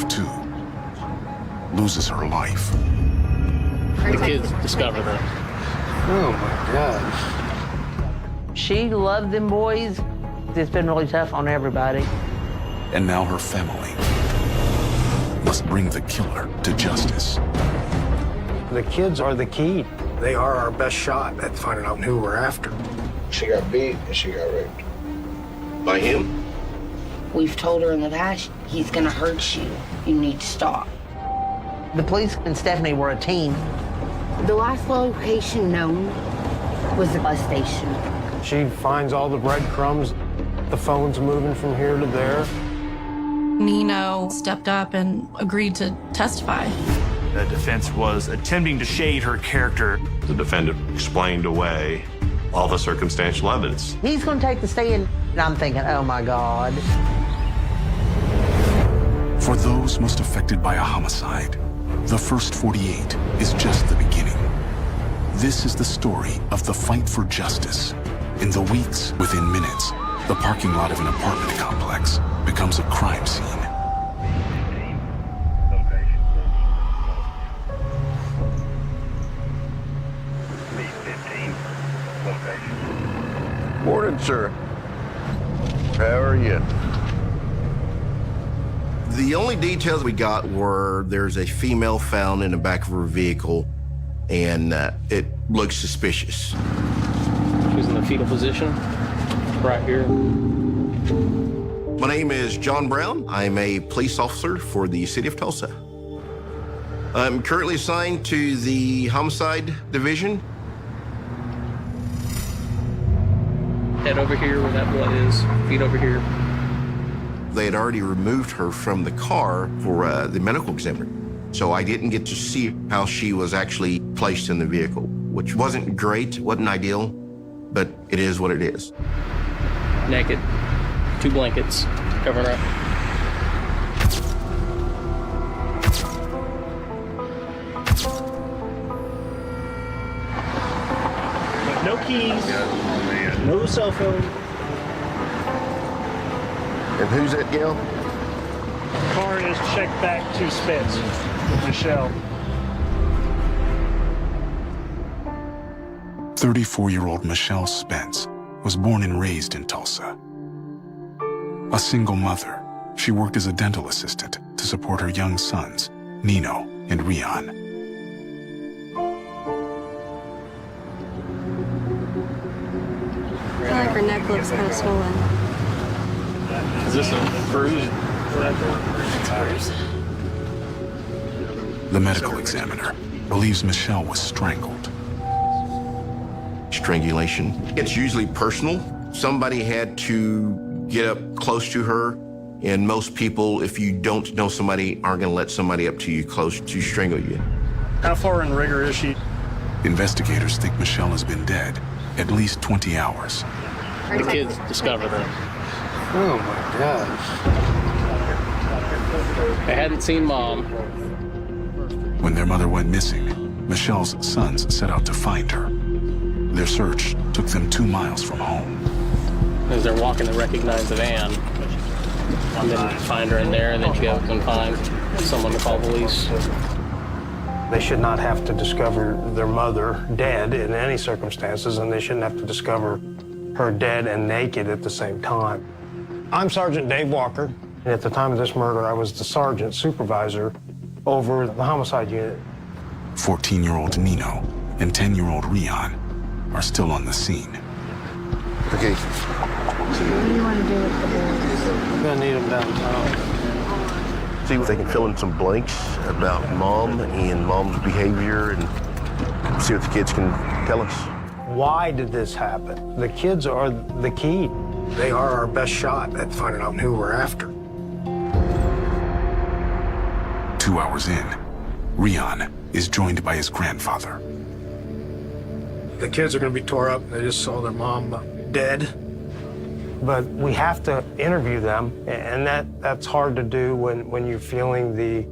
of two, loses her life. The kids discovered her. Oh my God. She loved them boys. It's been really tough on everybody. And now her family must bring the killer to justice. The kids are the key. They are our best shot at finding out who we're after. She got beat and she got raped. By him? We've told her in the past, he's gonna hurt you. You need to stop. The police and Stephanie were a team. The last location known was the bus station. She finds all the breadcrumbs. The phone's moving from here to there. Nino stepped up and agreed to testify. The defense was attempting to shade her character. The defendant explained away all the circumstantial evidence. He's going to take the stand. And I'm thinking, oh my God. For those most affected by a homicide, the first 48 is just the beginning. This is the story of the fight for justice. In the weeks, within minutes, the parking lot of an apartment complex becomes a crime scene. Morning, sir. How are you? The only details we got were there's a female found in the back of her vehicle, and it looks suspicious. She was in the fetal position, right here. My name is John Brown. I'm a police officer for the city of Tulsa. I'm currently assigned to the homicide division. Head over here where that blood is, feet over here. They had already removed her from the car for the medical examiner. So I didn't get to see how she was actually placed in the vehicle, which wasn't great, wasn't ideal, but it is what it is. Naked, 2 blankets covering her up. No keys, no cell phone. And who's that gal? Car is checked back to Spence with Michelle. 34-year-old Michelle Spence was born and raised in Tulsa. A single mother, she worked as a dental assistant to support her young sons, Nino and Rian. I feel like her neck looks kind of swollen. Is this a bruise? The medical examiner believes Michelle was strangled. Strangulation. It's usually personal. Somebody had to get up close to her, and most people, if you don't know somebody, aren't gonna let somebody up to you close to strangle you. How far in rigor is she? Investigators think Michelle has been dead at least 20 hours. The kids discovered her. Oh my God. They hadn't seen Mom. When their mother went missing, Michelle's sons set out to find her. Their search took them 2 miles from home. As they're walking, they recognize the van. And then find her in there, and then she goes and find someone to call police. They should not have to discover their mother dead in any circumstances, and they shouldn't have to discover her dead and naked at the same time. I'm Sergeant Dave Walker, and at the time of this murder, I was the sergeant supervisor over the homicide unit. 14-year-old Nino and 10-year-old Rian are still on the scene. Okay. What do you want to do with the boys? I'm gonna need them downtown. See if they can fill in some blanks about Mom and Mom's behavior and see what the kids can tell us. Why did this happen? The kids are the key. They are our best shot at finding out who we're after. 2 hours in, Rian is joined by his grandfather. The kids are going to be tore up. They just saw their mom dead. But we have to interview them, and that's hard to do when you're feeling the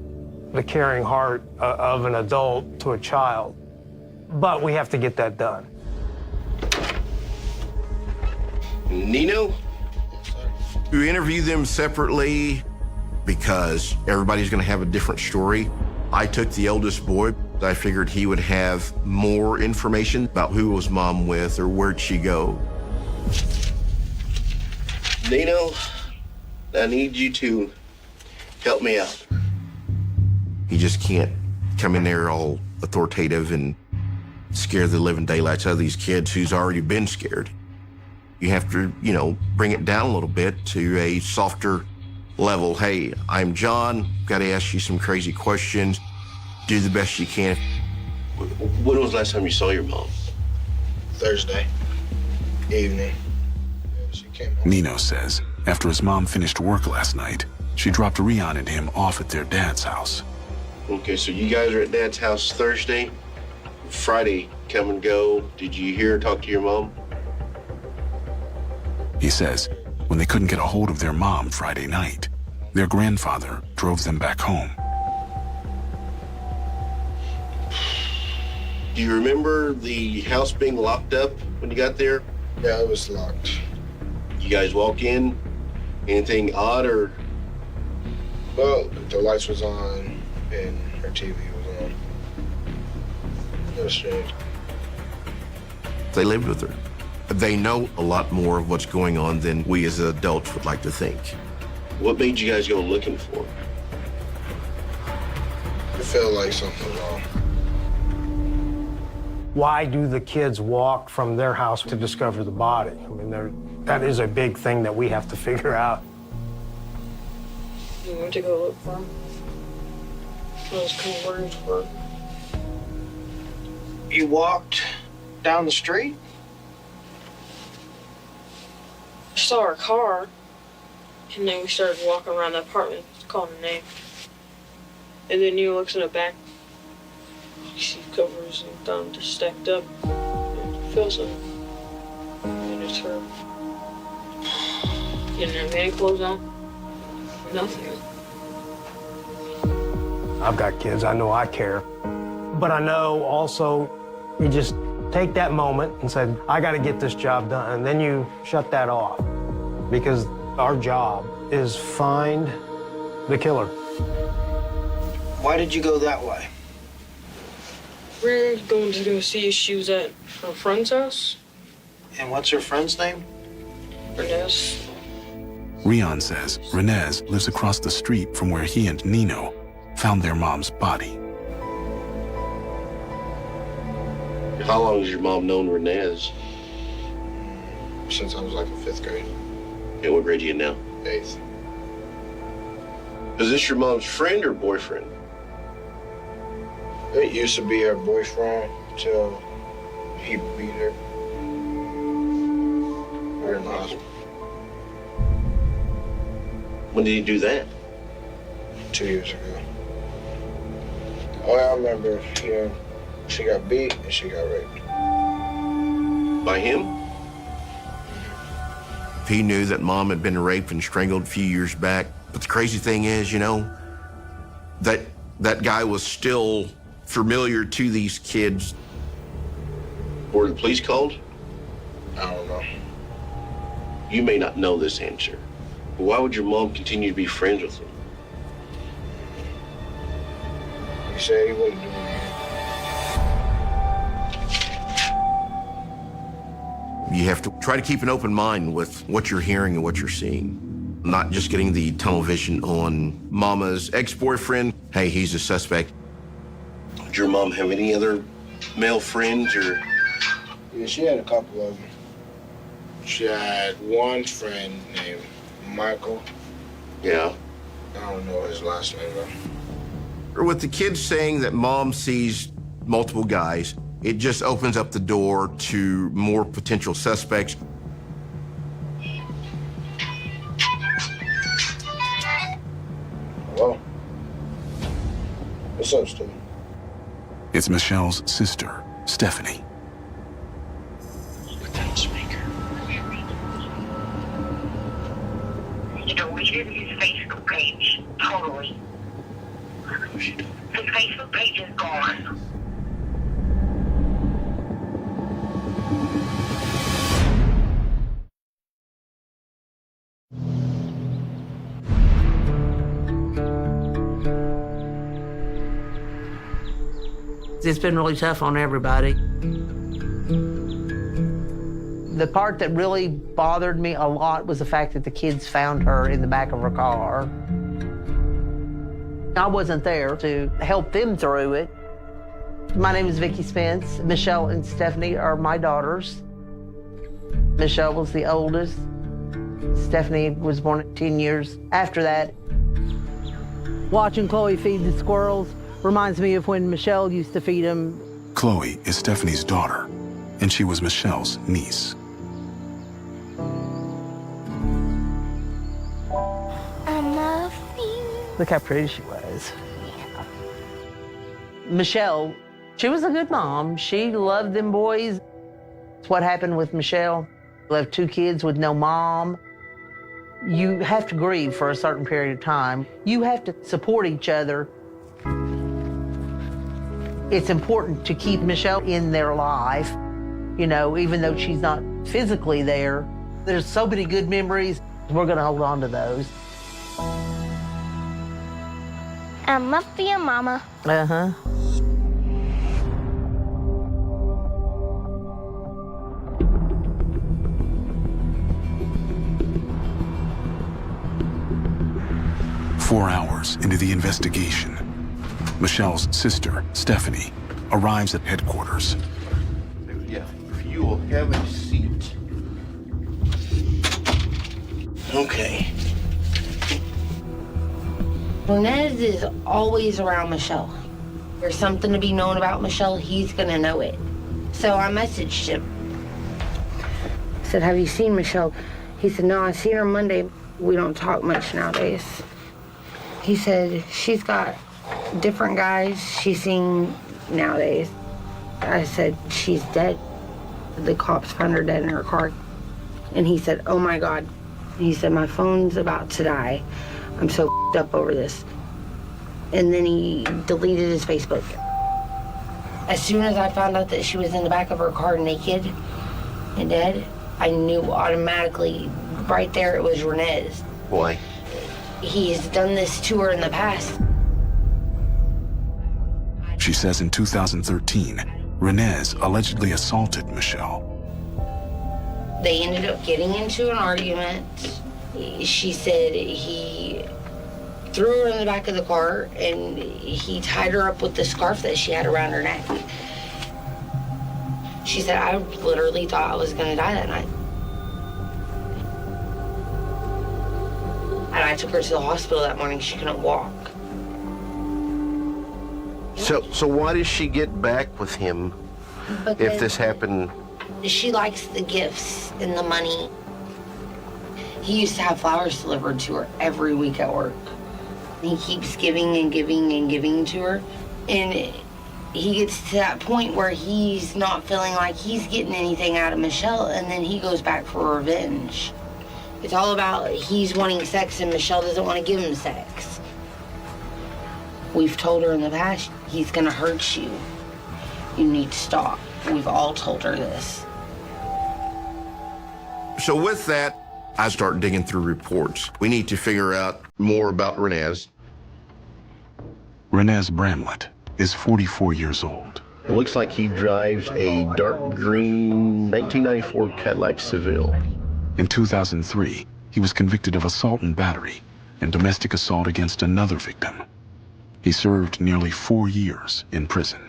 caring heart of an adult to a child. But we have to get that done. Nino? We interviewed them separately because everybody's going to have a different story. I took the eldest boy. I figured he would have more information about who was mom with or where'd she go. Nino, I need you to help me out. You just can't come in there all authoritative and scare the living daylights out of these kids who's already been scared. You have to, bring it down a little bit to a softer level. Hey, I'm John. Got to ask you some crazy questions. Do the best you can. When was the last time you saw your mom? Thursday evening. She came home. Nino says after his mom finished work last night, she dropped Rion and him off at their dad's house. Okay, so you guys are at Dad's house Thursday. Friday, come and go. Did you hear or talk to your mom? He says when they couldn't get a hold of their mom Friday night, their grandfather drove them back home. Do you remember the house being locked up when you got there? Yeah, it was locked. You guys walk in, anything odd or? Well, the lights was on and her TV was on. It was strange. They lived with her. They know a lot more of what's going on than we as adults would like to think. What made you guys go looking for her? It felt like something was wrong. Why do the kids walk from their house to discover the body? I mean, that is a big thing that we have to figure out. You went to go look for him? I was kind of worried for him. You walked down the street? I saw her car, and then we started walking around the apartment, calling her name. And then Neil looks in the back. He sees covers and thumbs just stacked up. And feels them. And it's her. Didn't have any clothes on. Nothing. I've got kids, I know I care. But I know also you just take that moment and say, I got to get this job done. And then you shut that off. Because our job is find the killer. Why did you go that way? We're going to go see if she was at her friend's house. And what's her friend's name? Ernest. Rion says Renez lives across the street from where he and Nino found their mom's body. How long has your mom known Renez? Since I was like in 5th grade. And what grade are you in now? 8th. Is this your mom's friend or boyfriend? It used to be her boyfriend until he beat her. We're in the hospital. When did he do that? 2 years ago. All I remember, she got beat and she got raped. By him? He knew that mom had been raped and strangled a few years back. But the crazy thing is, that guy was still familiar to these kids. Were the police called? I don't know. You may not know this answer, but why would your mom continue to be friends with him? He said he wouldn't do it again. You have to try to keep an open mind with what you're hearing and what you're seeing. Not just getting the tunnel vision on Mama's ex-boyfriend. Hey, he's a suspect. Did your mom have any other male friends or? Yeah, she had a couple of them. She had one friend named Michael. Yeah. I don't know his last name though. Or with the kids saying that mom sees multiple guys, it just opens up the door to more potential suspects. Hello? What's up, Stu? It's Michelle's sister, Stephanie. Put that on speaker. He deleted his Facebook page, totally. His Facebook page is gone. It's been really tough on everybody. The part that really bothered me a lot was the fact that the kids found her in the back of her car. I wasn't there to help them through it. My name is Vicki Spence. Michelle and Stephanie are my daughters. Michelle was the oldest. Stephanie was born 10 years after that. Watching Chloe feed the squirrels reminds me of when Michelle used to feed them. Chloe is Stephanie's daughter, and she was Michelle's niece. Look how pretty she was. Michelle, she was a good mom. She loved them boys. It's what happened with Michelle. Left 2 kids with no mom. You have to grieve for a certain period of time. You have to support each other. It's important to keep Michelle in their life, you know, even though she's not physically there. There's so many good memories. We're gonna hold on to those. I love you, Mama. Uh-huh. Four hours into the investigation, Michelle's sister, Stephanie, arrives at headquarters. Yeah, if you will have a seat. Okay. Renez is always around Michelle. There's something to be known about Michelle, he's gonna know it. So I messaged him. I said, have you seen Michelle? He said, no, I seen her Monday. We don't talk much nowadays. He said, she's got different guys she's seen nowadays. I said, she's dead. The cops found her dead in her car. And he said, oh my God. He said, my phone's about to die. I'm so up over this. And then he deleted his Facebook. As soon as I found out that she was in the back of her car naked and dead, I knew automatically right there it was Renez. Why? He's done this to her in the past. She says in 2013, Renez allegedly assaulted Michelle. They ended up getting into an argument. She said he threw her in the back of the car and he tied her up with the scarf that she had around her neck. She said, I literally thought I was gonna die that night. And I took her to the hospital that morning. She couldn't walk. So why does she get back with him if this happened? She likes the gifts and the money. He used to have flowers delivered to her every week at work. He keeps giving and giving and giving to her. And he gets to that point where he's not feeling like he's getting anything out of Michelle, and then he goes back for revenge. It's all about he's wanting sex and Michelle doesn't want to give him sex. We've told her in the past, he's gonna hurt you. You need to stop. We've all told her this. So with that, I start digging through reports. We need to figure out more about Renez. Renez Bramlett is 44 years old. It looks like he drives a dark green 1994 Cadillac Seville. In 2003, he was convicted of assault and battery and domestic assault against another victim. He served nearly 4 years in prison.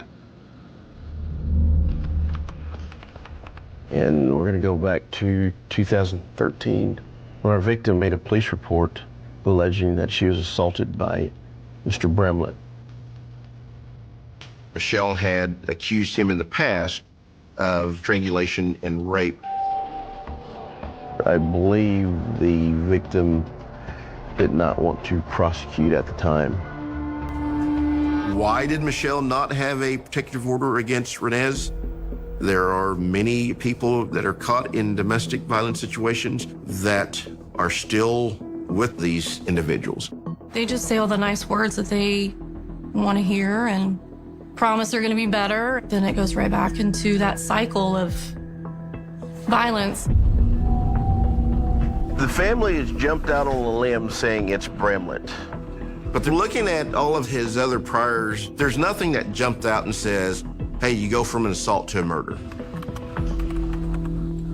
And we're going to go back to 2013, when our victim made a police report alleging that she was assaulted by Mr. Bramlett. Michelle had accused him in the past of strangulation and rape. I believe the victim did not want to prosecute at the time. Why did Michelle not have a protective order against Renez? There are many people that are caught in domestic violence situations that are still with these individuals. They just say all the nice words that they want to hear and promise they're going to be better. Then it goes right back into that cycle of violence. The family has jumped out on a limb saying it's Bramlett. But they're looking at all of his other priors. There's nothing that jumped out and says, hey, you go from an assault to a murder.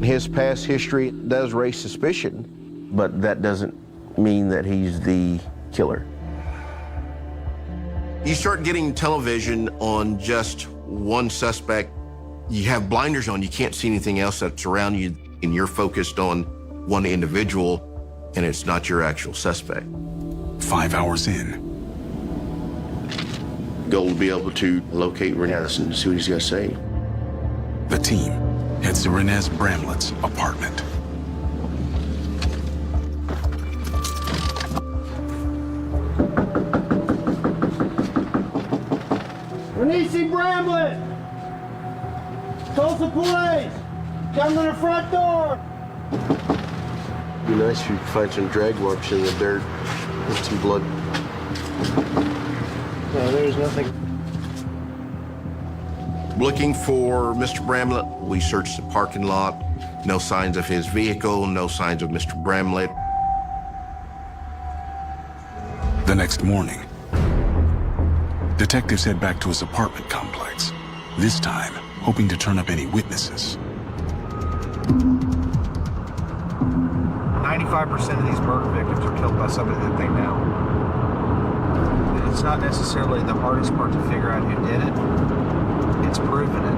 His past history does raise suspicion, but that doesn't mean that he's the killer. You start getting television on just one suspect. You have blinders on, you can't see anything else that's around you, and you're focused on one individual, and it's not your actual suspect. 5 hours in, Goal to be able to locate Renez and see what he's got to say. the team heads to Renez Bramlett's apartment. Renez Bramlett! Tulsa police! Come to the front door! It'd be nice if you could find some drag marks in the dirt and some blood. No, there's nothing. Looking for Mr. Bramlett, we searched the parking lot. No signs of his vehicle, no signs of Mr. Bramlett. The next morning, detectives head back to his apartment complex, this time hoping to turn up any witnesses. 95% of these murder victims are killed by somebody that they know. It's not necessarily the hardest part to figure out who did it. It's proving it.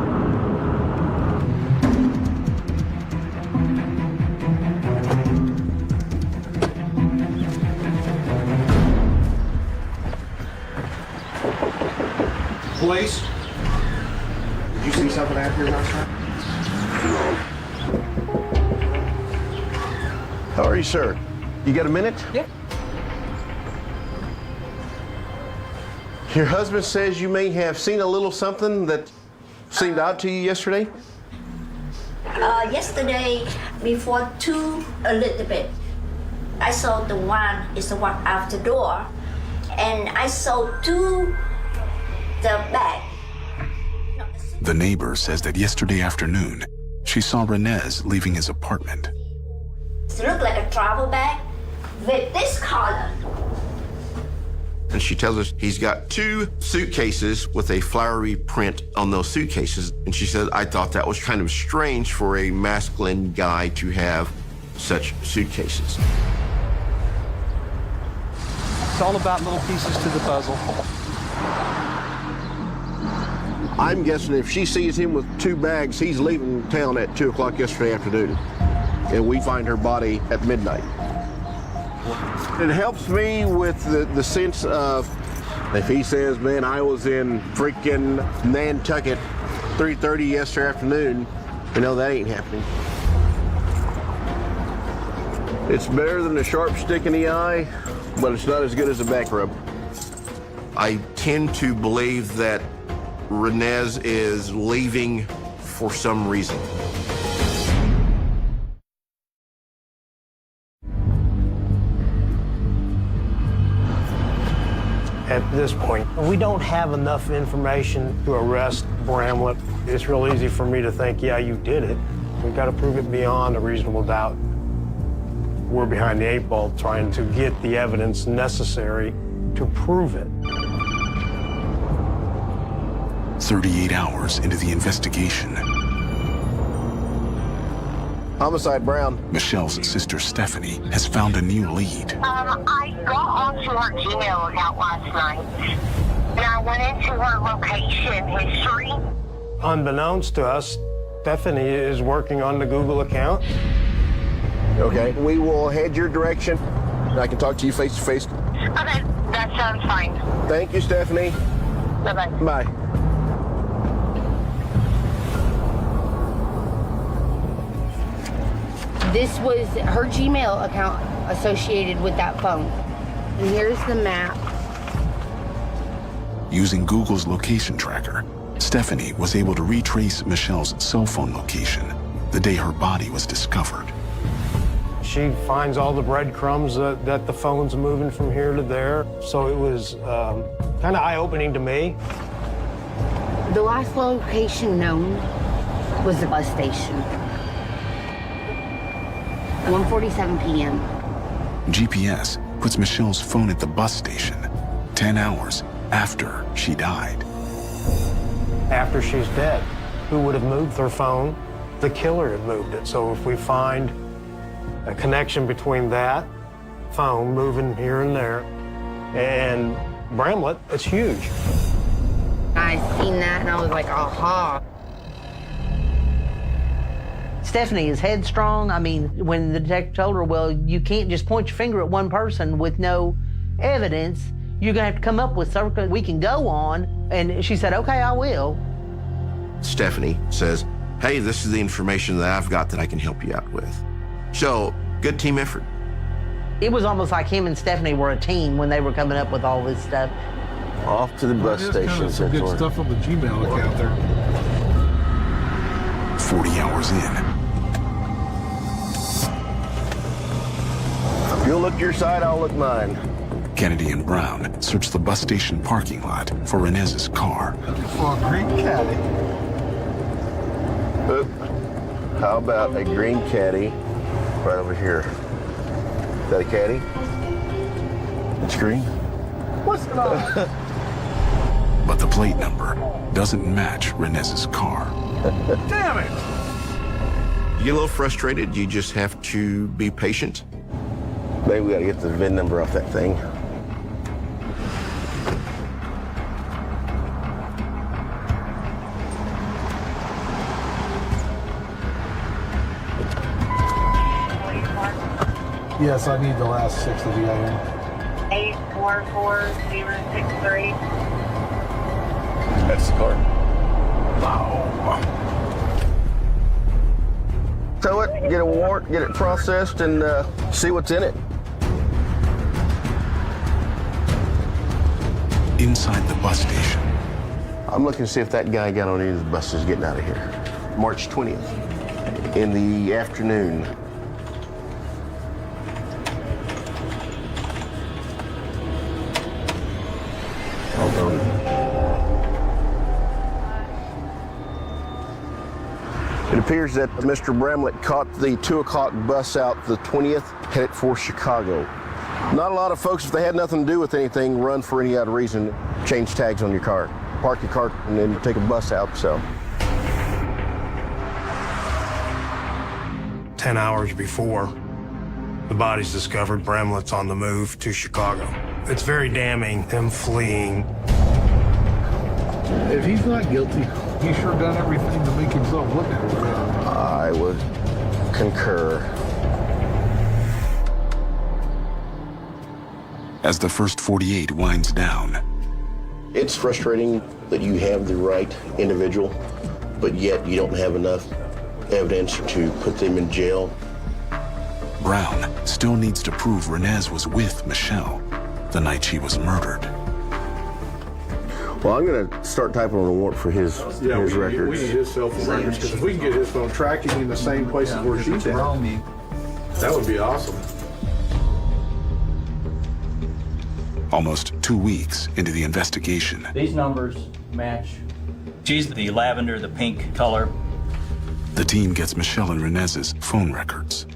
Police? Did you see something out here last night? How are you, sir? You got a minute? Yeah. Your husband says you may have seen a little something that seemed odd to you yesterday? Yesterday, before 2, a little bit, I saw the one out the door, and I saw 2, the bag. The neighbor says that yesterday afternoon, she saw Renez leaving his apartment. It looked like a travel bag with this color. And she tells us he's got 2 suitcases with a flowery print on those suitcases. And she said, I thought that was kind of strange for a masculine guy to have such suitcases. It's all about little pieces to the puzzle. I'm guessing if she sees him with 2 bags, he's leaving town at 2 o'clock yesterday afternoon. And we find her body at midnight. It helps me with the sense of, if he says, man, I was in freaking Nantucket 3:30 yesterday afternoon, you know, that ain't happening. It's better than a sharp stick in the eye, but it's not as good as a back rub. I tend to believe that Renez is leaving for some reason. At this point, we don't have enough information to arrest Bramlett. It's real easy for me to think, yeah, you did it. We've got to prove it beyond a reasonable doubt. We're behind the 8 ball trying to get the evidence necessary to prove it. 38 hours into the investigation, Homicide Brown. Michelle's sister Stephanie has found a new lead. I got onto her Gmail account last night, and I went into her location history. Unbeknownst to us, Stephanie is working on the Google account. Okay, we will head your direction, and I can talk to you face to face. Okay, that sounds fine. Thank you, Stephanie. Bye-bye. Bye. This was her Gmail account associated with that phone. And here's the map. Using Google's location tracker, Stephanie was able to retrace Michelle's cell phone location the day her body was discovered. She finds all the breadcrumbs that the phone's moving from here to there. So it was kind of eye-opening to me. The last location known was the bus station. 1:47 p.m. GPS puts Michelle's phone at the bus station, 10 hours after she died. After she's dead, who would have moved her phone? The killer had moved it. So if we find a connection between that phone moving here and there and Bramlett, it's huge. I seen that and I was like, aha. Stephanie is headstrong. I mean, when the detective told her, well, you can't just point your finger at one person with no evidence. You're gonna have to come up with something we can go on. And she said, okay, I will. Stephanie says, hey, this is the information that I've got that I can help you out with. So, good team effort. It was almost like him and Stephanie were a team when they were coming up with all this stuff. Off to the bus station. Some good stuff on the Gmail account there. 40 hours in, You'll look your side, I'll look mine. Kennedy and Brown search the bus station parking lot for Inez's car. For a green caddy. How about a green caddy right over here? Is that a caddy? It's green. What's it on? But the plate number doesn't match Inez's car. Damn it! You get a little frustrated, you just have to be patient. Maybe we gotta get the VIN number off that thing. Yes, I need the last 6 of the item. 844063. That's the car. Wow. Tow it, get a warrant, get it processed, and see what's in it. Inside the bus station, I'm looking to see if that guy got on any of the buses getting out of here. March 20th, in the afternoon. It appears that Mr. Bramlett caught the 2 o'clock bus out the 20th, headed for Chicago. Not a lot of folks, if they had nothing to do with anything, run for any other reason, change tags on your car, park your car, and then take a bus out, so. 10 hours before the body's discovered, Bramlett's on the move to Chicago. It's very damning, him fleeing. If he's not guilty, he's sure done everything to make himself look good. I would concur. as the first 48 winds down. It's frustrating that you have the right individual, but yet you don't have enough evidence to put them in jail. Brown still needs to prove Renez was with Michelle the night she was murdered. Well, I'm going to start typing on a warrant for his records. We need his cell phone records, because if we can get his phone tracking in the same places where she's at, that would be awesome. Almost 2 weeks into the investigation, These numbers match. She's the lavender, the pink color. the team gets Michelle and Renez's phone records.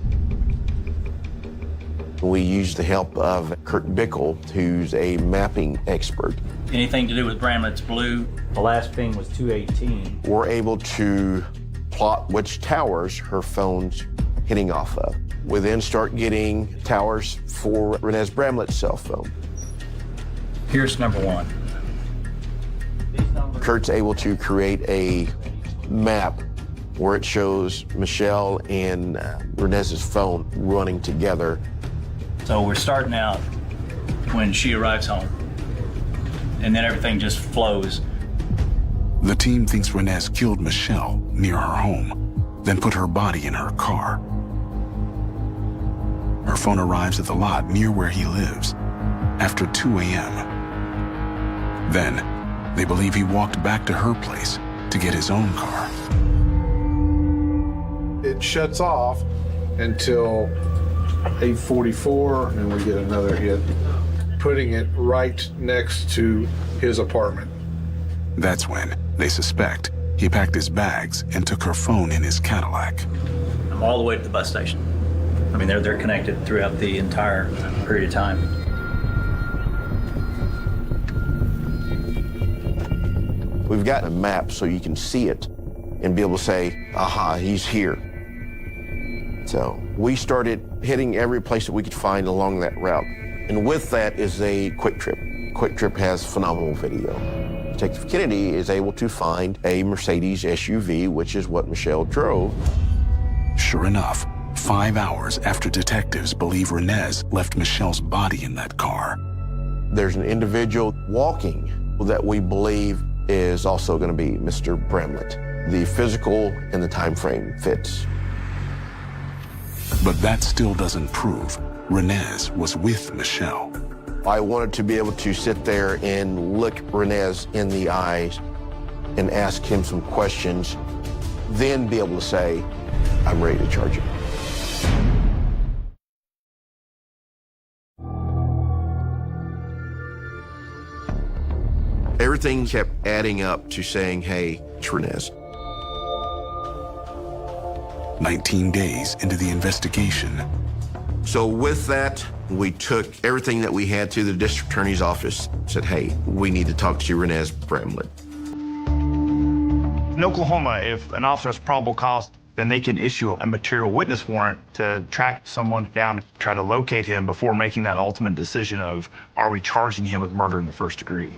We used the help of Kurt Bickle, who's a mapping expert. Anything to do with Bramlett's blue. The last ping was 218. We're able to plot which towers her phone's hitting off of. We then start getting towers for Renez Bramlett's cell phone. Here's number one. Kurt's able to create a map where it shows Michelle and Renez's phone running together. So we're starting out when she arrives home, and then everything just flows. The team thinks Renez killed Michelle near her home, then put her body in her car. Her phone arrives at the lot near where he lives after 2 a.m. Then, they believe he walked back to her place to get his own car. It shuts off until 8:44, and then we get another hit, putting it right next to his apartment. That's when they suspect he packed his bags and took her phone in his Cadillac. All the way to the bus station. I mean, they're connected throughout the entire period of time. We've got a map so you can see it and be able to say, aha, he's here. So we started hitting every place that we could find along that route. And with that is a Quick Trip. Quick Trip has phenomenal video. Detective Kennedy is able to find a Mercedes SUV, which is what Michelle drove. Sure enough, 5 hours after detectives believe Renez left Michelle's body in that car, there's an individual walking that we believe is also going to be Mr. Bramlett. The physical and the time frame fits. But that still doesn't prove Renez was with Michelle. I wanted to be able to sit there and look Renez in the eyes and ask him some questions, then be able to say, I'm ready to charge him. Everything kept adding up to saying, hey, it's Renez. 19 days into the investigation. So with that, we took everything that we had to the district attorney's office, said, hey, we need to talk to Renez Bramlett. In Oklahoma, if an officer has probable cause, then they can issue a material witness warrant to track someone down, try to locate him before making that ultimate decision of, are we charging him with murder in the first degree?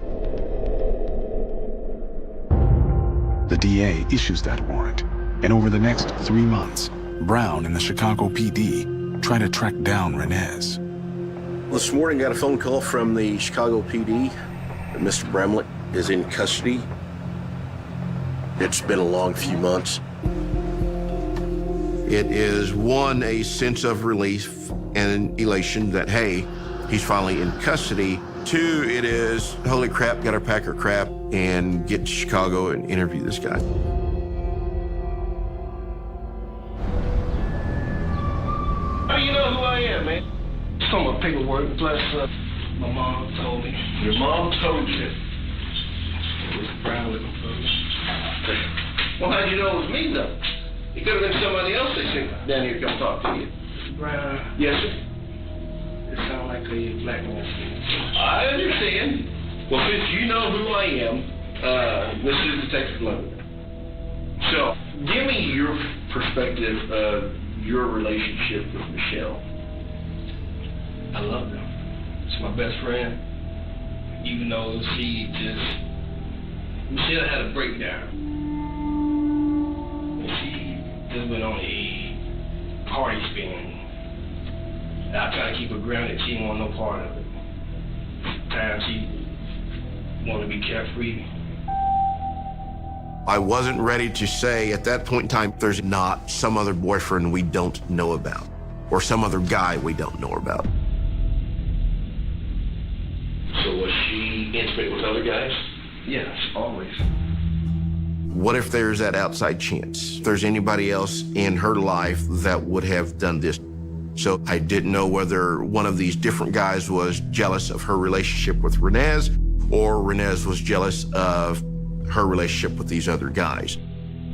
The DA issues that warrant, and over the next 3 months, Brown and the Chicago PD try to track down Renez. This morning, got a phone call from the Chicago PD that Mr. Bramlett is in custody. It's been a long few months. It is, one, a sense of relief and elation that, hey, he's finally in custody. Two, it is, holy crap, gotta pack our crap and get to Chicago and interview this guy. How do you know who I am, man? Some of the paperwork, plus my mom told me. Your mom told you? It was Brown with Well, how'd you know it was me, though? It could have been somebody else that sent down here to come talk to you. Brown? Yes, sir? It sounds like a black man. I understand. Well, since you know who I am, this is Detective London. So, give me your perspective of your relationship with Michelle. I love her. She's my best friend. Even though Michelle had a breakdown. She just went on a party spin. I try to keep her grounded. She didn't want no part of it. Sometimes she wanted to be carefree. I wasn't ready to say at that point in time, there's not some other boyfriend we don't know about or some other guy we don't know about. So was she intimate with other guys? Yes, always. What if there's that outside chance? If there's anybody else in her life that would have done this? So I didn't know whether one of these different guys was jealous of her relationship with Renez, or Renez was jealous of her relationship with these other guys.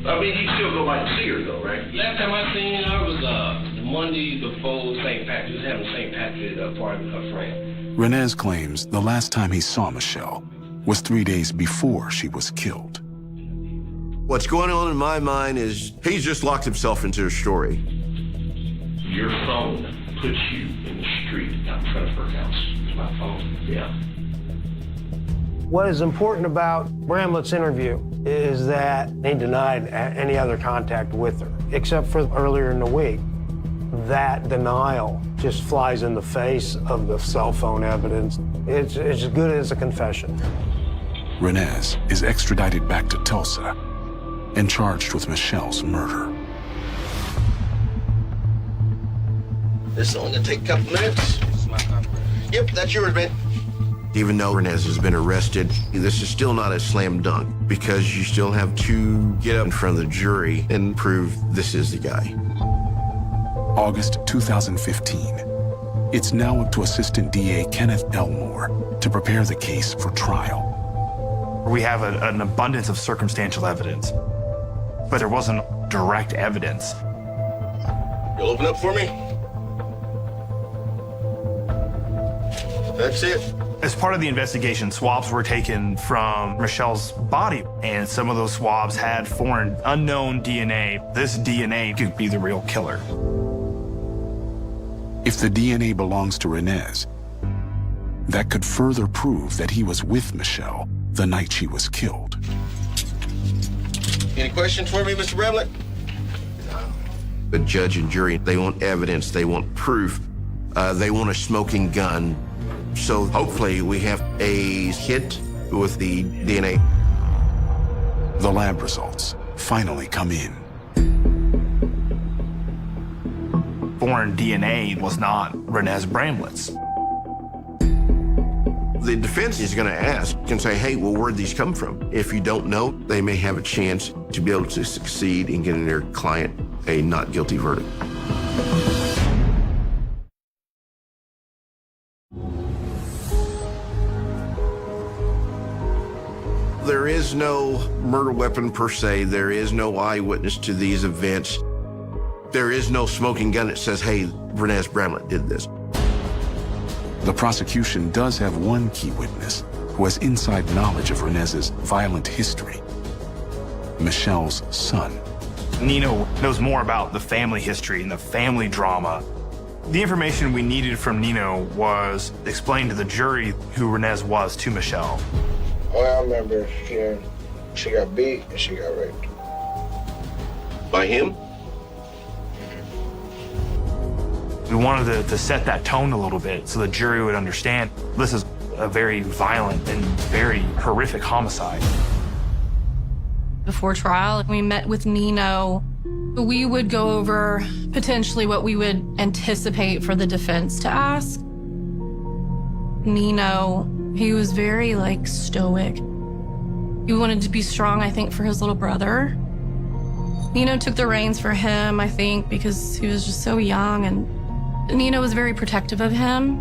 I mean, you still go by to see her, though, right? Last time I seen her was the Monday before St. Patrick's. She was having St. Patrick's party with her friend. Renez claims the last time he saw Michelle was 3 days before she was killed. What's going on in my mind is he's just locked himself into a story. Your phone puts you in the street out in front of her house. It's my phone. Yeah. What is important about Bramlett's interview is that he denied any other contact with her, except for earlier in the week. That denial just flies in the face of the cell phone evidence. It's as good as a confession. Renez is extradited back to Tulsa and charged with Michelle's murder. This is only gonna take a couple minutes. Yep, that's yours, man. Even though Renez has been arrested, this is still not a slam dunk because you still have to get up in front of the jury and prove this is the guy. August 2015. It's now up to Assistant DA Kenneth Elmore to prepare the case for trial. We have an abundance of circumstantial evidence, but there wasn't direct evidence. You'll open up for me? That's it. As part of the investigation, swabs were taken from Michelle's body, and some of those swabs had foreign, unknown DNA. This DNA could be the real killer. If the DNA belongs to Renez, that could further prove that he was with Michelle the night she was killed. Any questions for me, Mr. Bramlett? The judge and jury, they want evidence, they want proof, they want a smoking gun. So hopefully we have a hit with the DNA. The lab results finally come in. Foreign DNA was not Renez Bramlett's. The defense is going to ask and say, hey, well, where'd these come from? If you don't know, they may have a chance to be able to succeed in getting their client a not guilty verdict. There is no murder weapon per se. There is no eyewitness to these events. There is no smoking gun that says, hey, Renez Bramlett did this. The prosecution does have one key witness who has inside knowledge of Renez's violent history: Michelle's son. Nino knows more about the family history and the family drama. The information we needed from Nino was explained to the jury who Renez was to Michelle. All I remember hearing, she got beat and she got raped. By him? We wanted to set that tone a little bit so the jury would understand this is a very violent and very horrific homicide. Before trial, we met with Nino. We would go over potentially what we would anticipate for the defense to ask. Nino, he was very stoic. He wanted to be strong, I think, for his little brother. Nino took the reins for him, I think, because he was just so young, and Nino was very protective of him.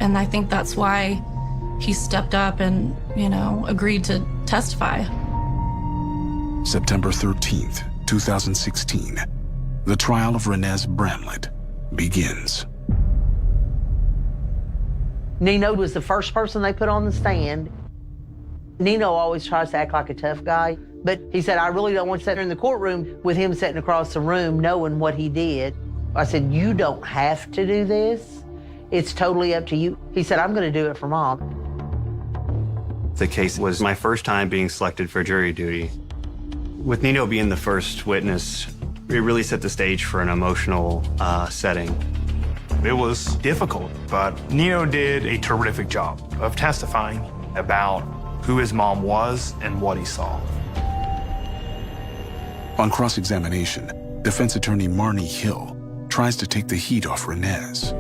And I think that's why he stepped up and, agreed to testify. September 13th, 2016, the trial of Renez Bramlett begins. Nino was the first person they put on the stand. Nino always tries to act like a tough guy, but he said, I really don't want to sit in the courtroom with him sitting across the room knowing what he did. I said, you don't have to do this. It's totally up to you. He said, I'm going to do it for Mom. The case was my first time being selected for jury duty. With Nino being the first witness, it really set the stage for an emotional setting. It was difficult, but Nino did a terrific job of testifying about who his mom was and what he saw. On cross-examination, defense attorney Marnie Hill tries to take the heat off Renez.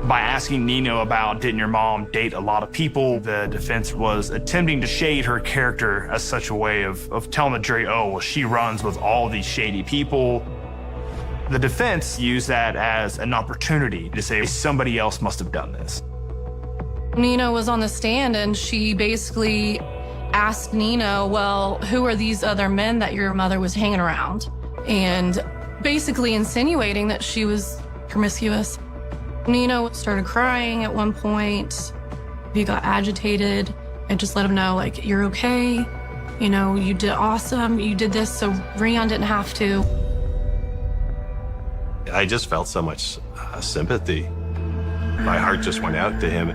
By asking Nino about, didn't your mom date a lot of people, the defense was attempting to shade her character as such a way of telling the jury, oh, well, she runs with all these shady people. The defense used that as an opportunity to say somebody else must have done this. Nino was on the stand and she basically asked Nino, well, who are these other men that your mother was hanging around? And basically insinuating that she was promiscuous. Nino started crying at one point. He got agitated. I just let him know, you're okay. You did awesome. You did this so Rion didn't have to. I just felt so much sympathy. My heart just went out to him.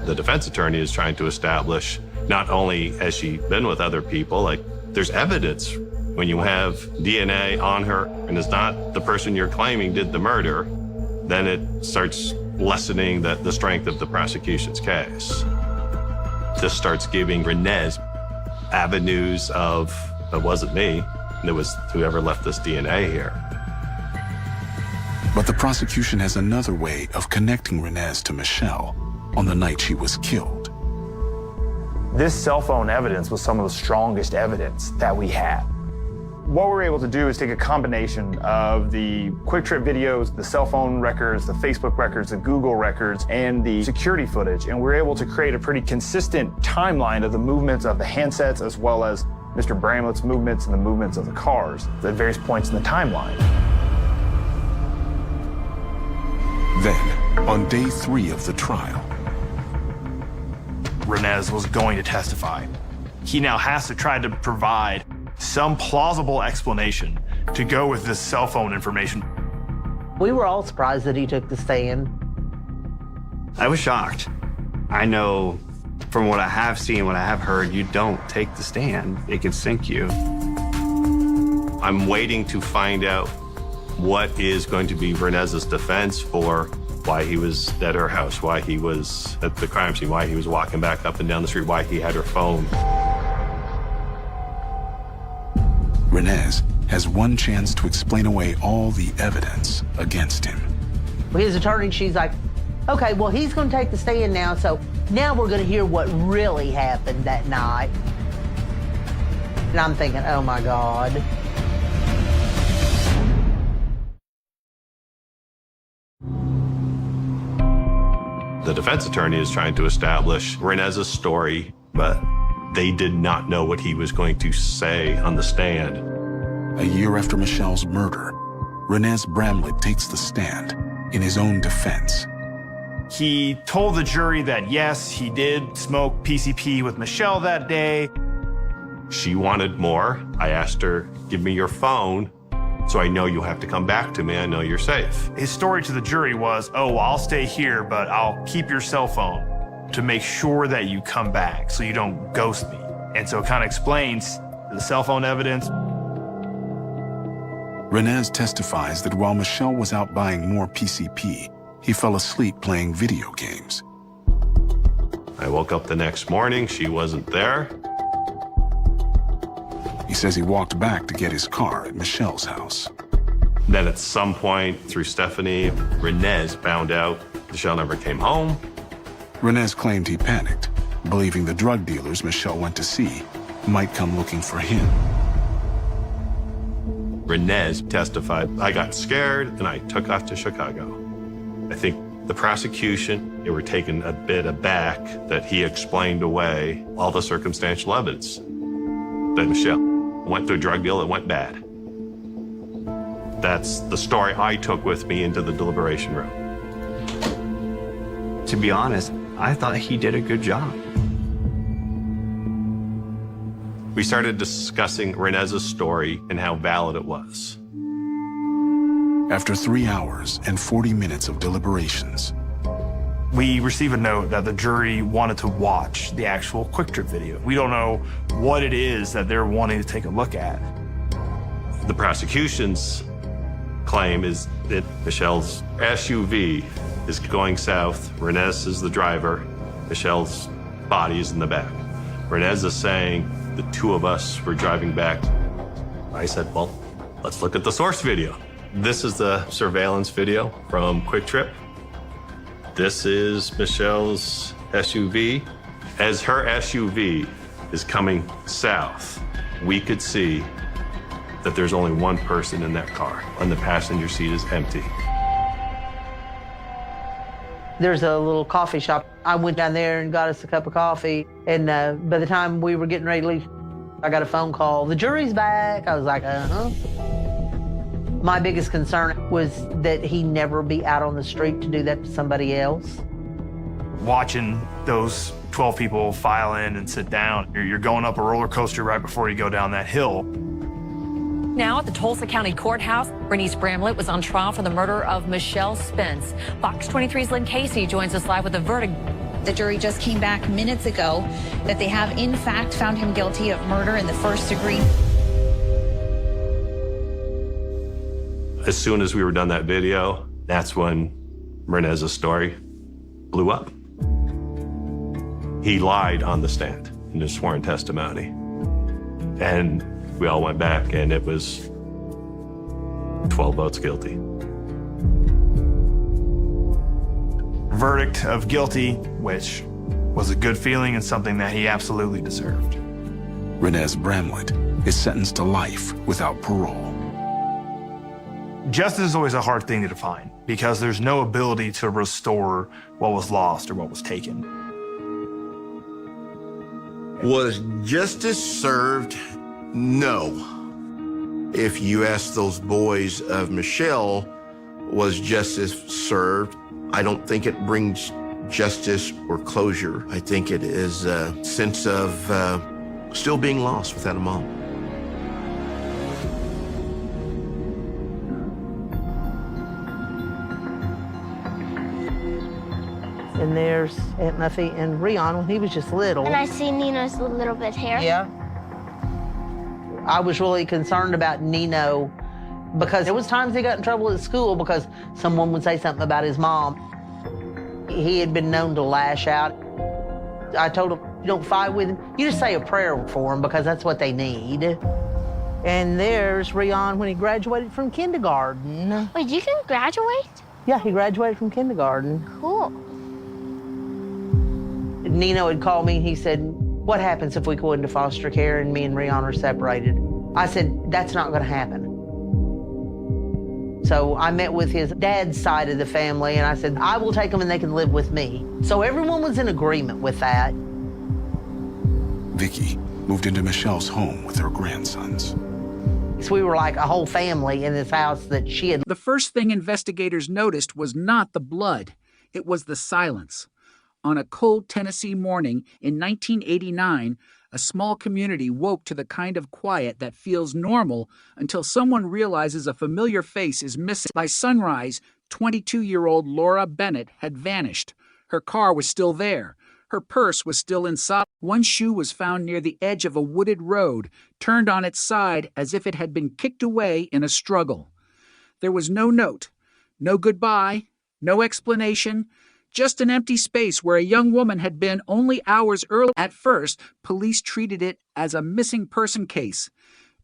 The defense attorney is trying to establish, not only has she been with other people, there's evidence when you have DNA on her and it's not the person you're claiming did the murder, then it starts lessening the strength of the prosecution's case. This starts giving Renez avenues of, it wasn't me, it was whoever left this DNA here. But the prosecution has another way of connecting Renez to Michelle on the night she was killed. This cell phone evidence was some of the strongest evidence that we had. What we're able to do is take a combination of the quick trip videos, the cell phone records, the Facebook records, the Google records, and the security footage, and we're able to create a pretty consistent timeline of the movements of the handsets as well as Mr. Bramlett's movements and the movements of the cars at various points in the timeline. Then, On day 3 of the trial, Renez was going to testify. He now has to try to provide some plausible explanation to go with this cell phone information. We were all surprised that he took the stand. I was shocked. I know from what I have seen, what I have heard, you don't take the stand. It could sink you. I'm waiting to find out what is going to be Renez's defense for why he was at her house, why he was at the crime scene, why he was walking back up and down the street, why he had her phone. Renez has one chance to explain away all the evidence against him. His attorney, she's like, okay, well, he's going to take the stand now, so now we're going to hear what really happened that night. And I'm thinking, oh my God. The defense attorney is trying to establish Renez's story, but they did not know what he was going to say on the stand. A year after Michelle's murder, Renez Bramlett takes the stand in his own defense. He told the jury that, yes, he did smoke PCP with Michelle that day. She wanted more. I asked her, give me your phone so I know you'll have to come back to me. I know you're safe. His story to the jury was, oh, well, I'll stay here, but I'll keep your cell phone to make sure that you come back so you don't ghost me. And so it kind of explains the cell phone evidence. Renez testifies that while Michelle was out buying more PCP, he fell asleep playing video games. I woke up the next morning. She wasn't there. He says he walked back to get his car at Michelle's house. Then at some point through Stephanie, Renez found out Michelle never came home. Renez claimed he panicked, believing the drug dealers Michelle went to see might come looking for him. Renez testified, I got scared and I took off to Chicago. I think the prosecution, they were taken a bit aback that he explained away all the circumstantial evidence that Michelle went through a drug deal that went bad. That's the story I took with me into the deliberation room. To be honest, I thought he did a good job. We started discussing Renez's story and how valid it was. After 3 hours and 40 minutes of deliberations, we receive a note that the jury wanted to watch the actual Quick Trip video. We don't know what it is that they're wanting to take a look at. The prosecution's claim is that Michelle's SUV is going south. Renez is the driver. Michelle's body is in the back. Renez is saying the two of us were driving back. I said, well, let's look at the source video. This is the surveillance video from Quick Trip. This is Michelle's SUV. As her SUV is coming south, we could see that there's only one person in that car, and the passenger seat is empty. There's a little coffee shop. I went down there and got us a cup of coffee, and by the time we were getting ready to leave, I got a phone call. The jury's back. I was like, uh-huh. My biggest concern was that he never be out on the street to do that to somebody else. Watching those 12 people file in and sit down, you're going up a roller coaster right before you go down that hill. Now at the Tulsa County Courthouse, Bernice Bramlett was on trial for the murder of Michelle Spence. Fox 23's Lynn Casey joins us live with the verdict. The jury just came back minutes ago that they have, in fact, found him guilty of murder in the first degree. As soon as we were done that video, that's when Renez's story blew up. He lied on the stand in his sworn testimony. And we all went back, and it was 12 votes guilty. Verdict of guilty, which was a good feeling and something that he absolutely deserved. Renez Bramlett is sentenced to life without parole. Justice is always a hard thing to define because there's no ability to restore what was lost or what was taken. Was justice served? No. If you ask those boys of Michelle, was justice served? I don't think it brings justice or closure. I think it is a sense of still being lost without a mom. And there's Aunt Muffy and Rion when he was just little. And I see Nino's little bit hair. Yeah. I was really concerned about Nino because there was times he got in trouble at school because someone would say something about his mom. He had been known to lash out. I told him, you don't fight with him. You just say a prayer for him because that's what they need. And there's Rion when he graduated from kindergarten. Wait, you can graduate? Yeah, he graduated from kindergarten. Cool. Nino had called me and he said, what happens if we go into foster care and me and Rion are separated? I said, that's not gonna happen. So I met with his dad's side of the family and I said, I will take them and they can live with me. So everyone was in agreement with that. Vicky moved into Michelle's home with her grandsons. So we were like a whole family in this house that she had. The first thing investigators noticed was not the blood, it was the silence. On a cold Tennessee morning in 1989, a small community woke to the kind of quiet that feels normal until someone realizes a familiar face is missing. By sunrise, 22-year-old Laura Bennett had vanished. Her car was still there. Her purse was still inside. One shoe was found near the edge of a wooded road, turned on its side as if it had been kicked away in a struggle. There was no note, no goodbye, no explanation, just an empty space where a young woman had been only hours earlier. At first, police treated it as a missing person case.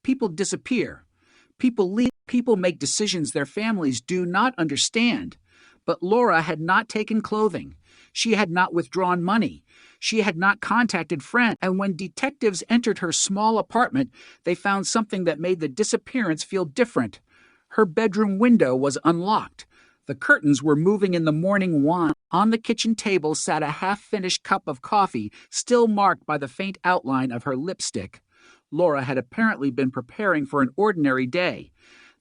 People disappear. People leave. People make decisions their families do not understand. But Laura had not taken clothing. She had not withdrawn money. She had not contacted friends. And when detectives entered her small apartment, they found something that made the disappearance feel different. Her bedroom window was unlocked. The curtains were moving in the morning wine. On the kitchen table sat a half-finished cup of coffee, still marked by the faint outline of her lipstick. Laura had apparently been preparing for an ordinary day.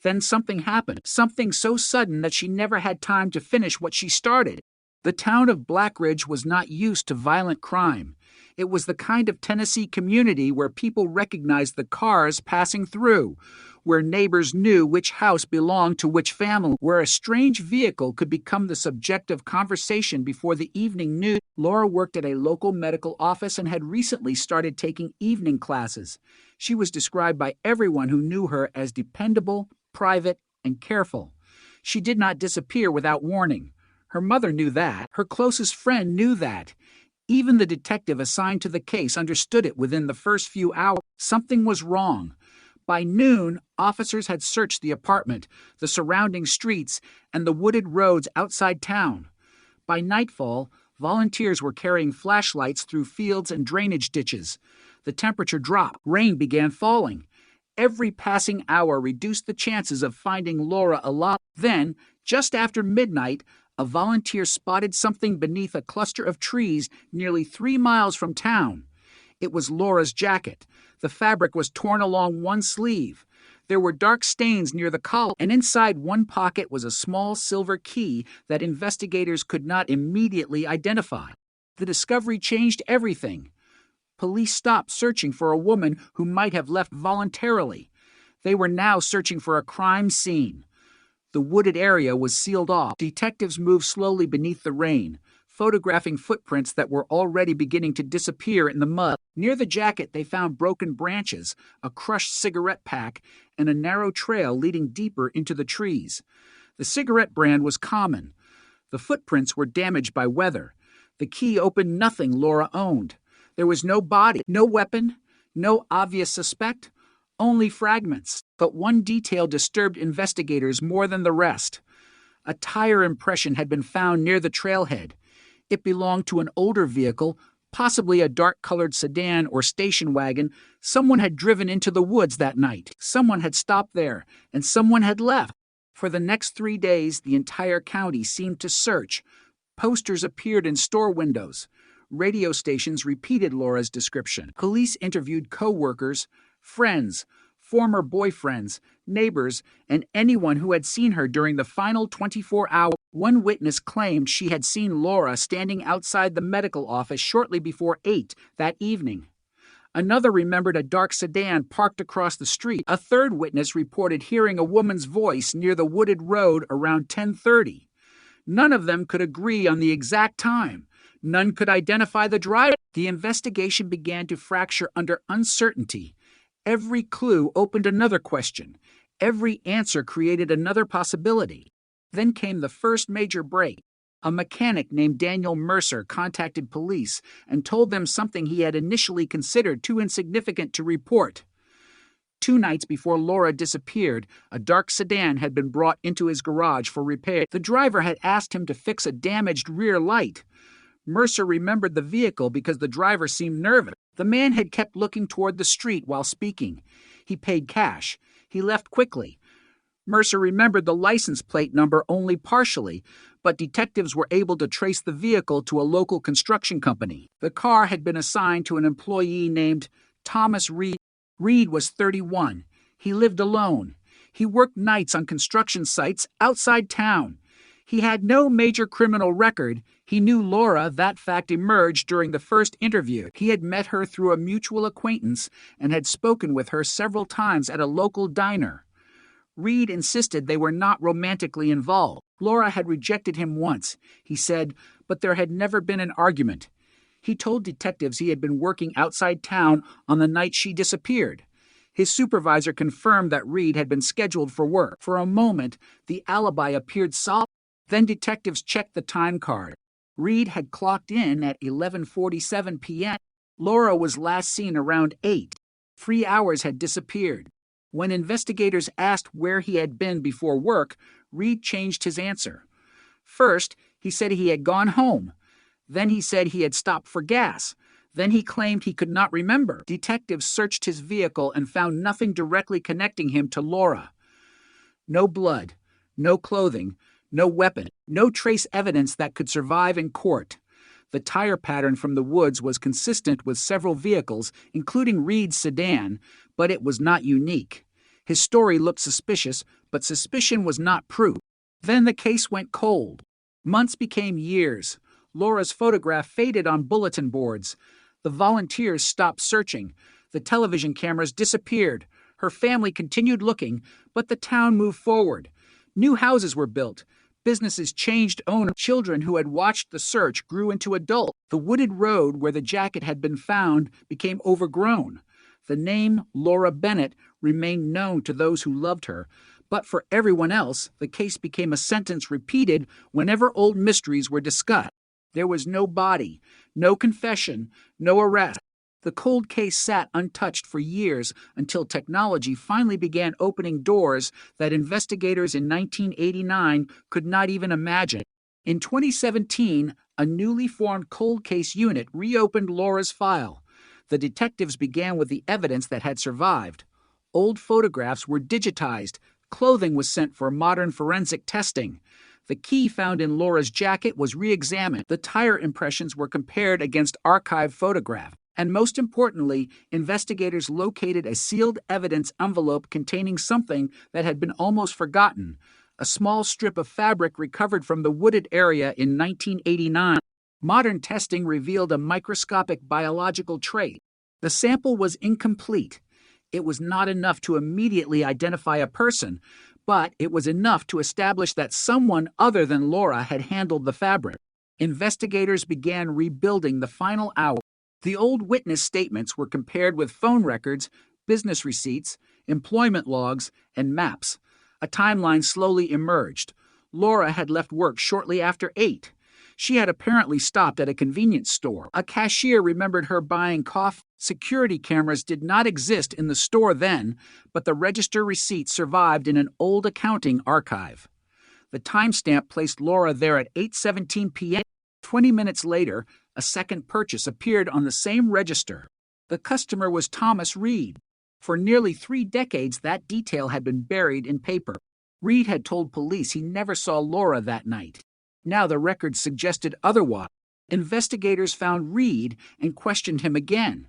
Then something happened, something so sudden that she never had time to finish what she started. The town of Blackridge was not used to violent crime. It was the kind of Tennessee community where people recognized the cars passing through, where neighbors knew which house belonged to which family, where a strange vehicle could become the subject of conversation before the evening news. Laura worked at a local medical office and had recently started taking evening classes. She was described by everyone who knew her as dependable, private, and careful. She did not disappear without warning. Her mother knew that. Her closest friend knew that. Even the detective assigned to the case understood it within the first few hours. Something was wrong. By noon, officers had searched the apartment, the surrounding streets, and the wooded roads outside town. By nightfall, volunteers were carrying flashlights through fields and drainage ditches. The temperature dropped. Rain began falling. Every passing hour reduced the chances of finding Laura alive. Then, just after midnight, a volunteer spotted something beneath a cluster of trees nearly 3 miles from town. It was Laura's jacket. The fabric was torn along one sleeve. There were dark stains near the collar, and inside one pocket was a small silver key that investigators could not immediately identify. The discovery changed everything. Police stopped searching for a woman who might have left voluntarily. They were now searching for a crime scene. The wooded area was sealed off. Detectives moved slowly beneath the rain, photographing footprints that were already beginning to disappear in the mud. Near the jacket, they found broken branches, a crushed cigarette pack, and a narrow trail leading deeper into the trees. The cigarette brand was common. The footprints were damaged by weather. The key opened nothing Laura owned. There was no body, no weapon, no obvious suspect, only fragments. But one detail disturbed investigators more than the rest. A tire impression had been found near the trailhead. It belonged to an older vehicle, possibly a dark-colored sedan or station wagon. Someone had driven into the woods that night. Someone had stopped there, and someone had left. For the next 3 days, the entire county seemed to search. Posters appeared in store windows. Radio stations repeated Laura's description. Police interviewed co-workers, friends, former boyfriends, neighbors, and anyone who had seen her during the final 24 hours. One witness claimed she had seen Laura standing outside the medical office shortly before 8 that evening. Another remembered a dark sedan parked across the street. A third witness reported hearing a woman's voice near the wooded road around 10:30. None of them could agree on the exact time. None could identify the driver. The investigation began to fracture under uncertainty. Every clue opened another question. Every answer created another possibility. Then came the first major break. A mechanic named Daniel Mercer contacted police and told them something he had initially considered too insignificant to report. 2 nights before Laura disappeared, a dark sedan had been brought into his garage for repair. The driver had asked him to fix a damaged rear light. Mercer remembered the vehicle because the driver seemed nervous. The man had kept looking toward the street while speaking. He paid cash. He left quickly. Mercer remembered the license plate number only partially, but detectives were able to trace the vehicle to a local construction company. The car had been assigned to an employee named Thomas Reed. Reed was 31. He lived alone. He worked nights on construction sites outside town. He had no major criminal record. He knew Laura. That fact emerged during the first interview. He had met her through a mutual acquaintance and had spoken with her several times at a local diner. Reed insisted they were not romantically involved. Laura had rejected him once, he said, but there had never been an argument. He told detectives he had been working outside town on the night she disappeared. His supervisor confirmed that Reed had been scheduled for work. For a moment, the alibi appeared solid. Then detectives checked the time card. Reed had clocked in at 11:47 p.m. Laura was last seen around 8. 3 hours had disappeared. When investigators asked where he had been before work, Reed changed his answer. First, he said he had gone home. Then he said he had stopped for gas. Then he claimed he could not remember. Detectives searched his vehicle and found nothing directly connecting him to Laura. No blood, no clothing, no weapon, no trace evidence that could survive in court. The tire pattern from the woods was consistent with several vehicles, including Reed's sedan, but it was not unique. His story looked suspicious, but suspicion was not proof. Then the case went cold. Months became years. Laura's photograph faded on bulletin boards. The volunteers stopped searching. The television cameras disappeared. Her family continued looking, but the town moved forward. New houses were built. Businesses changed owners. Children who had watched the search grew into adults. The wooded road where the jacket had been found became overgrown. The name Laura Bennett remained known to those who loved her, but for everyone else, the case became a sentence repeated whenever old mysteries were discussed. There was no body, no confession, no arrest. The cold case sat untouched for years until technology finally began opening doors that investigators in 1989 could not even imagine. In 2017, a newly formed cold case unit reopened Laura's file. The detectives began with the evidence that had survived. Old photographs were digitized. Clothing was sent for modern forensic testing. The key found in Laura's jacket was re-examined. The tire impressions were compared against archived photographs. And most importantly, investigators located a sealed evidence envelope containing something that had been almost forgotten, a small strip of fabric recovered from the wooded area in 1989. Modern testing revealed a microscopic biological trait. The sample was incomplete. It was not enough to immediately identify a person, but it was enough to establish that someone other than Laura had handled the fabric. Investigators began rebuilding the final hour. The old witness statements were compared with phone records, business receipts, employment logs, and maps. A timeline slowly emerged. Laura had left work shortly after 8. She had apparently stopped at a convenience store. A cashier remembered her buying coffee. Security cameras did not exist in the store then, but the register receipt survived in an old accounting archive. The timestamp placed Laura there at 8:17 p.m. 20 minutes later, a second purchase appeared on the same register. The customer was Thomas Reed. For nearly 3 decades, that detail had been buried in paper. Reed had told police he never saw Laura that night. Now the records suggested otherwise. Investigators found Reed and questioned him again.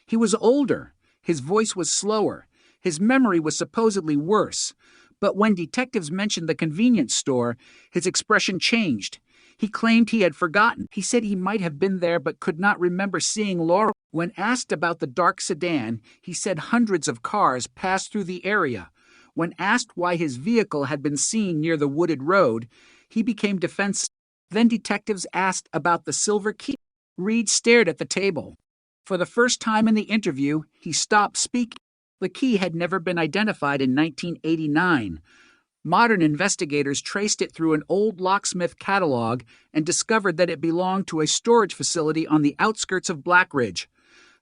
He was older. His voice was slower. His memory was supposedly worse, but when detectives mentioned the convenience store, his expression changed. He claimed he had forgotten. He said he might have been there but could not remember seeing Laura. When asked about the dark sedan, he said hundreds of cars passed through the area. When asked why his vehicle had been seen near the wooded road, he became defensive. Then detectives asked about the silver key. Reed stared at the table. For the first time in the interview, he stopped speaking. The key had never been identified in 1989. Modern investigators traced it through an old locksmith catalog and discovered that it belonged to a storage facility on the outskirts of Blackridge.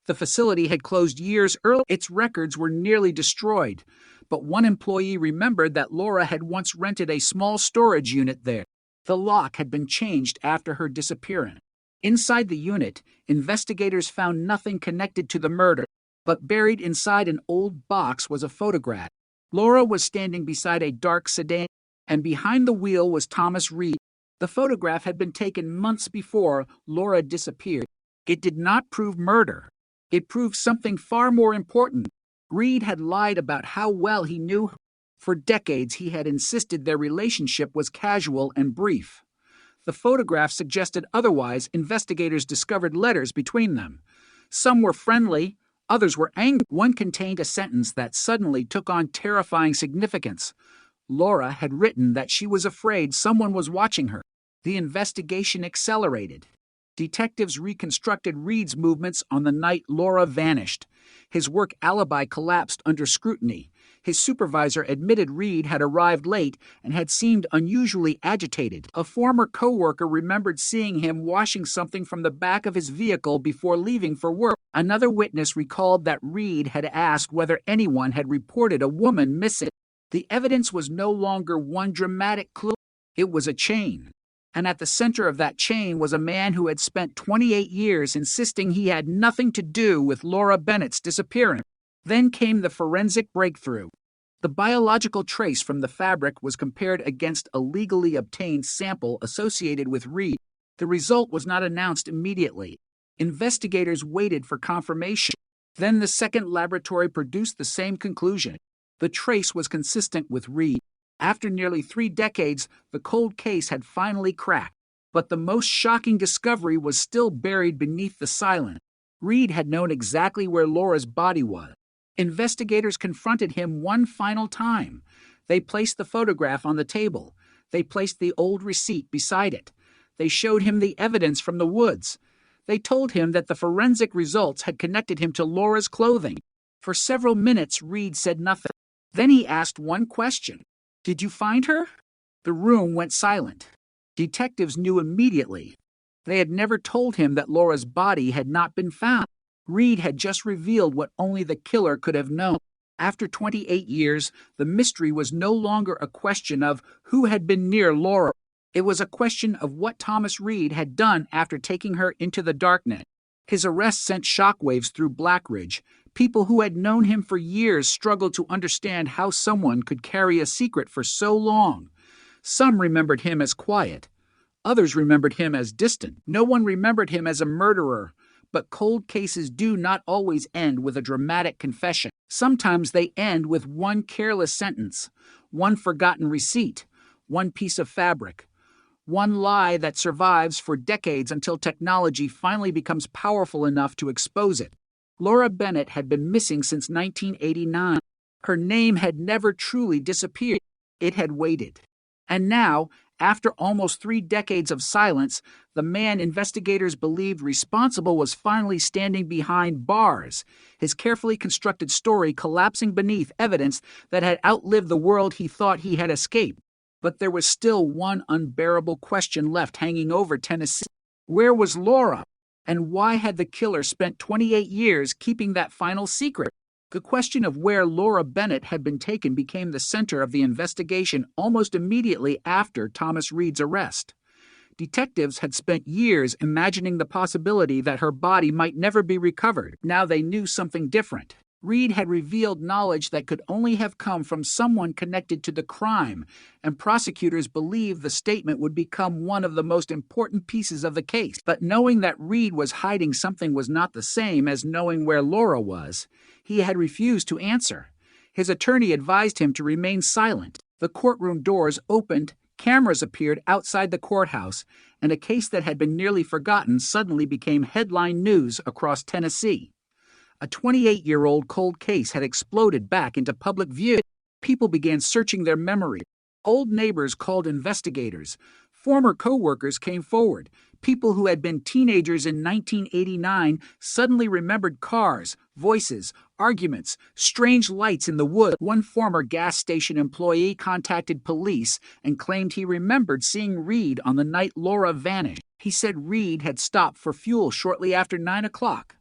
The facility had closed years earlier. Its records were nearly destroyed, but one employee remembered that Laura had once rented a small storage unit there. The lock had been changed after her disappearance. Inside the unit, investigators found nothing connected to the murder, but buried inside an old box was a photograph. Laura was standing beside a dark sedan, and behind the wheel was Thomas Reed. The photograph had been taken months before Laura disappeared. It did not prove murder. It proved something far more important. Reed had lied about how well he knew her. For decades, he had insisted their relationship was casual and brief. The photograph suggested otherwise. Investigators discovered letters between them. Some were friendly, others were angry. One contained a sentence that suddenly took on terrifying significance. Laura had written that she was afraid someone was watching her. The investigation accelerated. Detectives reconstructed Reed's movements on the night Laura vanished. His work alibi collapsed under scrutiny. His supervisor admitted Reed had arrived late and had seemed unusually agitated. A former co-worker remembered seeing him washing something from the back of his vehicle before leaving for work. Another witness recalled that Reed had asked whether anyone had reported a woman missing. The evidence was no longer one dramatic clue. It was a chain. And at the center of that chain was a man who had spent 28 years insisting he had nothing to do with Laura Bennett's disappearance. Then came the forensic breakthrough. The biological trace from the fabric was compared against a legally obtained sample associated with Reed. The result was not announced immediately. Investigators waited for confirmation. Then the second laboratory produced the same conclusion. The trace was consistent with Reed. After nearly 3 decades, the cold case had finally cracked. But the most shocking discovery was still buried beneath the silence. Reed had known exactly where Laura's body was. Investigators confronted him one final time. They placed the photograph on the table. They placed the old receipt beside it. They showed him the evidence from the woods. They told him that the forensic results had connected him to Laura's clothing. For several minutes, Reed said nothing. Then he asked one question. "Did you find her?" The room went silent. Detectives knew immediately. They had never told him that Laura's body had not been found. Reed had just revealed what only the killer could have known. After 28 years, the mystery was no longer a question of who had been near Laura. It was a question of what Thomas Reed had done after taking her into the darknet. His arrest sent shockwaves through Blackridge. People who had known him for years struggled to understand how someone could carry a secret for so long. Some remembered him as quiet. Others remembered him as distant. No one remembered him as a murderer. But cold cases do not always end with a dramatic confession. Sometimes they end with one careless sentence, one forgotten receipt, one piece of fabric, one lie that survives for decades until technology finally becomes powerful enough to expose it. Laura Bennett had been missing since 1989. Her name had never truly disappeared. It had waited. And now, after almost 3 decades of silence, the man investigators believed responsible was finally standing behind bars, his carefully constructed story collapsing beneath evidence that had outlived the world he thought he had escaped. But there was still one unbearable question left hanging over Tennessee. Where was Laura? And why had the killer spent 28 years keeping that final secret? The question of where Laura Bennett had been taken became the center of the investigation almost immediately after Thomas Reed's arrest. Detectives had spent years imagining the possibility that her body might never be recovered. Now they knew something different. Reed had revealed knowledge that could only have come from someone connected to the crime, and prosecutors believed the statement would become one of the most important pieces of the case. But knowing that Reed was hiding something was not the same as knowing where Laura was. He had refused to answer. His attorney advised him to remain silent. The courtroom doors opened, cameras appeared outside the courthouse, and a case that had been nearly forgotten suddenly became headline news across Tennessee. A 28-year-old cold case had exploded back into public view. People began searching their memory. Old neighbors called investigators. Former co-workers came forward. People who had been teenagers in 1989 suddenly remembered cars, voices, arguments, strange lights in the woods. One former gas station employee contacted police and claimed he remembered seeing Reed on the night Laura vanished. He said Reed had stopped for fuel shortly after 9 o'clock.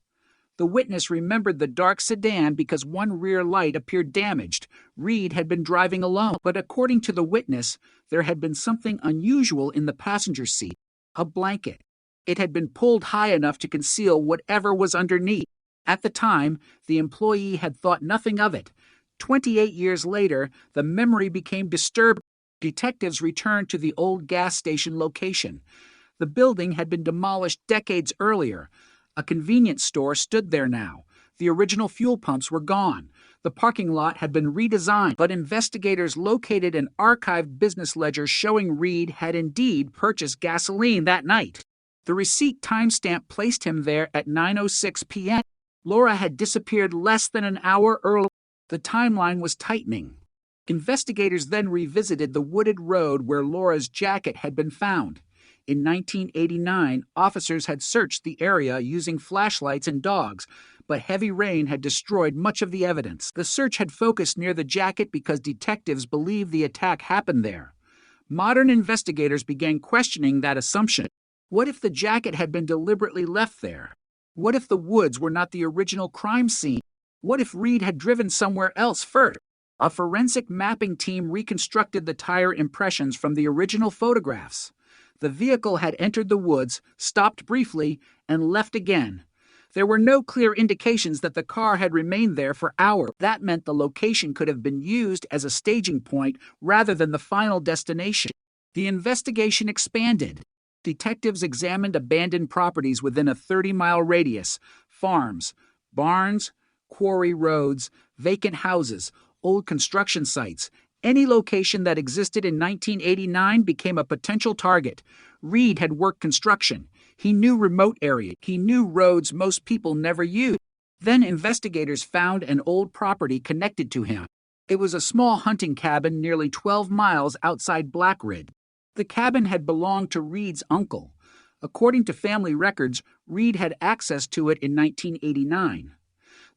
The witness remembered the dark sedan because one rear light appeared damaged. Reed had been driving alone, but according to the witness, there had been something unusual in the passenger seat, a blanket. It had been pulled high enough to conceal whatever was underneath. At the time, the employee had thought nothing of it. 28 years later, the memory became disturbed. Detectives returned to the old gas station location. The building had been demolished decades earlier. A convenience store stood there now. The original fuel pumps were gone. The parking lot had been redesigned, but investigators located an archived business ledger showing Reed had indeed purchased gasoline that night. The receipt timestamp placed him there at 9:06 p.m. Laura had disappeared less than an hour earlier. The timeline was tightening. Investigators then revisited the wooded road where Laura's jacket had been found. In 1989, officers had searched the area using flashlights and dogs, but heavy rain had destroyed much of the evidence. The search had focused near the jacket because detectives believed the attack happened there. Modern investigators began questioning that assumption. What if the jacket had been deliberately left there? What if the woods were not the original crime scene? What if Reed had driven somewhere else first? A forensic mapping team reconstructed the tire impressions from the original photographs. The vehicle had entered the woods, stopped briefly, and left again. There were no clear indications that the car had remained there for hours. That meant the location could have been used as a staging point rather than the final destination. The investigation expanded. Detectives examined abandoned properties within a 30-mile radius: farms, barns, quarry roads, vacant houses, old construction sites. Any location that existed in 1989 became a potential target. Reed had worked construction. He knew remote areas. He knew roads most people never used. Then investigators found an old property connected to him. It was a small hunting cabin nearly 12 miles outside Black Ridge. The cabin had belonged to Reed's uncle. According to family records, Reed had access to it in 1989.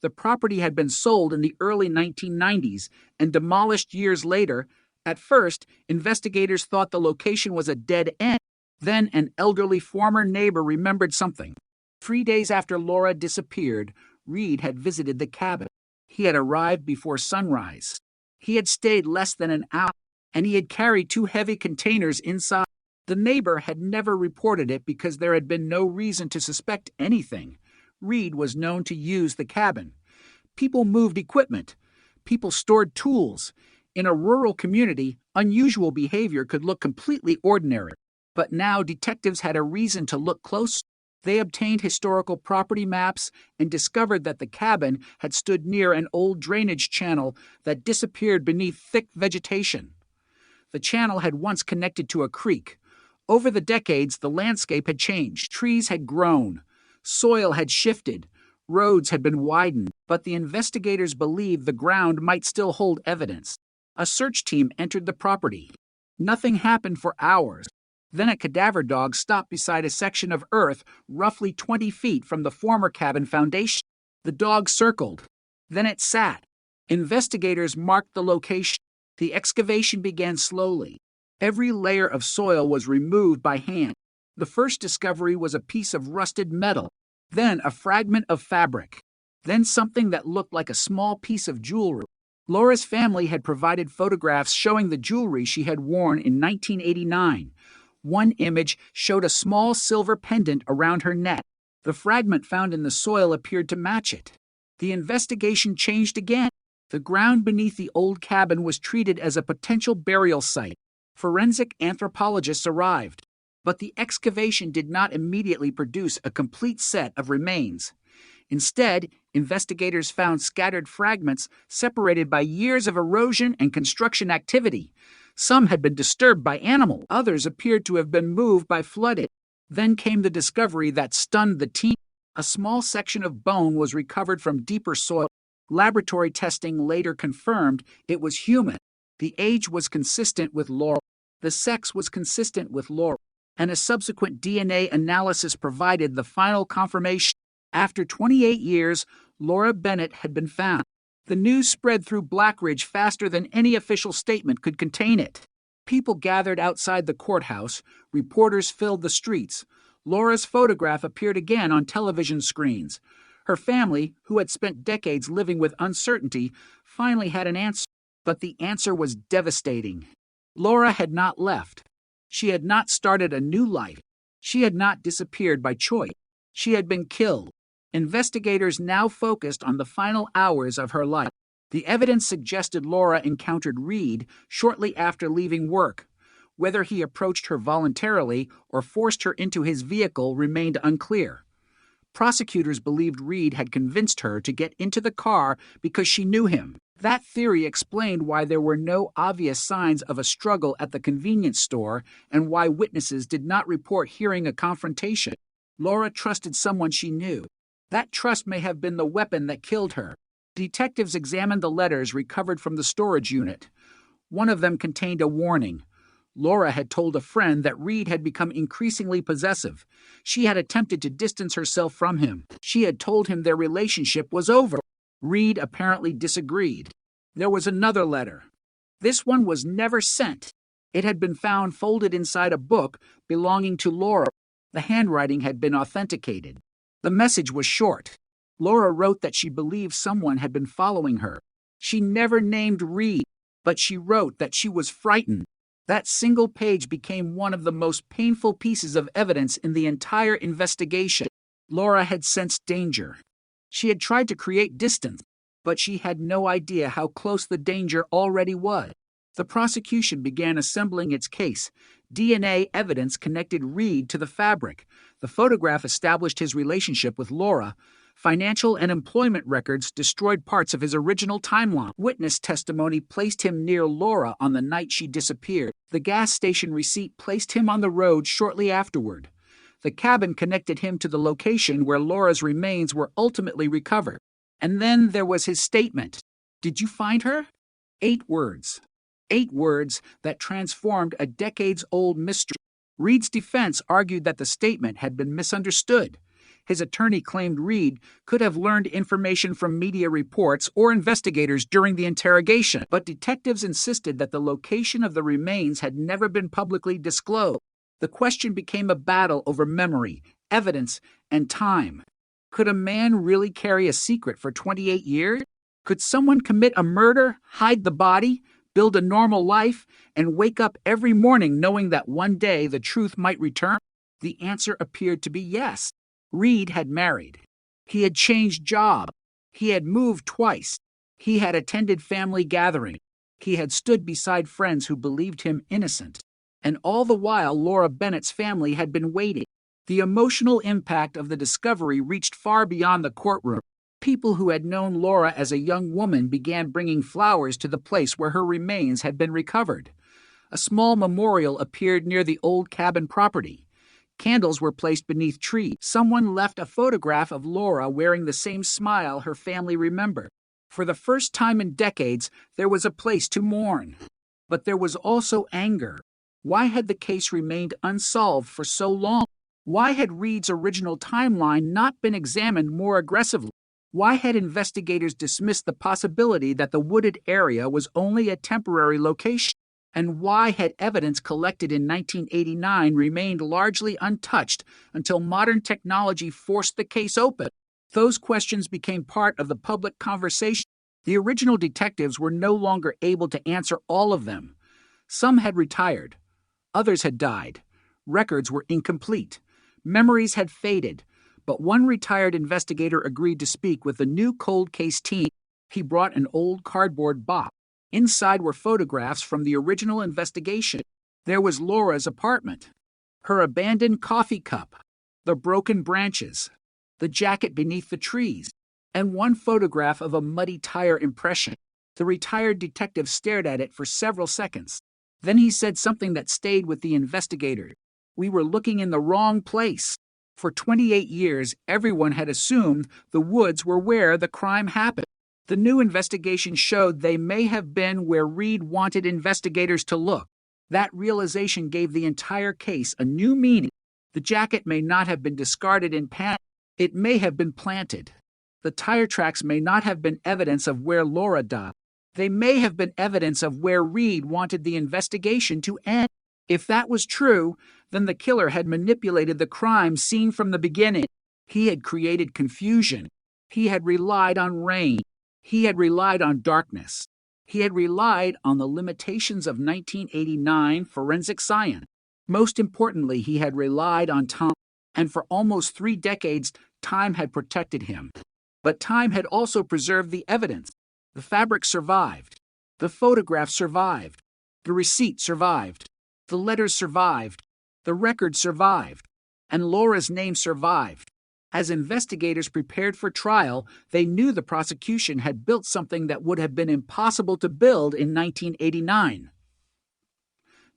The property had been sold in the early 1990s and demolished years later. At first, investigators thought the location was a dead end. Then an elderly former neighbor remembered something. 3 days after Laura disappeared, Reed had visited the cabin. He had arrived before sunrise. He had stayed less than an hour, and he had carried 2 heavy containers inside. The neighbor had never reported it because there had been no reason to suspect anything. Reed was known to use the cabin. People moved equipment. People stored tools. In a rural community, unusual behavior could look completely ordinary. But now detectives had a reason to look close. They obtained historical property maps and discovered that the cabin had stood near an old drainage channel that disappeared beneath thick vegetation. The channel had once connected to a creek. Over the decades, the landscape had changed. Trees had grown. Soil had shifted. Roads had been widened, but the investigators believed the ground might still hold evidence. A search team entered the property. Nothing happened for hours. Then a cadaver dog stopped beside a section of earth roughly 20 feet from the former cabin foundation. The dog circled. Then it sat. Investigators marked the location. The excavation began slowly. Every layer of soil was removed by hand. The first discovery was a piece of rusted metal, then a fragment of fabric, then something that looked like a small piece of jewelry. Laura's family had provided photographs showing the jewelry she had worn in 1989. One image showed a small silver pendant around her neck. The fragment found in the soil appeared to match it. The investigation changed again. The ground beneath the old cabin was treated as a potential burial site. Forensic anthropologists arrived, but the excavation did not immediately produce a complete set of remains. Instead, Investigators found scattered fragments separated by years of erosion and construction activity. Some had been disturbed by animals, others appeared to have been moved by flooding. Then came the discovery that stunned the team. A small section of bone was recovered from deeper soil. Laboratory testing later confirmed it was human. The age was consistent with Laura. The sex was consistent with Laura. And a subsequent DNA analysis provided the final confirmation. After 28 years, Laura Bennett had been found. The news spread through Blackridge faster than any official statement could contain it. People gathered outside the courthouse. Reporters filled the streets. Laura's photograph appeared again on television screens. Her family, who had spent decades living with uncertainty, finally had an answer. But the answer was devastating. Laura had not left. She had not started a new life. She had not disappeared by choice. She had been killed. Investigators now focused on the final hours of her life. The evidence suggested Laura encountered Reed shortly after leaving work. Whether he approached her voluntarily or forced her into his vehicle remained unclear. Prosecutors believed Reed had convinced her to get into the car because she knew him. That theory explained why there were no obvious signs of a struggle at the convenience store and why witnesses did not report hearing a confrontation. Laura trusted someone she knew. That trust may have been the weapon that killed her. Detectives examined the letters recovered from the storage unit. One of them contained a warning. Laura had told a friend that Reed had become increasingly possessive. She had attempted to distance herself from him. She had told him their relationship was over. Reed apparently disagreed. There was another letter. This one was never sent. It had been found folded inside a book belonging to Laura. The handwriting had been authenticated. The message was short. Laura wrote that she believed someone had been following her. She never named Reed, but she wrote that she was frightened. That single page became one of the most painful pieces of evidence in the entire investigation. Laura had sensed danger. She had tried to create distance, but she had no idea how close the danger already was. The prosecution began assembling its case. DNA evidence connected Reed to the fabric. The photograph established his relationship with Laura. Financial and employment records destroyed parts of his original timeline. Witness testimony placed him near Laura on the night she disappeared. The gas station receipt placed him on the road shortly afterward. The cabin connected him to the location where Laura's remains were ultimately recovered. And then there was his statement. "Did you find her?" 8 words. 8 words that transformed a decades-old mystery. Reed's defense argued that the statement had been misunderstood. His attorney claimed Reed could have learned information from media reports or investigators during the interrogation, but detectives insisted that the location of the remains had never been publicly disclosed. The question became a battle over memory, evidence, and time. Could a man really carry a secret for 28 years? Could someone commit a murder, hide the body, build a normal life, and wake up every morning knowing that one day the truth might return? The answer appeared to be yes. Reed had married. He had changed jobs. He had moved twice. He had attended family gatherings. He had stood beside friends who believed him innocent. And all the while, Laura Bennett's family had been waiting. The emotional impact of the discovery reached far beyond the courtroom. People who had known Laura as a young woman began bringing flowers to the place where her remains had been recovered. A small memorial appeared near the old cabin property. Candles were placed beneath trees. Someone left a photograph of Laura wearing the same smile her family remembered. For the first time in decades, there was a place to mourn. But there was also anger. Why had the case remained unsolved for so long? Why had Reed's original timeline not been examined more aggressively? Why had investigators dismissed the possibility that the wooded area was only a temporary location? And why had evidence collected in 1989 remained largely untouched until modern technology forced the case open? Those questions became part of the public conversation. The original detectives were no longer able to answer all of them. Some had retired. Others had died. Records were incomplete. Memories had faded. But one retired investigator agreed to speak with the new cold case team. He brought an old cardboard box. Inside were photographs from the original investigation. There was Laura's apartment, her abandoned coffee cup, the broken branches, the jacket beneath the trees. and one photograph of a muddy tire impression. The retired detective stared at it for several seconds. Then he said something that stayed with the investigator. "We were looking in the wrong place." For 28 years, everyone had assumed the woods were where the crime happened. The new investigation showed they may have been where Reed wanted investigators to look. That realization gave the entire case a new meaning. The jacket may not have been discarded in panic. It may have been planted. The tire tracks may not have been evidence of where Laura died. They may have been evidence of where Reed wanted the investigation to end. If that was true, then the killer had manipulated the crime scene from the beginning. He had created confusion. He had relied on rain. He had relied on darkness. He had relied on the limitations of 1989 forensic science. Most importantly, he had relied on time. And for almost 3 decades, time had protected him. But time had also preserved the evidence. The fabric survived. The photograph survived. The receipt survived. The letters survived. The record survived. And Laura's name survived. As investigators prepared for trial, they knew the prosecution had built something that would have been impossible to build in 1989.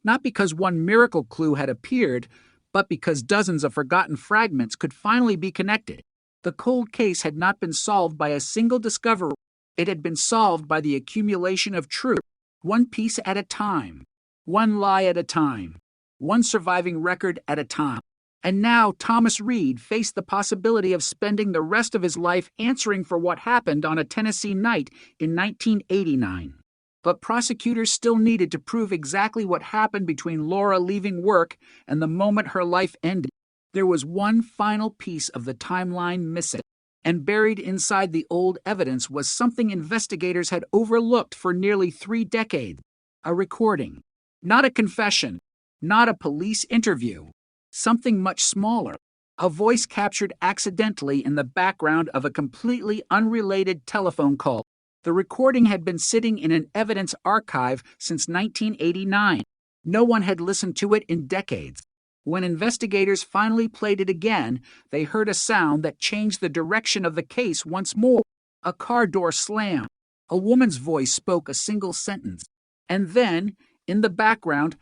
Not because one miracle clue had appeared, but because dozens of forgotten fragments could finally be connected. The cold case had not been solved by a single discovery. It had been solved by the accumulation of truth, one piece at a time, one lie at a time, one surviving record at a time. And now Thomas Reed faced the possibility of spending the rest of his life answering for what happened on a Tennessee night in 1989. But prosecutors still needed to prove exactly what happened between Laura leaving work and the moment her life ended. There was one final piece of the timeline missing, and buried inside the old evidence was something investigators had overlooked for nearly 3 decades. A recording. Not a confession. Not a police interview. Something much smaller. A voice captured accidentally in the background of a completely unrelated telephone call. The recording had been sitting in an evidence archive since 1989. No one had listened to it in decades. When investigators finally played it again, they heard a sound that changed the direction of the case once more. A car door slammed. A woman's voice spoke a single sentence. And then, in the background,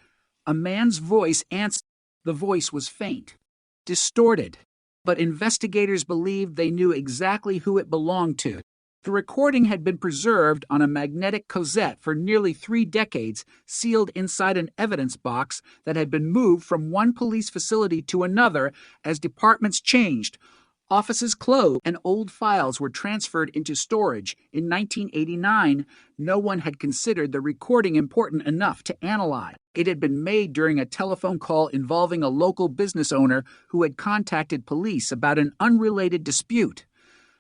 a man's voice answered. The voice was faint, distorted, but investigators believed they knew exactly who it belonged to. The recording had been preserved on a magnetic cassette for nearly 3 decades, sealed inside an evidence box that had been moved from one police facility to another as departments changed, offices closed, and old files were transferred into storage. In 1989, no one had considered the recording important enough to analyze. It had been made during a telephone call involving a local business owner who had contacted police about an unrelated dispute.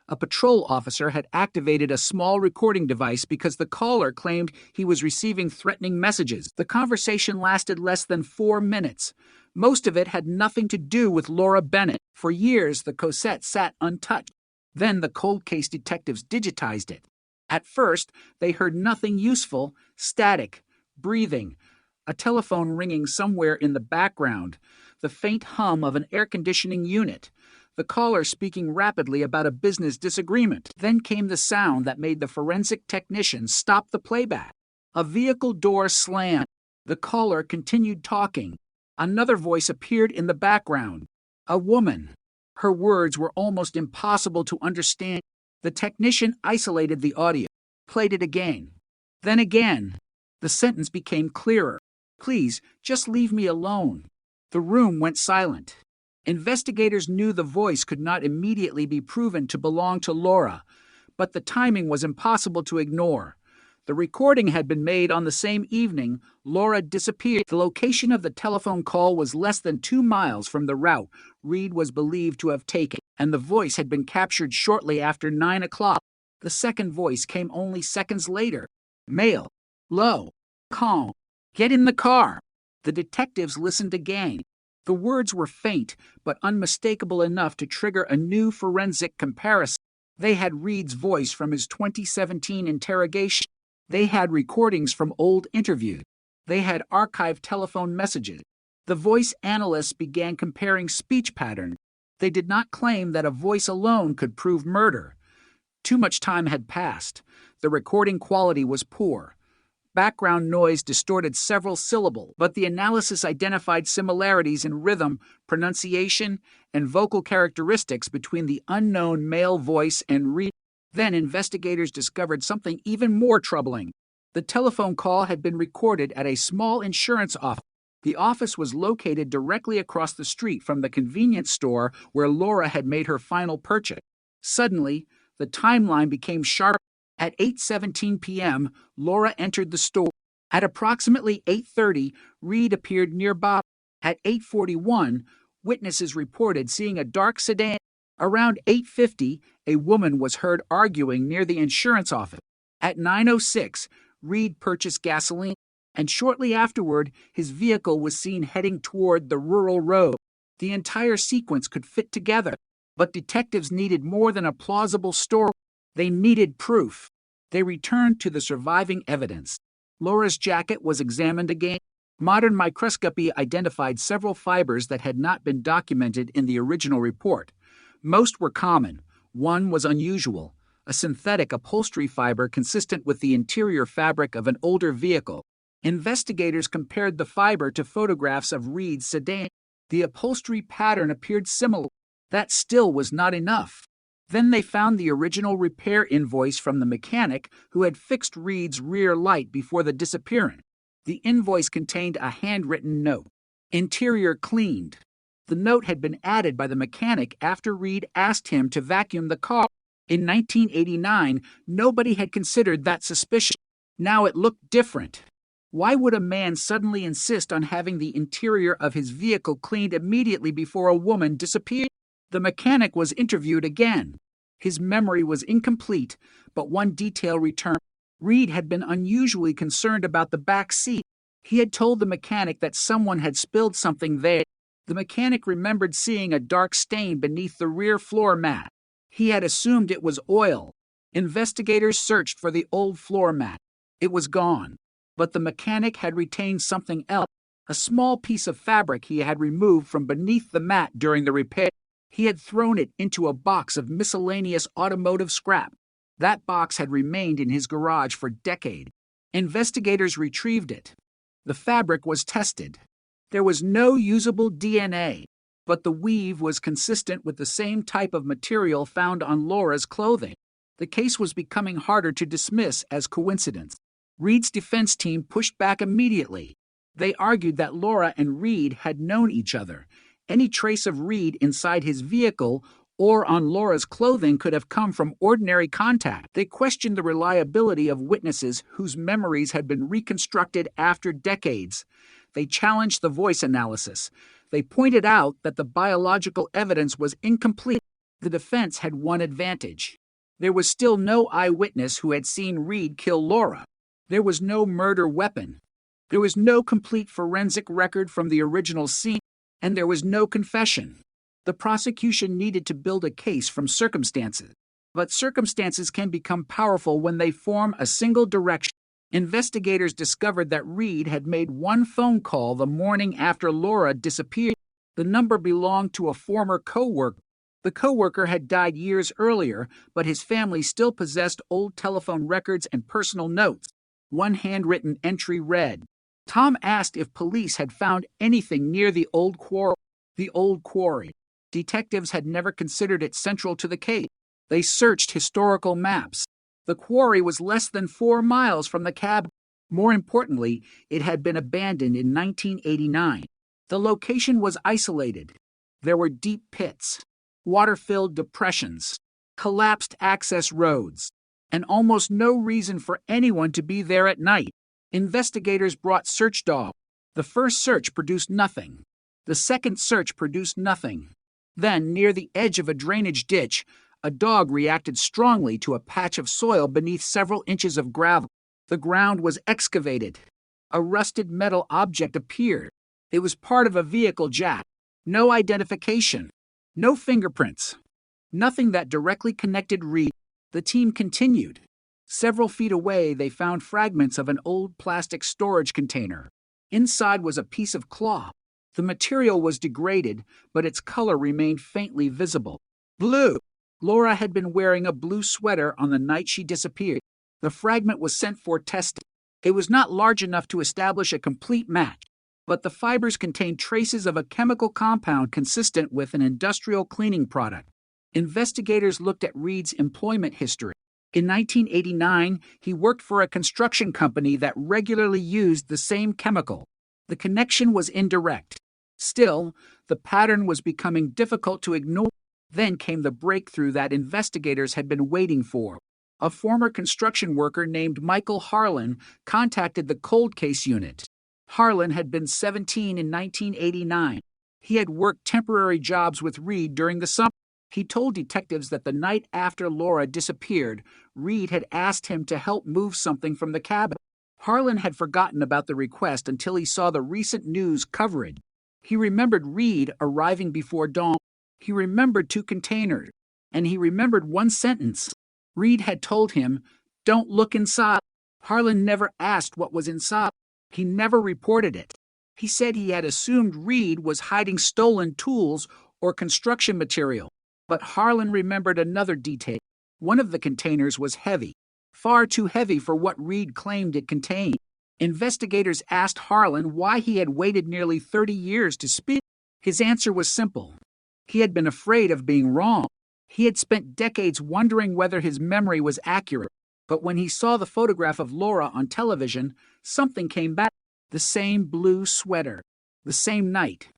A patrol officer had activated a small recording device because the caller claimed he was receiving threatening messages. The conversation lasted less than 4 minutes. Most of it had nothing to do with Laura Bennett. For years, the cassette sat untouched. Then the cold case detectives digitized it. At first, they heard nothing useful: static, breathing, a telephone ringing somewhere in the background, the faint hum of an air conditioning unit, the caller speaking rapidly about a business disagreement. Then came the sound that made the forensic technician stop the playback. A vehicle door slammed. The caller continued talking. Another voice appeared in the background. A woman. Her words were almost impossible to understand. The technician isolated the audio, played it again. Then again. The sentence became clearer. "Please, just leave me alone." The room went silent. Investigators knew the voice could not immediately be proven to belong to Laura, but the timing was impossible to ignore. The recording had been made on the same evening Laura disappeared. The location of the telephone call was less than 2 miles from the route Reed was believed to have taken, and the voice had been captured shortly after 9 o'clock. The second voice came only seconds later. Male. Low. Calm. "Get in the car." The detectives listened again. The words were faint, but unmistakable enough to trigger a new forensic comparison. They had Reed's voice from his 2017 interrogation. They had recordings from old interviews. They had archived telephone messages. The voice analysts began comparing speech patterns. They did not claim that a voice alone could prove murder. Too much time had passed. The recording quality was poor. Background noise distorted several syllables, but the analysis identified similarities in rhythm, pronunciation, and vocal characteristics between the unknown male voice and Reed. Then investigators discovered something even more troubling. The telephone call had been recorded at a small insurance office. The office was located directly across the street from the convenience store where Laura had made her final purchase. Suddenly, the timeline became sharp. At 8:17 p.m., Laura entered the store. At approximately 8:30, Reed appeared nearby. At 8:41, witnesses reported seeing a dark sedan. Around 8:50, a woman was heard arguing near the insurance office. At 9:06, Reed purchased gasoline, and shortly afterward, his vehicle was seen heading toward the rural road. The entire sequence could fit together, but detectives needed more than a plausible story. They needed proof. They returned to the surviving evidence. Laura's jacket was examined again. Modern microscopy identified several fibers that had not been documented in the original report. Most were common. One was unusual, a synthetic upholstery fiber consistent with the interior fabric of an older vehicle. Investigators compared the fiber to photographs of Reed's sedan. The upholstery pattern appeared similar. That still was not enough. Then they found the original repair invoice from the mechanic who had fixed Reed's rear light before the disappearance. The invoice contained a handwritten note. Interior cleaned. The note had been added by the mechanic after Reed asked him to vacuum the car. In 1989, nobody had considered that suspicious. Now it looked different. Why would a man suddenly insist on having the interior of his vehicle cleaned immediately before a woman disappeared? The mechanic was interviewed again. His memory was incomplete, but one detail returned. Reed had been unusually concerned about the back seat. He had told the mechanic that someone had spilled something there. The mechanic remembered seeing a dark stain beneath the rear floor mat. He had assumed it was oil. Investigators searched for the old floor mat. It was gone, but the mechanic had retained something else, a small piece of fabric he had removed from beneath the mat during the repair. He had thrown it into a box of miscellaneous automotive scrap. That box had remained in his garage for decades. Investigators retrieved it. The fabric was tested. There was no usable DNA, but the weave was consistent with the same type of material found on Laura's clothing. The case was becoming harder to dismiss as coincidence. Reed's defense team pushed back immediately. They argued that Laura and Reed had known each other. Any trace of Reed inside his vehicle or on Laura's clothing could have come from ordinary contact. They questioned the reliability of witnesses whose memories had been reconstructed after decades. They challenged the voice analysis. They pointed out that the biological evidence was incomplete. The defense had one advantage. There was still no eyewitness who had seen Reed kill Laura. There was no murder weapon. There was no complete forensic record from the original scene. And there was no confession. The prosecution needed to build a case from circumstances. But circumstances can become powerful when they form a single direction. Investigators discovered that Reed had made one phone call the morning after Laura disappeared. The number belonged to a former co-worker. The co-worker had died years earlier, but his family still possessed old telephone records and personal notes. One handwritten entry read, Tom asked if police had found anything near the old quarry. The old quarry. Detectives had never considered it central to the case. They searched historical maps. The quarry was less than 4 miles from the cabin. More importantly, it had been abandoned in 1989. The location was isolated. There were deep pits, water-filled depressions, collapsed access roads, and almost no reason for anyone to be there at night. Investigators brought search dogs. The first search produced nothing. The second search produced nothing. Then, near the edge of a drainage ditch, a dog reacted strongly to a patch of soil beneath several inches of gravel. The ground was excavated. A rusted metal object appeared. It was part of a vehicle jack. No identification. No fingerprints. Nothing that directly connected Reed. The team continued. Several feet away, they found fragments of an old plastic storage container. Inside was a piece of cloth. The material was degraded, but its color remained faintly visible. Blue. Laura had been wearing a blue sweater on the night she disappeared. The fragment was sent for testing. It was not large enough to establish a complete match, but the fibers contained traces of a chemical compound consistent with an industrial cleaning product. Investigators looked at Reed's employment history. In 1989, he worked for a construction company that regularly used the same chemical. The connection was indirect. Still, the pattern was becoming difficult to ignore. Then came the breakthrough that investigators had been waiting for. A former construction worker named Michael Harlan contacted the cold case unit. Harlan had been 17 in 1989. He had worked temporary jobs with Reed during the summer. He told detectives that the night after Laura disappeared, Reed had asked him to help move something from the cabin. Harlan had forgotten about the request until he saw the recent news coverage. He remembered Reed arriving before dawn. He remembered 2 containers, and he remembered one sentence. Reed had told him, "Don't look inside." Harlan never asked what was inside. He never reported it. He said he had assumed Reed was hiding stolen tools or construction material. But Harlan remembered another detail. One of the containers was heavy, far too heavy for what Reed claimed it contained. Investigators asked Harlan why he had waited nearly 30 years to speak. His answer was simple. He had been afraid of being wrong. He had spent decades wondering whether his memory was accurate. But when he saw the photograph of Laura on television, something came back. The same blue sweater, the same night,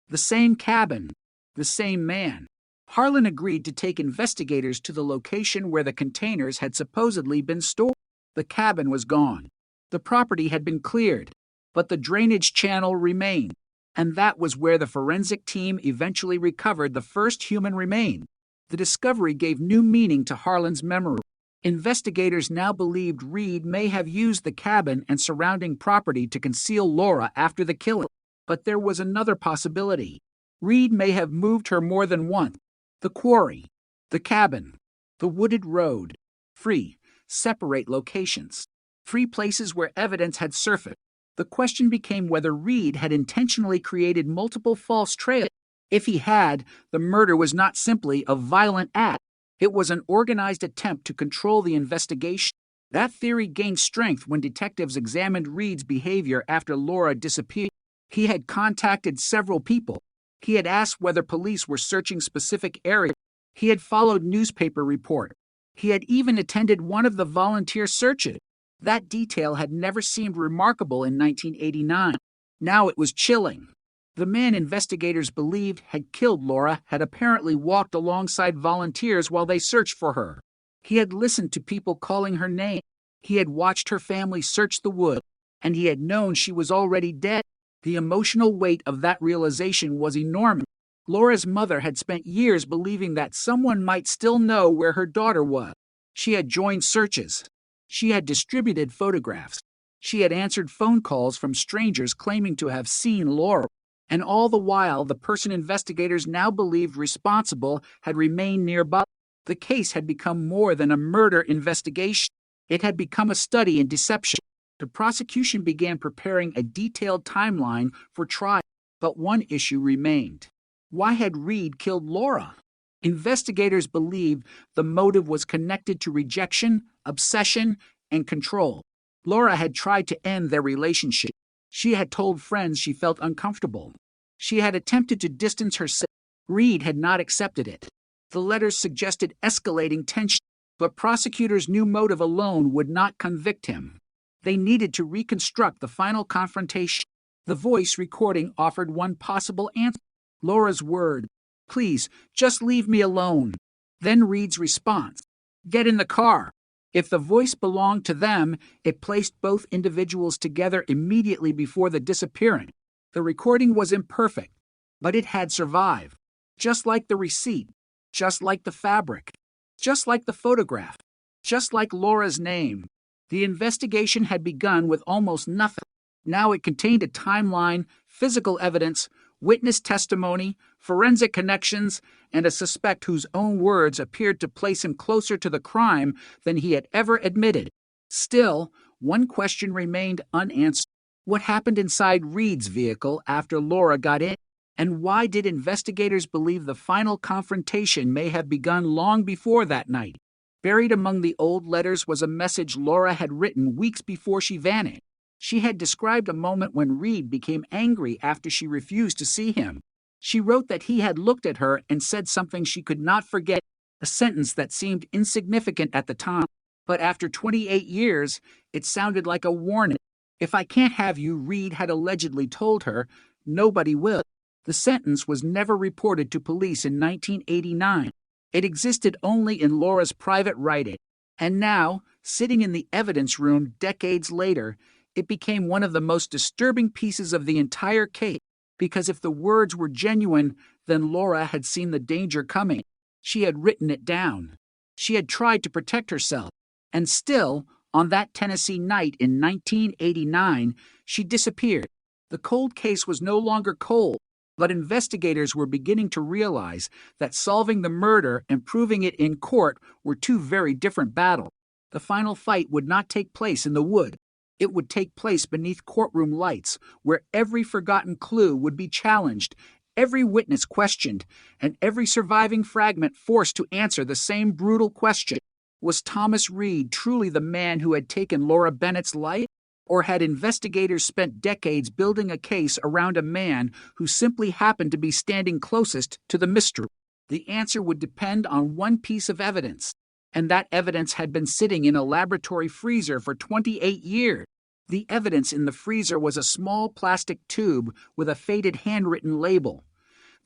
the same cabin, the same man. Harlan agreed to take investigators to the location where the containers had supposedly been stored. The cabin was gone. The property had been cleared, but the drainage channel remained. And that was where the forensic team eventually recovered the first human remain. The discovery gave new meaning to Harlan's memory. Investigators now believed Reed may have used the cabin and surrounding property to conceal Laura after the killing. But there was another possibility. Reed may have moved her more than once. The quarry, the cabin, the wooded road. 3 separate locations. 3 places where evidence had surfaced. The question became whether Reed had intentionally created multiple false trails. If he had, the murder was not simply a violent act. It was an organized attempt to control the investigation. That theory gained strength when detectives examined Reed's behavior after Laura disappeared. He had contacted several people. He had asked whether police were searching specific areas. He had followed newspaper reports. He had even attended one of the volunteer searches. That detail had never seemed remarkable in 1989. Now it was chilling. The man investigators believed had killed Laura had apparently walked alongside volunteers while they searched for her. He had listened to people calling her name. He had watched her family search the wood, and he had known she was already dead. The emotional weight of that realization was enormous. Laura's mother had spent years believing that someone might still know where her daughter was. She had joined searches. She had distributed photographs. She had answered phone calls from strangers claiming to have seen Laura. And all the while, the person investigators now believed responsible had remained nearby. The case had become more than a murder investigation. It had become a study in deception. The prosecution began preparing a detailed timeline for trial. But one issue remained. Why had Reed killed Laura? Investigators believed the motive was connected to rejection, obsession, and control. Laura had tried to end their relationship. She had told friends she felt uncomfortable. She had attempted to distance herself. Reed had not accepted it. The letters suggested escalating tension, but prosecutors knew motive alone would not convict him. They needed to reconstruct the final confrontation. The voice recording offered one possible answer. Laura's word, "Please, just leave me alone." Then Reed's response, "Get in the car." If the voice belonged to them, it placed both individuals together immediately before the disappearance. The recording was imperfect, but it had survived. Just like the receipt, just like the fabric, just like the photograph, just like Laura's name. The investigation had begun with almost nothing. Now it contained a timeline, physical evidence, witness testimony, forensic connections, and a suspect whose own words appeared to place him closer to the crime than he had ever admitted. Still, one question remained unanswered. What happened inside Reed's vehicle after Laura got in? And why did investigators believe the final confrontation may have begun long before that night? Buried among the old letters was a message Laura had written weeks before she vanished. She had described a moment when Reed became angry after she refused to see him. She wrote that he had looked at her and said something she could not forget, a sentence that seemed insignificant at the time. But after 28 years, it sounded like a warning. "If I can't have you," Reed had allegedly told her, "nobody will." The sentence was never reported to police in 1989. It existed only in Laura's private writing. And now, sitting in the evidence room decades later, it became one of the most disturbing pieces of the entire case, because if the words were genuine, then Laura had seen the danger coming. She had written it down. She had tried to protect herself. And still, on that Tennessee night in 1989, she disappeared. The cold case was no longer cold, but investigators were beginning to realize that solving the murder and proving it in court were two very different battles. The final fight would not take place in the wood. It would take place beneath courtroom lights, where every forgotten clue would be challenged, every witness questioned, and every surviving fragment forced to answer the same brutal question. Was Thomas Reed truly the man who had taken Laura Bennett's life? Or had investigators spent decades building a case around a man who simply happened to be standing closest to the mystery? The answer would depend on one piece of evidence, and that evidence had been sitting in a laboratory freezer for 28 years. The evidence in the freezer was a small plastic tube with a faded handwritten label.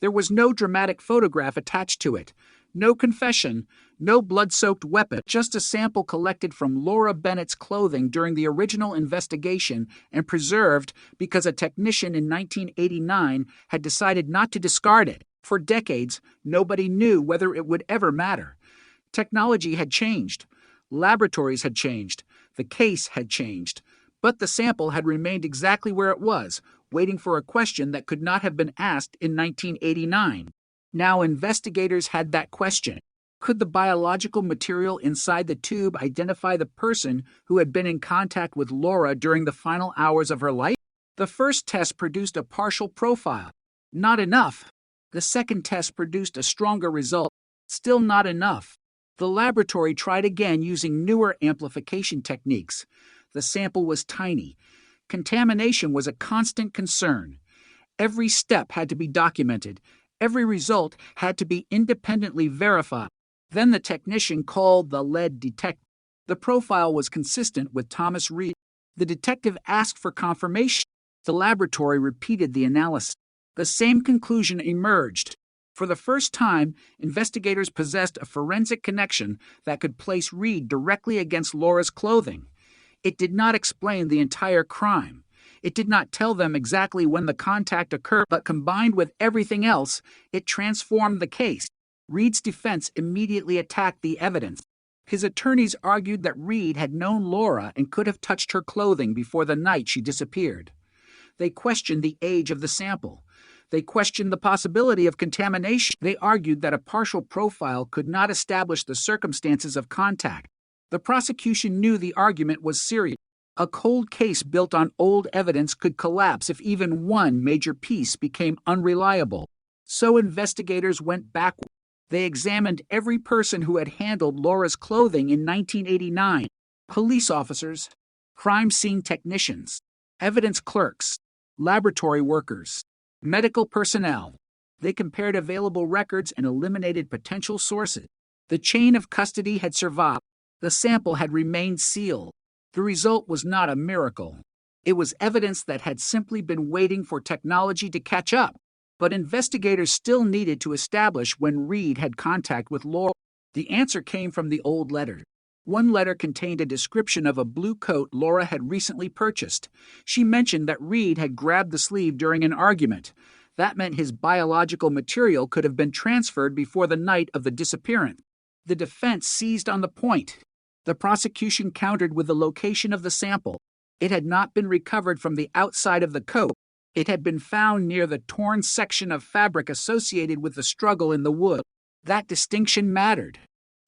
There was no dramatic photograph attached to it, no confession, no blood-soaked weapon, just a sample collected from Laura Bennett's clothing during the original investigation and preserved because a technician in 1989 had decided not to discard it. For decades, nobody knew whether it would ever matter. Technology had changed. Laboratories had changed. The case had changed. But the sample had remained exactly where it was, waiting for a question that could not have been asked in 1989. Now investigators had that question. Could the biological material inside the tube identify the person who had been in contact with Laura during the final hours of her life? The first test produced a partial profile. Not enough. The second test produced a stronger result. Still not enough. The laboratory tried again using newer amplification techniques. The sample was tiny. Contamination was a constant concern. Every step had to be documented. Every result had to be independently verified. Then the technician called the lead detector. The profile was consistent with Thomas Reed. The detective asked for confirmation. The laboratory repeated the analysis. The same conclusion emerged. For the first time, investigators possessed a forensic connection that could place Reed directly against Laura's clothing. It did not explain the entire crime. It did not tell them exactly when the contact occurred, but combined with everything else, it transformed the case. Reed's defense immediately attacked the evidence. His attorneys argued that Reed had known Laura and could have touched her clothing before the night she disappeared. They questioned the age of the sample. They questioned the possibility of contamination. They argued that a partial profile could not establish the circumstances of contact. The prosecution knew the argument was serious. A cold case built on old evidence could collapse if even one major piece became unreliable. So investigators went backward. They examined every person who had handled Laura's clothing in 1989. Police officers, crime scene technicians, evidence clerks, laboratory workers, medical personnel. They compared available records and eliminated potential sources. The chain of custody had survived. The sample had remained sealed. The result was not a miracle. It was evidence that had simply been waiting for technology to catch up. But investigators still needed to establish when Reed had contact with Laura. The answer came from the old letters. One letter contained a description of a blue coat Laura had recently purchased. She mentioned that Reed had grabbed the sleeve during an argument. That meant his biological material could have been transferred before the night of the disappearance. The defense seized on the point. The prosecution countered with the location of the sample. It had not been recovered from the outside of the coat. It had been found near the torn section of fabric associated with the struggle in the wood. That distinction mattered.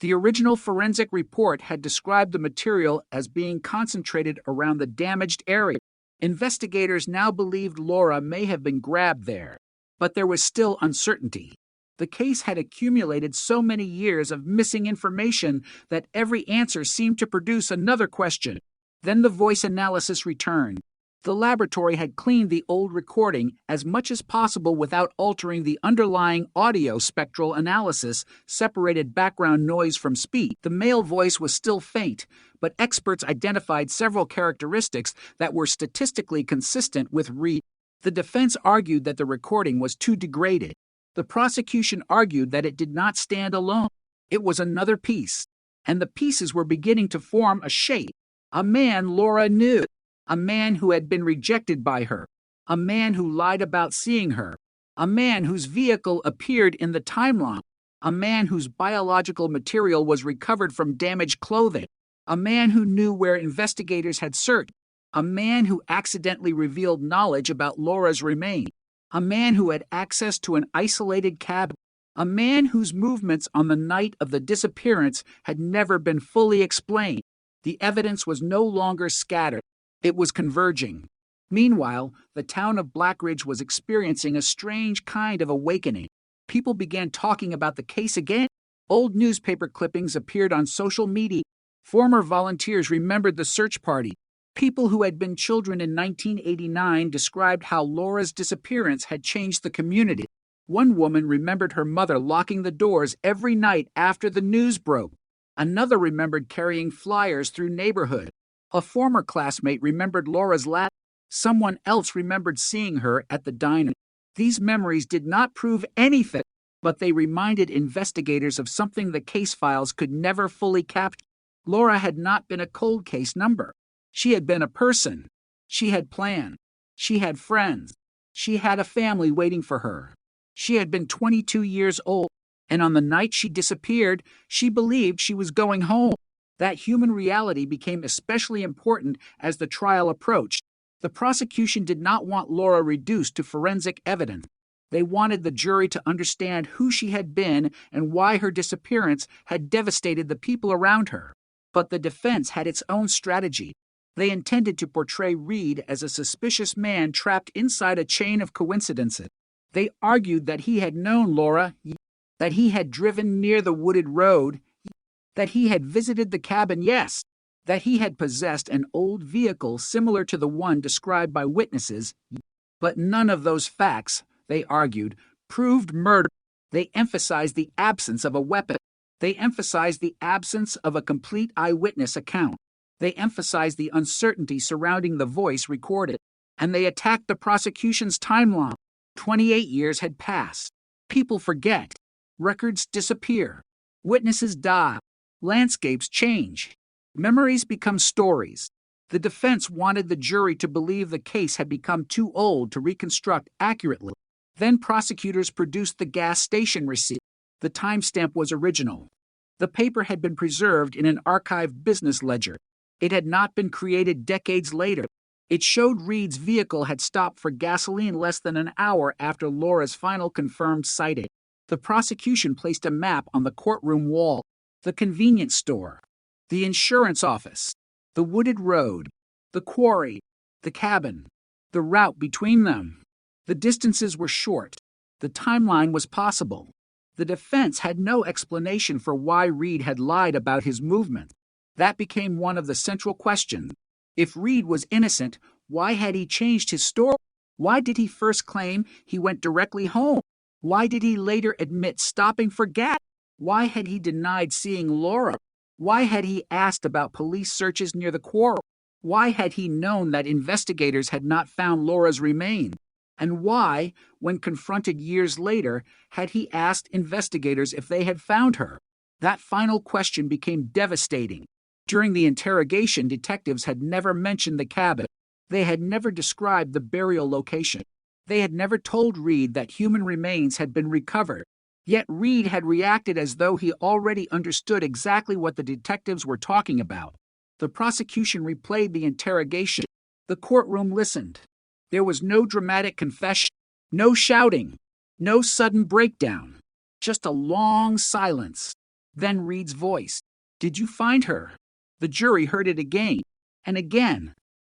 The original forensic report had described the material as being concentrated around the damaged area. Investigators now believed Laura may have been grabbed there. But there was still uncertainty. The case had accumulated so many years of missing information that every answer seemed to produce another question. Then the voice analysis returned. The laboratory had cleaned the old recording as much as possible without altering the underlying audio spectral analysis, separated background noise from speech. The male voice was still faint, but experts identified several characteristics that were statistically consistent with Reed. The defense argued that the recording was too degraded. The prosecution argued that it did not stand alone. It was another piece, and the pieces were beginning to form a shape. A man Laura knew. A man who had been rejected by her, a man who lied about seeing her, a man whose vehicle appeared in the timeline, a man whose biological material was recovered from damaged clothing, a man who knew where investigators had searched, a man who accidentally revealed knowledge about Laura's remains, a man who had access to an isolated cabin, a man whose movements on the night of the disappearance had never been fully explained. The evidence was no longer scattered. It was converging. Meanwhile, the town of Blackridge was experiencing a strange kind of awakening. People began talking about the case again. Old newspaper clippings appeared on social media. Former volunteers remembered the search party. People who had been children in 1989 described how Laura's disappearance had changed the community. One woman remembered her mother locking the doors every night after the news broke. Another remembered carrying flyers through neighborhood. A former classmate remembered Laura's laugh. Someone else remembered seeing her at the diner. These memories did not prove anything, but they reminded investigators of something the case files could never fully capture. Laura had not been a cold case number. She had been a person. She had plans. She had friends. She had a family waiting for her. She had been 22 years old, and on the night she disappeared, she believed she was going home. That human reality became especially important as the trial approached. The prosecution did not want Laura reduced to forensic evidence. They wanted the jury to understand who she had been and why her disappearance had devastated the people around her. But the defense had its own strategy. They intended to portray Reed as a suspicious man trapped inside a chain of coincidences. They argued that he had known Laura, that he had driven near the wooded road, that he had visited the cabin, yes, that he had possessed an old vehicle similar to the one described by witnesses, but none of those facts, they argued, proved murder. They emphasized the absence of a weapon. They emphasized the absence of a complete eyewitness account. They emphasized the uncertainty surrounding the voice recorded. And they attacked the prosecution's timeline. 28 years had passed. People forget. Records disappear. Witnesses die. Landscapes change. Memories become stories. The defense wanted the jury to believe the case had become too old to reconstruct accurately. Then prosecutors produced the gas station receipt. The timestamp was original. The paper had been preserved in an archived business ledger. It had not been created decades later. It showed Reed's vehicle had stopped for gasoline less than an hour after Laura's final confirmed sighting. The prosecution placed a map on the courtroom wall. The convenience store, the insurance office, the wooded road, the quarry, the cabin, the route between them. The distances were short. The timeline was possible. The defense had no explanation for why Reed had lied about his movement. That became one of the central questions. If Reed was innocent, why had he changed his story? Why did he first claim he went directly home? Why did he later admit stopping for gas? Why had he denied seeing Laura? Why had he asked about police searches near the quarry? Why had he known that investigators had not found Laura's remains? And why, when confronted years later, had he asked investigators if they had found her? That final question became devastating. During the interrogation, detectives had never mentioned the cabin. They had never described the burial location. They had never told Reed that human remains had been recovered. Yet Reed had reacted as though he already understood exactly what the detectives were talking about. The prosecution replayed the interrogation. The courtroom listened. There was no dramatic confession, no shouting, no sudden breakdown, just a long silence. Then Reed's voice. "Did you find her?" The jury heard it again and again.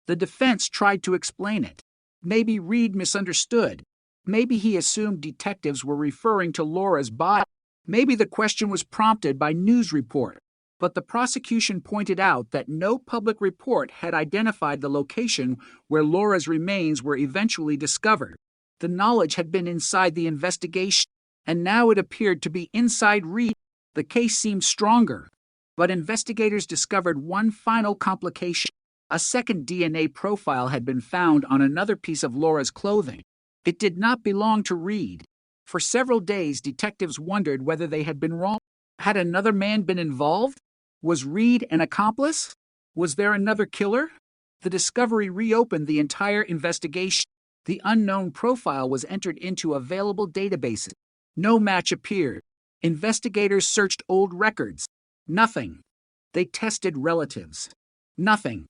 The defense tried to explain it. Maybe Reed misunderstood. Maybe he assumed detectives were referring to Laura's body. Maybe the question was prompted by news report. But the prosecution pointed out that no public report had identified the location where Laura's remains were eventually discovered. The knowledge had been inside the investigation, and now it appeared to be inside Reed. The case seemed stronger. But investigators discovered one final complication. A second DNA profile had been found on another piece of Laura's clothing. It did not belong to Reed. For several days, detectives wondered whether they had been wrong. Had another man been involved? Was Reed an accomplice? Was there another killer? The discovery reopened the entire investigation. The unknown profile was entered into available databases. No match appeared. Investigators searched old records. Nothing. They tested relatives. Nothing.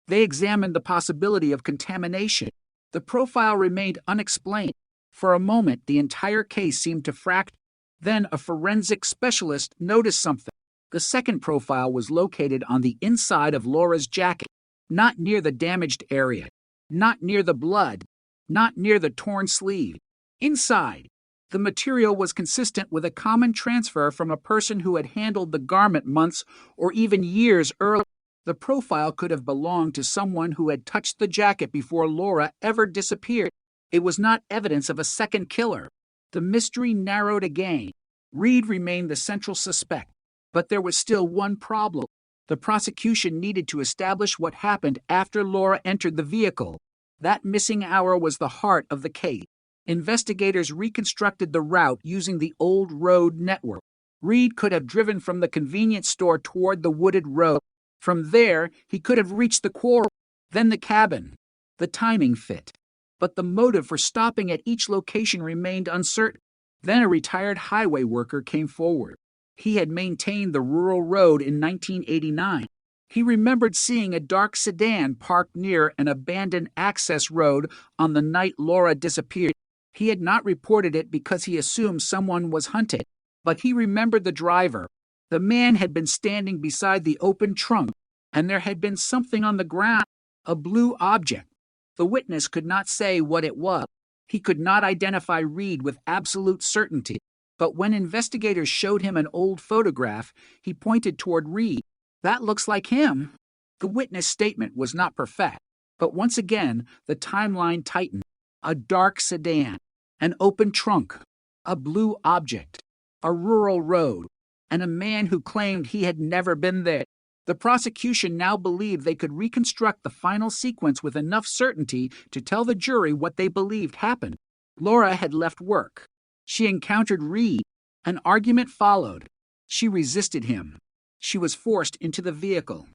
They examined the possibility of contamination. The profile remained unexplained. For a moment, the entire case seemed to fracture. Then a forensic specialist noticed something. The second profile was located on the inside of Laura's jacket, not near the damaged area, not near the blood, not near the torn sleeve. Inside, the material was consistent with a common transfer from a person who had handled the garment months or even years earlier. The profile could have belonged to someone who had touched the jacket before Laura ever disappeared. It was not evidence of a second killer. The mystery narrowed again. Reed remained the central suspect. But there was still one problem. The prosecution needed to establish what happened after Laura entered the vehicle. That missing hour was the heart of the case. Investigators reconstructed the route using the old road network. Reed could have driven from the convenience store toward the wooded road. From there, he could have reached the quarry, then the cabin. The timing fit. But the motive for stopping at each location remained uncertain. Then a retired highway worker came forward. He had maintained the rural road in 1989. He remembered seeing a dark sedan parked near an abandoned access road on the night Laura disappeared. He had not reported it because he assumed someone was hunted, but he remembered the driver. The man had been standing beside the open trunk, and there had been something on the ground, a blue object. The witness could not say what it was. He could not identify Reed with absolute certainty. But when investigators showed him an old photograph, he pointed toward Reed. That looks like him. The witness statement was not perfect, but once again, the timeline tightened. A dark sedan, an open trunk, a blue object, a rural road, and a man who claimed he had never been there. The prosecution now believed they could reconstruct the final sequence with enough certainty to tell the jury what they believed happened. Laura had left work. She encountered Reed. An argument followed. She resisted him. She was forced into the vehicle.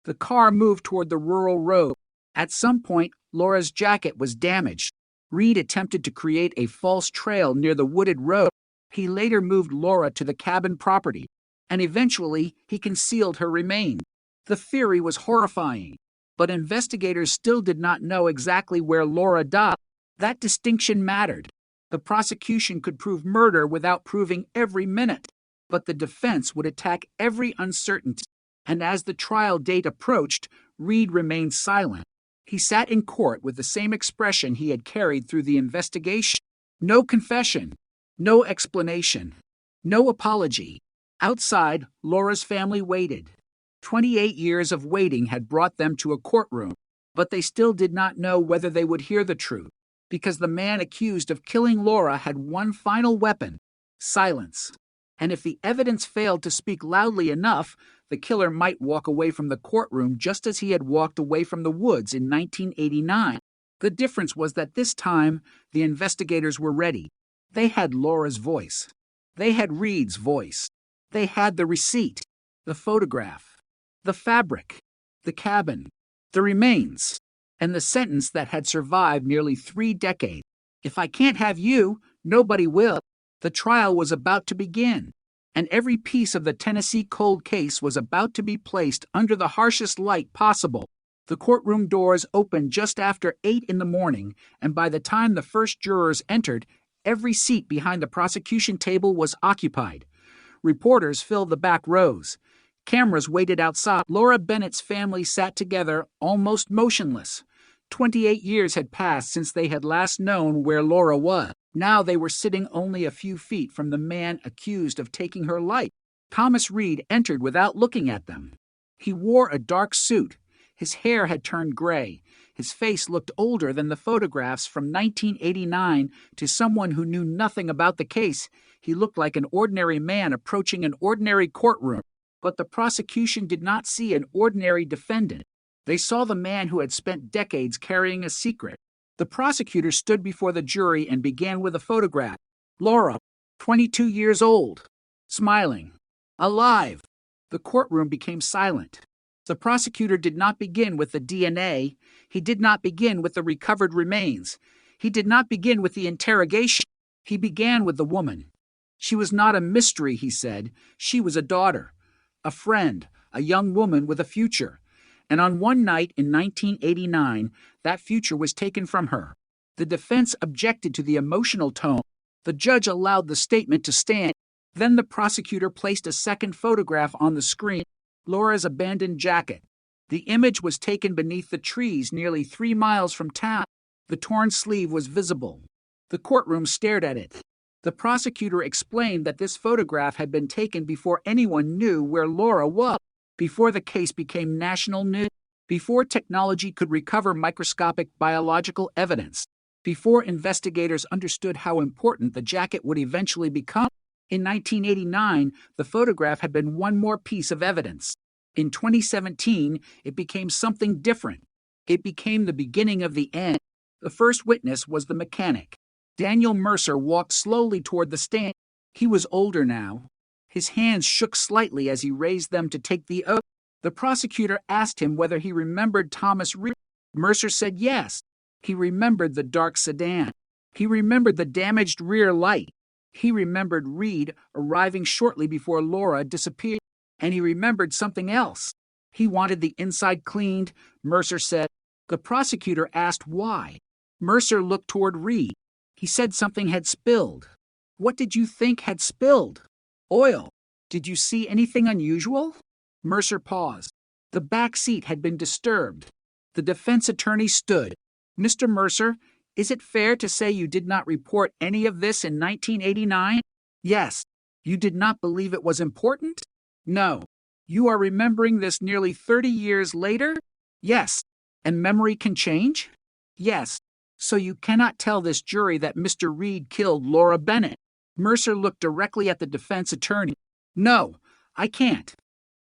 The car moved toward the rural road. At some point, Laura's jacket was damaged. Reed attempted to create a false trail near the wooded road. He later moved Laura to the cabin property, and eventually he concealed her remains. The theory was horrifying, but investigators still did not know exactly where Laura died. That distinction mattered. The prosecution could prove murder without proving every minute, but the defense would attack every uncertainty. And as the trial date approached, Reed remained silent. He sat in court with the same expression he had carried through the investigation. No confession, no explanation, no apology. Outside, Laura's family waited. 28 years of waiting had brought them to a courtroom, but they still did not know whether they would hear the truth, because the man accused of killing Laura had one final weapon: silence. And if the evidence failed to speak loudly enough, the killer might walk away from the courtroom just as he had walked away from the woods in 1989. The difference was that this time, the investigators were ready. They had Laura's voice. They had Reed's voice. They had the receipt, the photograph, the fabric, the cabin, the remains, and the sentence that had survived nearly 3 decades. If I can't have you, nobody will. The trial was about to begin, and every piece of the Tennessee cold case was about to be placed under the harshest light possible. The courtroom doors opened just after 8 in the morning, and by the time the first jurors entered, every seat behind the prosecution table was occupied. Reporters filled the back rows. Cameras waited outside. Laura Bennett's family sat together, almost motionless. 28 years had passed since they had last known where Laura was. Now they were sitting only a few feet from the man accused of taking her life. Thomas Reed entered without looking at them. He wore a dark suit. His hair had turned gray. His face looked older than the photographs from 1989 to someone who knew nothing about the case. He looked like an ordinary man approaching an ordinary courtroom. But the prosecution did not see an ordinary defendant. They saw the man who had spent decades carrying a secret. The prosecutor stood before the jury and began with a photograph. Laura, 22 years old, smiling, alive. The courtroom became silent. The prosecutor did not begin with the DNA. He did not begin with the recovered remains. He did not begin with the interrogation. He began with the woman. She was not a mystery, he said. She was a daughter, a friend, a young woman with a future. And on one night in 1989, that future was taken from her. The defense objected to the emotional tone. The judge allowed the statement to stand. Then the prosecutor placed a second photograph on the screen, Laura's abandoned jacket. The image was taken beneath the trees nearly 3 miles from town. The torn sleeve was visible. The courtroom stared at it. The prosecutor explained that this photograph had been taken before anyone knew where Laura was, before the case became national news, before technology could recover microscopic biological evidence, before investigators understood how important the jacket would eventually become. In 1989, the photograph had been one more piece of evidence. In 2017, it became something different. It became the beginning of the end. The first witness was the mechanic. Daniel Mercer walked slowly toward the stand. He was older now. His hands shook slightly as he raised them to take the oath. The prosecutor asked him whether he remembered Thomas Reed. Mercer said yes. He remembered the dark sedan. He remembered the damaged rear light. He remembered Reed arriving shortly before Laura disappeared. And he remembered something else. He wanted the inside cleaned, Mercer said. The prosecutor asked why. Mercer looked toward Reed. He said something had spilled. What did you think had spilled? Oil. Did you see anything unusual? Mercer paused. The back seat had been disturbed. The defense attorney stood. Mr. Mercer, is it fair to say you did not report any of this in 1989? Yes. You did not believe it was important? No. You are remembering this nearly 30 years later? Yes. And memory can change? Yes. So you cannot tell this jury that Mr. Reed killed Laura Bennett. Mercer looked directly at the defense attorney. No, I can't.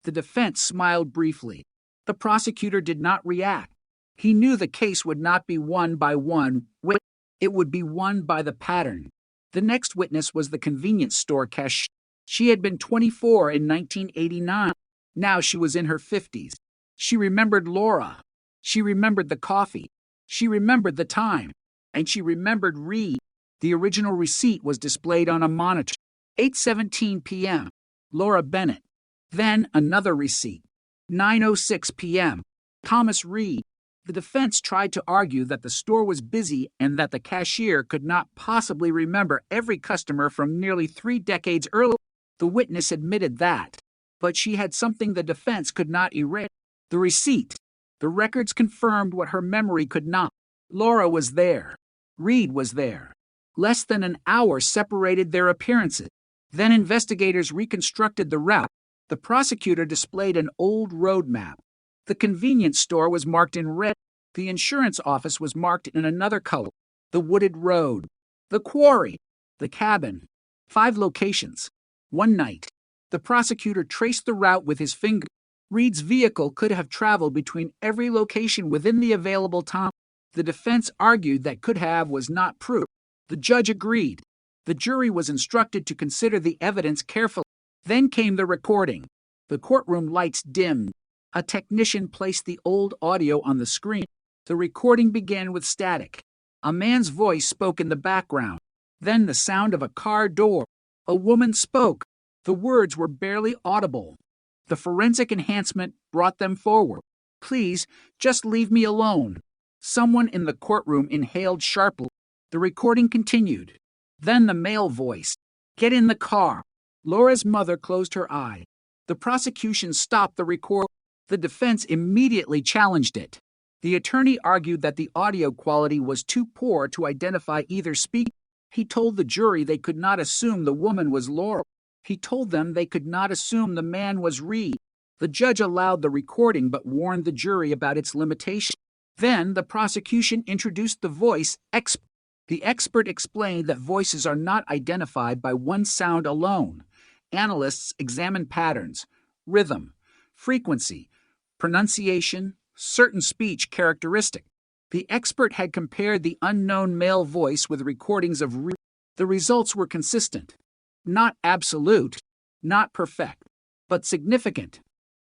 The defense smiled briefly. The prosecutor did not react. He knew the case would not be won by one witness. It would be won by the pattern. The next witness was the convenience store cashier. She had been 24 in 1989. Now she was in her 50s. She remembered Laura. She remembered the coffee. She remembered the time. And she remembered Reed. The original receipt was displayed on a monitor. 8:17 p.m. Laura Bennett. Then another receipt. 9:06 p.m. Thomas Reed. The defense tried to argue that the store was busy and that the cashier could not possibly remember every customer from nearly 3 decades earlier. The witness admitted that. But she had something the defense could not erase. The receipt. The records confirmed what her memory could not. Laura was there. Reed was there. Less than an hour separated their appearances. Then investigators reconstructed the route. The prosecutor displayed an old road map. The convenience store was marked in red. The insurance office was marked in another color. The wooded road. The quarry. The cabin. 5 locations. One night. The prosecutor traced the route with his finger. Reed's vehicle could have traveled between every location within the available time. The defense argued that could have was not proof. The judge agreed. The jury was instructed to consider the evidence carefully. Then came the recording. The courtroom lights dimmed. A technician placed the old audio on the screen. The recording began with static. A man's voice spoke in the background. Then the sound of a car door. A woman spoke. The words were barely audible. The forensic enhancement brought them forward. Please, just leave me alone. Someone in the courtroom inhaled sharply. The recording continued. Then the male voice. Get in the car. Laura's mother closed her eye. The prosecution stopped the record. The defense immediately challenged it. The attorney argued that the audio quality was too poor to identify either speaker. He told the jury they could not assume the woman was Laura. He told them they could not assume the man was Reed. The judge allowed the recording but warned the jury about its limitations. Then the prosecution introduced the voice expert. The expert explained that voices are not identified by one sound alone. Analysts examine patterns, rhythm, frequency, pronunciation, certain speech characteristics. The expert had compared the unknown male voice with recordings of Reed. The results were consistent. Not absolute, not perfect, but significant.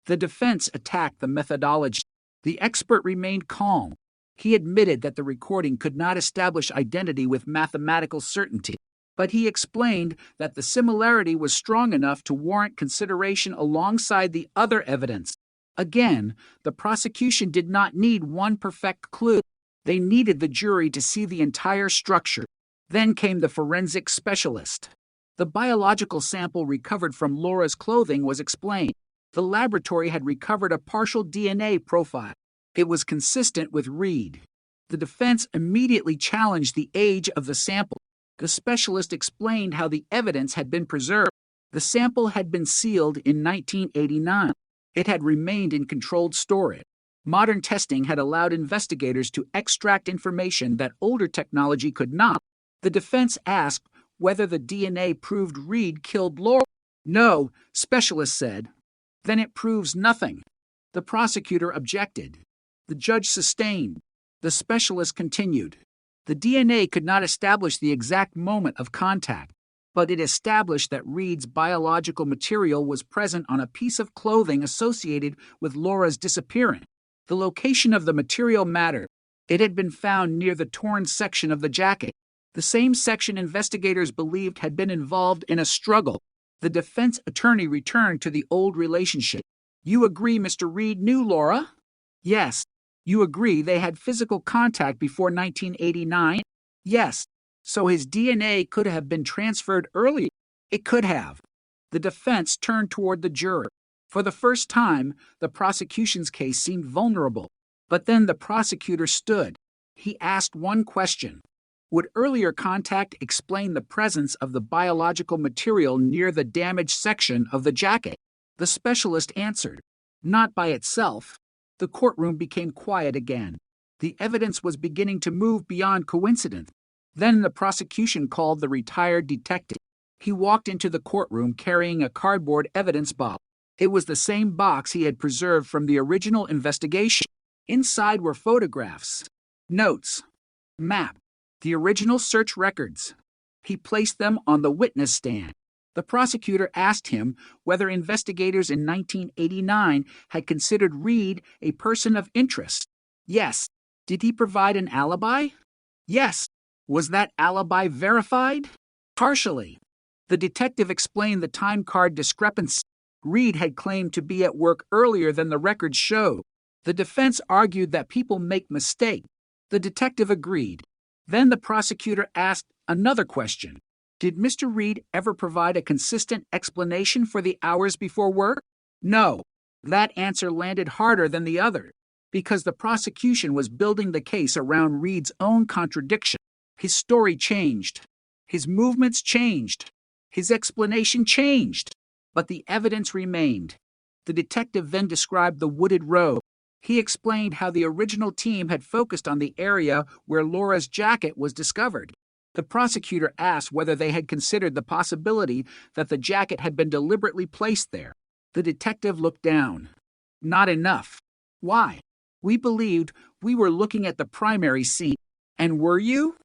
The defense attacked the methodology. The expert remained calm. He admitted that the recording could not establish identity with mathematical certainty, but he explained that the similarity was strong enough to warrant consideration alongside the other evidence. Again, the prosecution did not need one perfect clue. They needed the jury to see the entire structure. Then came the forensic specialist. The biological sample recovered from Laura's clothing was explained. The laboratory had recovered a partial DNA profile. It was consistent with Reed. The defense immediately challenged the age of the sample. The specialist explained how the evidence had been preserved. The sample had been sealed in 1989. It had remained in controlled storage. Modern testing had allowed investigators to extract information that older technology could not. The defense asked whether the DNA proved Reed killed Laura. No, specialist said. Then it proves nothing. The prosecutor objected. The judge sustained. The specialist continued. The DNA could not establish the exact moment of contact, but it established that Reed's biological material was present on a piece of clothing associated with Laura's disappearance. The location of the material mattered. It had been found near the torn section of the jacket, the same section investigators believed had been involved in a struggle. The defense attorney returned to the old relationship. You agree Mr. Reed knew Laura? Yes. You agree they had physical contact before 1989? Yes. So his DNA could have been transferred earlier? It could have. The defense turned toward the juror. For the first time, the prosecution's case seemed vulnerable. But then the prosecutor stood. He asked one question. Would earlier contact explain the presence of the biological material near the damaged section of the jacket? The specialist answered, not by itself. The courtroom became quiet again. The evidence was beginning to move beyond coincidence. Then the prosecution called the retired detective. He walked into the courtroom carrying a cardboard evidence box. It was the same box he had preserved from the original investigation. Inside were photographs, notes, map, the original search records. He placed them on the witness stand. The prosecutor asked him whether investigators in 1989 had considered Reed a person of interest. Yes. Did he provide an alibi? Yes. Was that alibi verified? Partially. The detective explained the time card discrepancy. Reed had claimed to be at work earlier than the records showed. The defense argued that people make mistakes. The detective agreed. Then the prosecutor asked another question. Did Mr. Reed ever provide a consistent explanation for the hours before work? No. That answer landed harder than the other, because the prosecution was building the case around Reed's own contradiction. His story changed. His movements changed. His explanation changed. But the evidence remained. The detective then described the wooded road. He explained how the original team had focused on the area where Laura's jacket was discovered. The prosecutor asked whether they had considered the possibility that the jacket had been deliberately placed there. The detective looked down. Not enough. Why? We believed we were looking at the primary scene. And were you?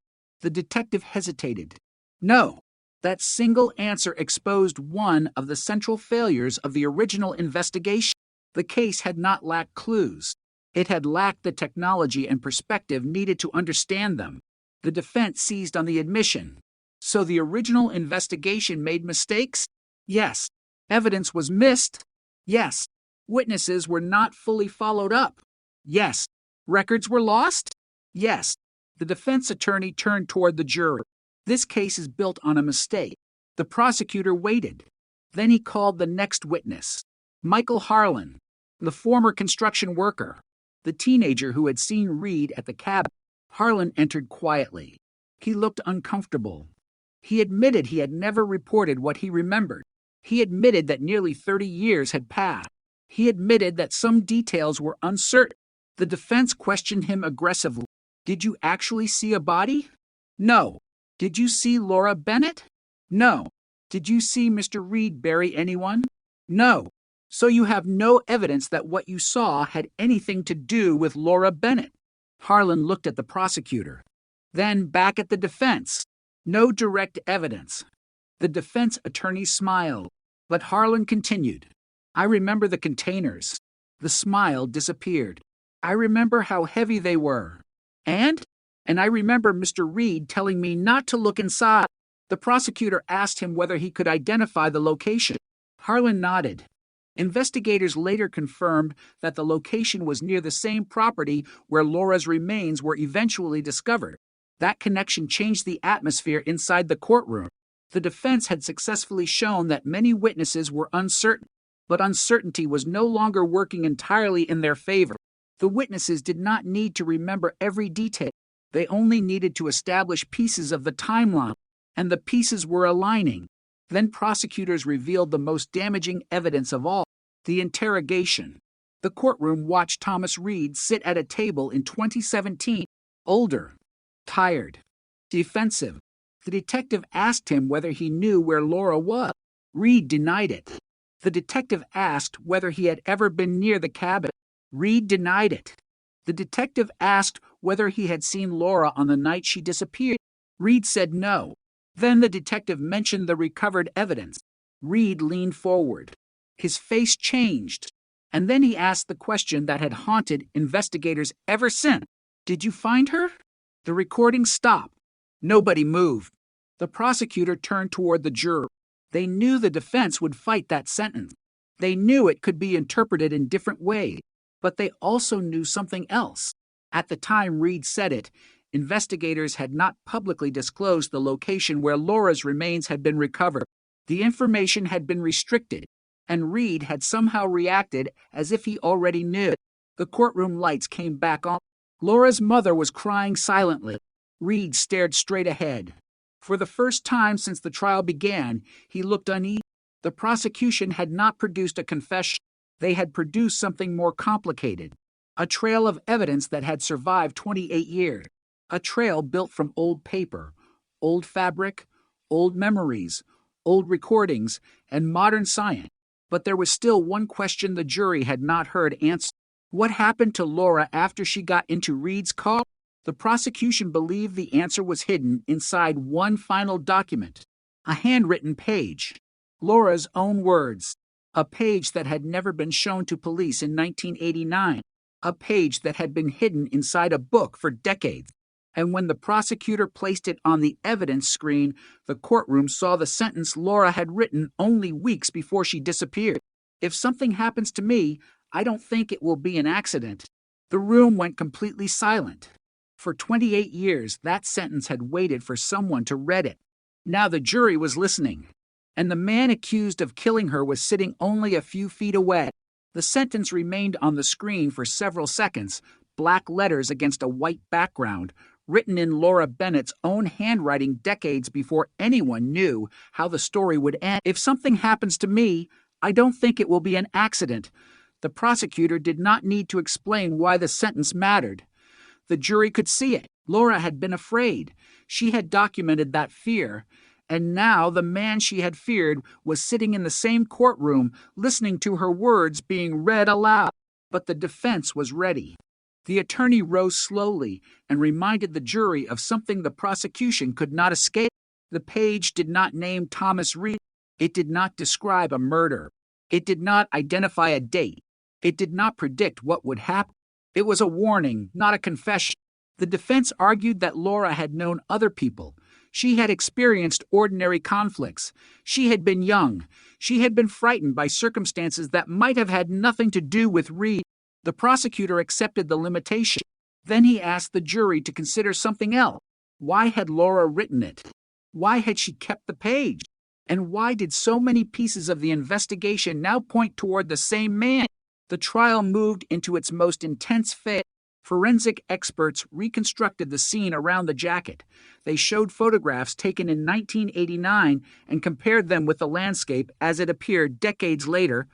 The detective hesitated. No. That single answer exposed one of the central failures of the original investigation. The case had not lacked clues. It had lacked the technology and perspective needed to understand them. The defense seized on the admission. So the original investigation made mistakes? Yes. Evidence was missed? Yes. Witnesses were not fully followed up? Yes. Records were lost? Yes. The defense attorney turned toward the juror. This case is built on a mistake. The prosecutor waited. Then he called the next witness, Michael Harlan, the former construction worker, the teenager who had seen Reed at the cabin. Harlan entered quietly. He looked uncomfortable. He admitted he had never reported what he remembered. He admitted that nearly 30 years had passed. He admitted that some details were uncertain. The defense questioned him aggressively. Did you actually see a body? No. Did you see Laura Bennett? No. Did you see Mr. Reed bury anyone? No. So you have no evidence that what you saw had anything to do with Laura Bennett. Harlan looked at the prosecutor, then back at the defense. No direct evidence. The defense attorney smiled, but Harlan continued. I remember the containers. The smile disappeared. I remember how heavy they were. And I remember Mr. Reed telling me not to look inside. The prosecutor asked him whether he could identify the location. Harlan nodded. Investigators later confirmed that the location was near the same property where Laura's remains were eventually discovered. That connection changed the atmosphere inside the courtroom. The defense had successfully shown that many witnesses were uncertain, but uncertainty was no longer working entirely in their favor. The witnesses did not need to remember every detail. They only needed to establish pieces of the timeline, and the pieces were aligning. Then prosecutors revealed the most damaging evidence of all, the interrogation. The courtroom watched Thomas Reed sit at a table in 2017, older, tired, defensive. The detective asked him whether he knew where Laura was. Reed denied it. The detective asked whether he had ever been near the cabin. Reed denied it. The detective asked whether he had seen Laura on the night she disappeared. Reed said no. Then the detective mentioned the recovered evidence. Reed leaned forward. His face changed. And then he asked the question that had haunted investigators ever since. Did you find her? The recording stopped. Nobody moved. The prosecutor turned toward the juror. They knew the defense would fight that sentence. They knew it could be interpreted in different ways, but they also knew something else. At the time Reed said it, investigators had not publicly disclosed the location where Laura's remains had been recovered. The information had been restricted, and Reed had somehow reacted as if he already knew. The courtroom lights came back on. Laura's mother was crying silently. Reed stared straight ahead. For the first time since the trial began, he looked uneasy. The prosecution had not produced a confession. They had produced something more complicated. A trail of evidence that had survived 28 years. A trail built from old paper, old fabric, old memories, old recordings, and modern science. But there was still one question the jury had not heard answered. What happened to Laura after she got into Reed's car? The prosecution believed the answer was hidden inside one final document, a handwritten page. Laura's own words, a page that had never been shown to police in 1989, a page that had been hidden inside a book for decades. And when the prosecutor placed it on the evidence screen, the courtroom saw the sentence Laura had written only weeks before she disappeared. If something happens to me, I don't think it will be an accident. The room went completely silent. For 28 years, that sentence had waited for someone to read it. Now the jury was listening, and the man accused of killing her was sitting only a few feet away. The sentence remained on the screen for several seconds, black letters against a white background, written in Laura Bennett's own handwriting decades before anyone knew how the story would end. If something happens to me, I don't think it will be an accident. The prosecutor did not need to explain why the sentence mattered. The jury could see it. Laura had been afraid. She had documented that fear. And now the man she had feared was sitting in the same courtroom, listening to her words being read aloud. But the defense was ready. The attorney rose slowly and reminded the jury of something the prosecution could not escape. The page did not name Thomas Reed. It did not describe a murder. It did not identify a date. It did not predict what would happen. It was a warning, not a confession. The defense argued that Laura had known other people. She had experienced ordinary conflicts. She had been young. She had been frightened by circumstances that might have had nothing to do with Reed. The prosecutor accepted the limitation. Then he asked the jury to consider something else. Why had Laura written it? Why had she kept the page? And why did so many pieces of the investigation now point toward the same man? The trial moved into its most intense phase. Forensic experts reconstructed the scene around the jacket. They showed photographs taken in 1989 and compared them with the landscape as it appeared decades later.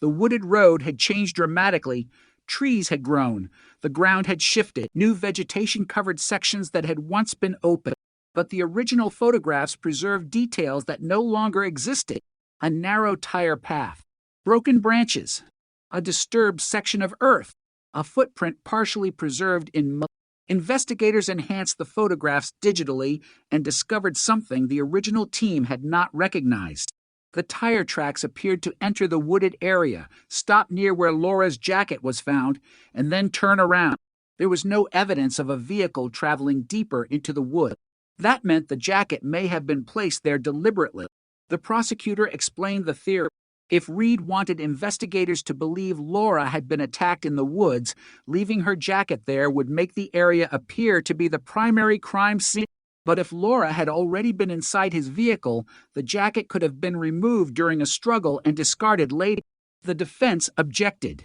The wooded road had changed dramatically. Trees had grown. The ground had shifted. New vegetation covered sections that had once been open. But the original photographs preserved details that no longer existed. A narrow tire path, broken branches, a disturbed section of earth, a footprint partially preserved in mud. Investigators enhanced the photographs digitally and discovered something the original team had not recognized. The tire tracks appeared to enter the wooded area, stop near where Laura's jacket was found, and then turn around. There was no evidence of a vehicle traveling deeper into the wood. That meant the jacket may have been placed there deliberately. The prosecutor explained the theory. If Reed wanted investigators to believe Laura had been attacked in the woods, leaving her jacket there would make the area appear to be the primary crime scene. But if Laura had already been inside his vehicle, the jacket could have been removed during a struggle and discarded later. The defense objected.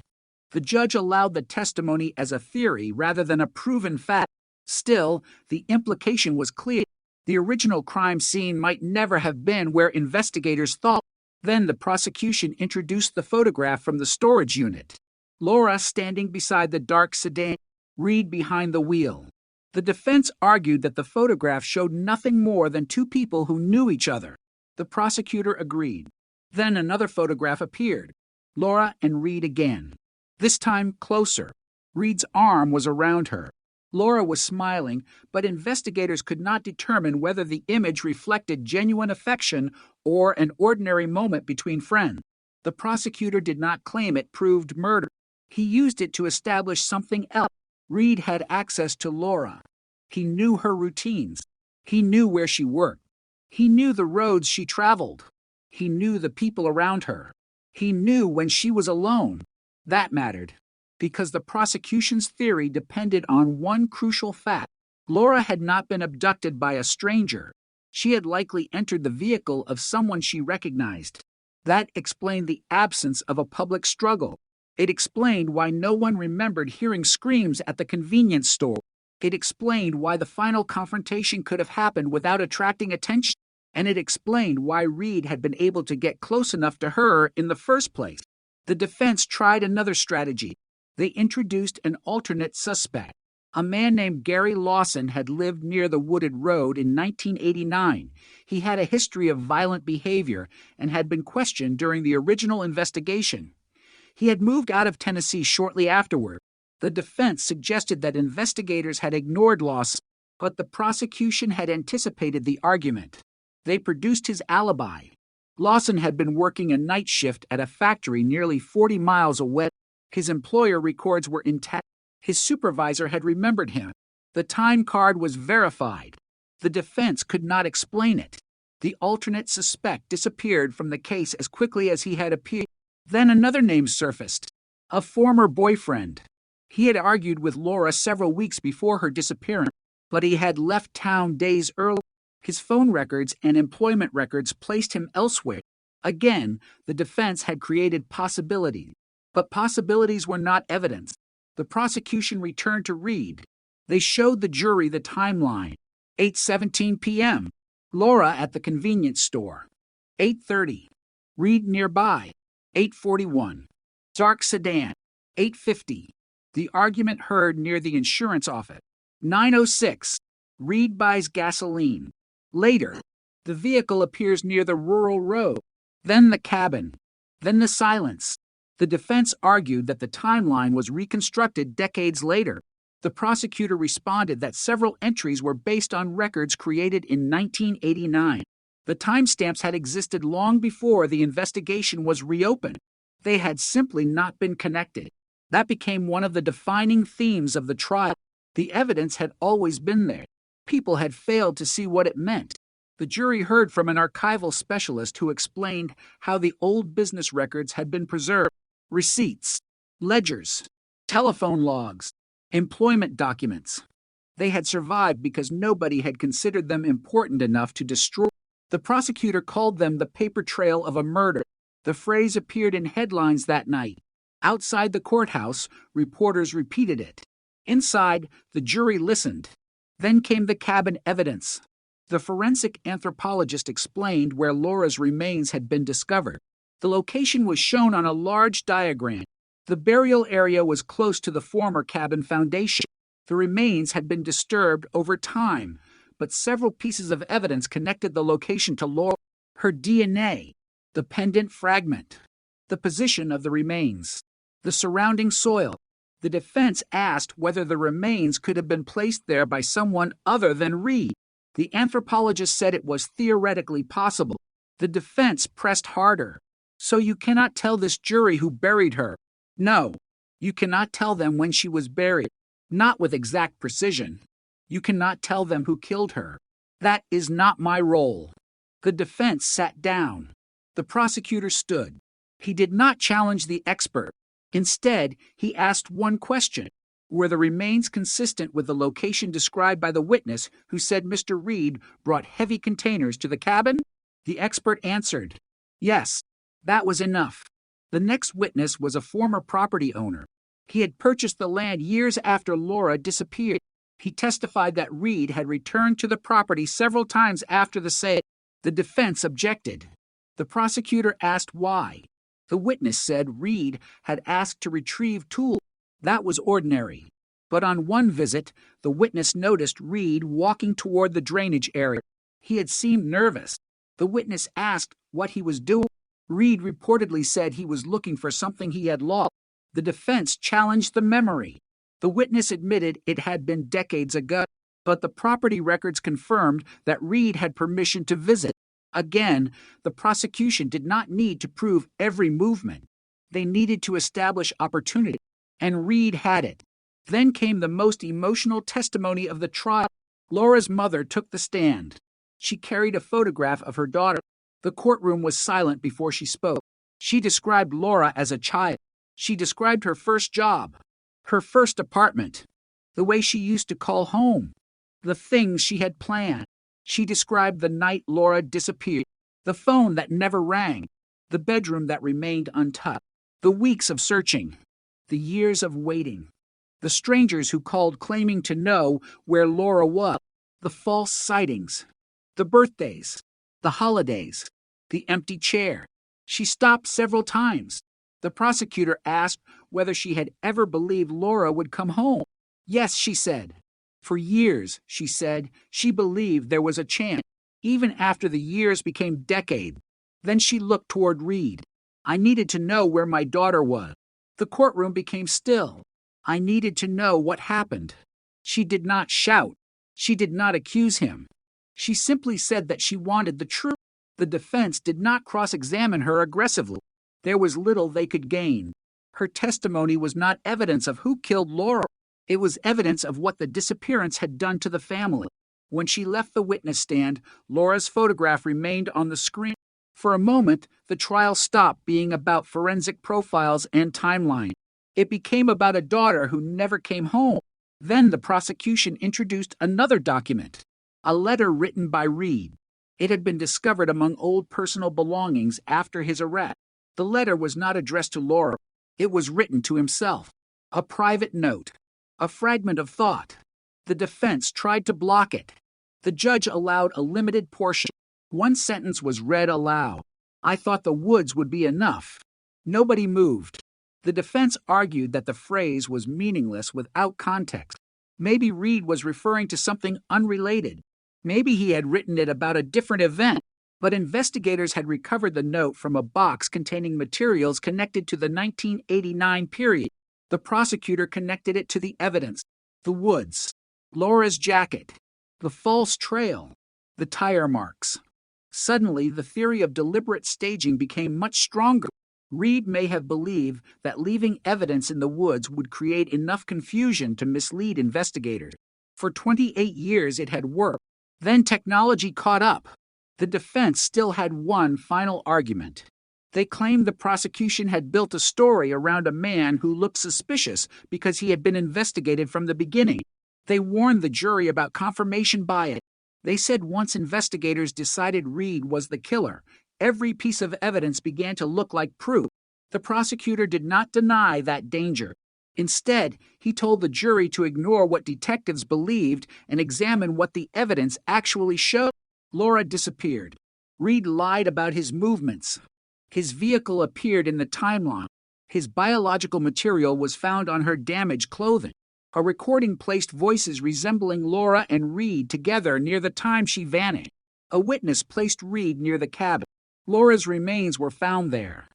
The judge allowed the testimony as a theory rather than a proven fact. Still, the implication was clear. The original crime scene might never have been where investigators thought. Then the prosecution introduced the photograph from the storage unit. Laura standing beside the dark sedan, Reed behind the wheel. The defense argued that the photograph showed nothing more than two people who knew each other. The prosecutor agreed. Then another photograph appeared. Laura and Reed again. This time closer. Reed's arm was around her. Laura was smiling, but investigators could not determine whether the image reflected genuine affection or an ordinary moment between friends. The prosecutor did not claim it proved murder. He used it to establish something else. Reed had access to Laura. He knew her routines. He knew where she worked. He knew the roads she traveled. He knew the people around her. He knew when she was alone. That mattered, because the prosecution's theory depended on one crucial fact. Laura had not been abducted by a stranger. She had likely entered the vehicle of someone she recognized. That explained the absence of a public struggle. It explained why no one remembered hearing screams at the convenience store. It explained why the final confrontation could have happened without attracting attention. And it explained why Reed had been able to get close enough to her in the first place. The defense tried another strategy. They introduced an alternate suspect. A man named Gary Lawson had lived near the wooded road in 1989. He had a history of violent behavior and had been questioned during the original investigation. He had moved out of Tennessee shortly afterward. The defense suggested that investigators had ignored Lawson, but the prosecution had anticipated the argument. They produced his alibi. Lawson had been working a night shift at a factory nearly 40 miles away. His employer records were intact. His supervisor had remembered him. The time card was verified. The defense could not explain it. The alternate suspect disappeared from the case as quickly as he had appeared. Then another name surfaced. A former boyfriend. He had argued with Laura several weeks before her disappearance, but he had left town days early. His phone records and employment records placed him elsewhere. Again, the defense had created possibilities. But possibilities were not evidence. The prosecution returned to Reed. They showed the jury the timeline. 8:17 p.m. Laura at the convenience store. 8:30. Reed nearby. 8:41. Dark sedan. 8:50. The argument heard near the insurance office. 9:06. Reed buys gasoline. Later, the vehicle appears near the rural road. Then the cabin. Then the silence. The defense argued that the timeline was reconstructed decades later. The prosecutor responded that several entries were based on records created in 1989. The timestamps had existed long before the investigation was reopened. They had simply not been connected. That became one of the defining themes of the trial. The evidence had always been there. People had failed to see what it meant. The jury heard from an archival specialist who explained how the old business records had been preserved. Receipts, ledgers, telephone logs, employment documents. They had survived because nobody had considered them important enough to destroy. The prosecutor called them the paper trail of a murder. The phrase appeared in headlines that night. Outside the courthouse, reporters repeated it. Inside, the jury listened. Then came the cabin evidence. The forensic anthropologist explained where Laura's remains had been discovered. The location was shown on a large diagram. The burial area was close to the former cabin foundation. The remains had been disturbed over time, but several pieces of evidence connected the location to Laura. Her DNA, the pendant fragment, the position of the remains, the surrounding soil. The defense asked whether the remains could have been placed there by someone other than Reed. The anthropologist said it was theoretically possible. The defense pressed harder. So you cannot tell this jury who buried her. No, you cannot tell them when she was buried, not with exact precision. You cannot tell them who killed her. That is not my role. The defense sat down. The prosecutor stood. He did not challenge the expert. Instead, he asked one question. Were the remains consistent with the location described by the witness who said Mr. Reed brought heavy containers to the cabin? The expert answered, yes, that was enough. The next witness was a former property owner. He had purchased the land years after Laura disappeared. He testified that Reed had returned to the property several times after the sale. The defense objected. The prosecutor asked why. The witness said Reed had asked to retrieve tools. That was ordinary. But on one visit, the witness noticed Reed walking toward the drainage area. He had seemed nervous. The witness asked what he was doing. Reed reportedly said he was looking for something he had lost. The defense challenged the memory. The witness admitted it had been decades ago, but the property records confirmed that Reed had permission to visit. Again, the prosecution did not need to prove every movement. They needed to establish opportunity, and Reed had it. Then came the most emotional testimony of the trial. Laura's mother took the stand. She carried a photograph of her daughter. The courtroom was silent before she spoke. She described Laura as a child. She described her first job, her first apartment, the way she used to call home, the things she had planned. She described the night Laura disappeared, the phone that never rang, the bedroom that remained untouched, the weeks of searching, the years of waiting, the strangers who called claiming to know where Laura was, the false sightings, the birthdays, the holidays, the empty chair. She stopped several times. The prosecutor asked whether she had ever believed Laura would come home. Yes, she said. For years, she said, she believed there was a chance, even after the years became decades. Then she looked toward Reed. I needed to know where my daughter was. The courtroom became still. I needed to know what happened. She did not shout. She did not accuse him. She simply said that she wanted the truth. The defense did not cross-examine her aggressively. There was little they could gain. Her testimony was not evidence of who killed Laura. It was evidence of what the disappearance had done to the family. When she left the witness stand, Laura's photograph remained on the screen. For a moment, the trial stopped being about forensic profiles and timeline. It became about a daughter who never came home. Then the prosecution introduced another document, a letter written by Reed. It had been discovered among old personal belongings after his arrest. The letter was not addressed to Laura. It was written to himself. A private note. A fragment of thought. The defense tried to block it. The judge allowed a limited portion. One sentence was read aloud. I thought the woods would be enough. Nobody moved. The defense argued that the phrase was meaningless without context. Maybe Reed was referring to something unrelated. Maybe he had written it about a different event. But investigators had recovered the note from a box containing materials connected to the 1989 period. The prosecutor connected it to the evidence, the woods, Laura's jacket, the false trail, the tire marks. Suddenly, the theory of deliberate staging became much stronger. Reed may have believed that leaving evidence in the woods would create enough confusion to mislead investigators. For 28 years it had worked. Then technology caught up. The defense still had one final argument. They claimed the prosecution had built a story around a man who looked suspicious because he had been investigated from the beginning. They warned the jury about confirmation bias. They said once investigators decided Reed was the killer, every piece of evidence began to look like proof. The prosecutor did not deny that danger. Instead, he told the jury to ignore what detectives believed and examine what the evidence actually showed. Laura disappeared. Reed lied about his movements. His vehicle appeared in the timeline. His biological material was found on her damaged clothing. A recording placed voices resembling Laura and Reed together near the time she vanished. A witness placed Reed near the cabin. Laura's remains were found there.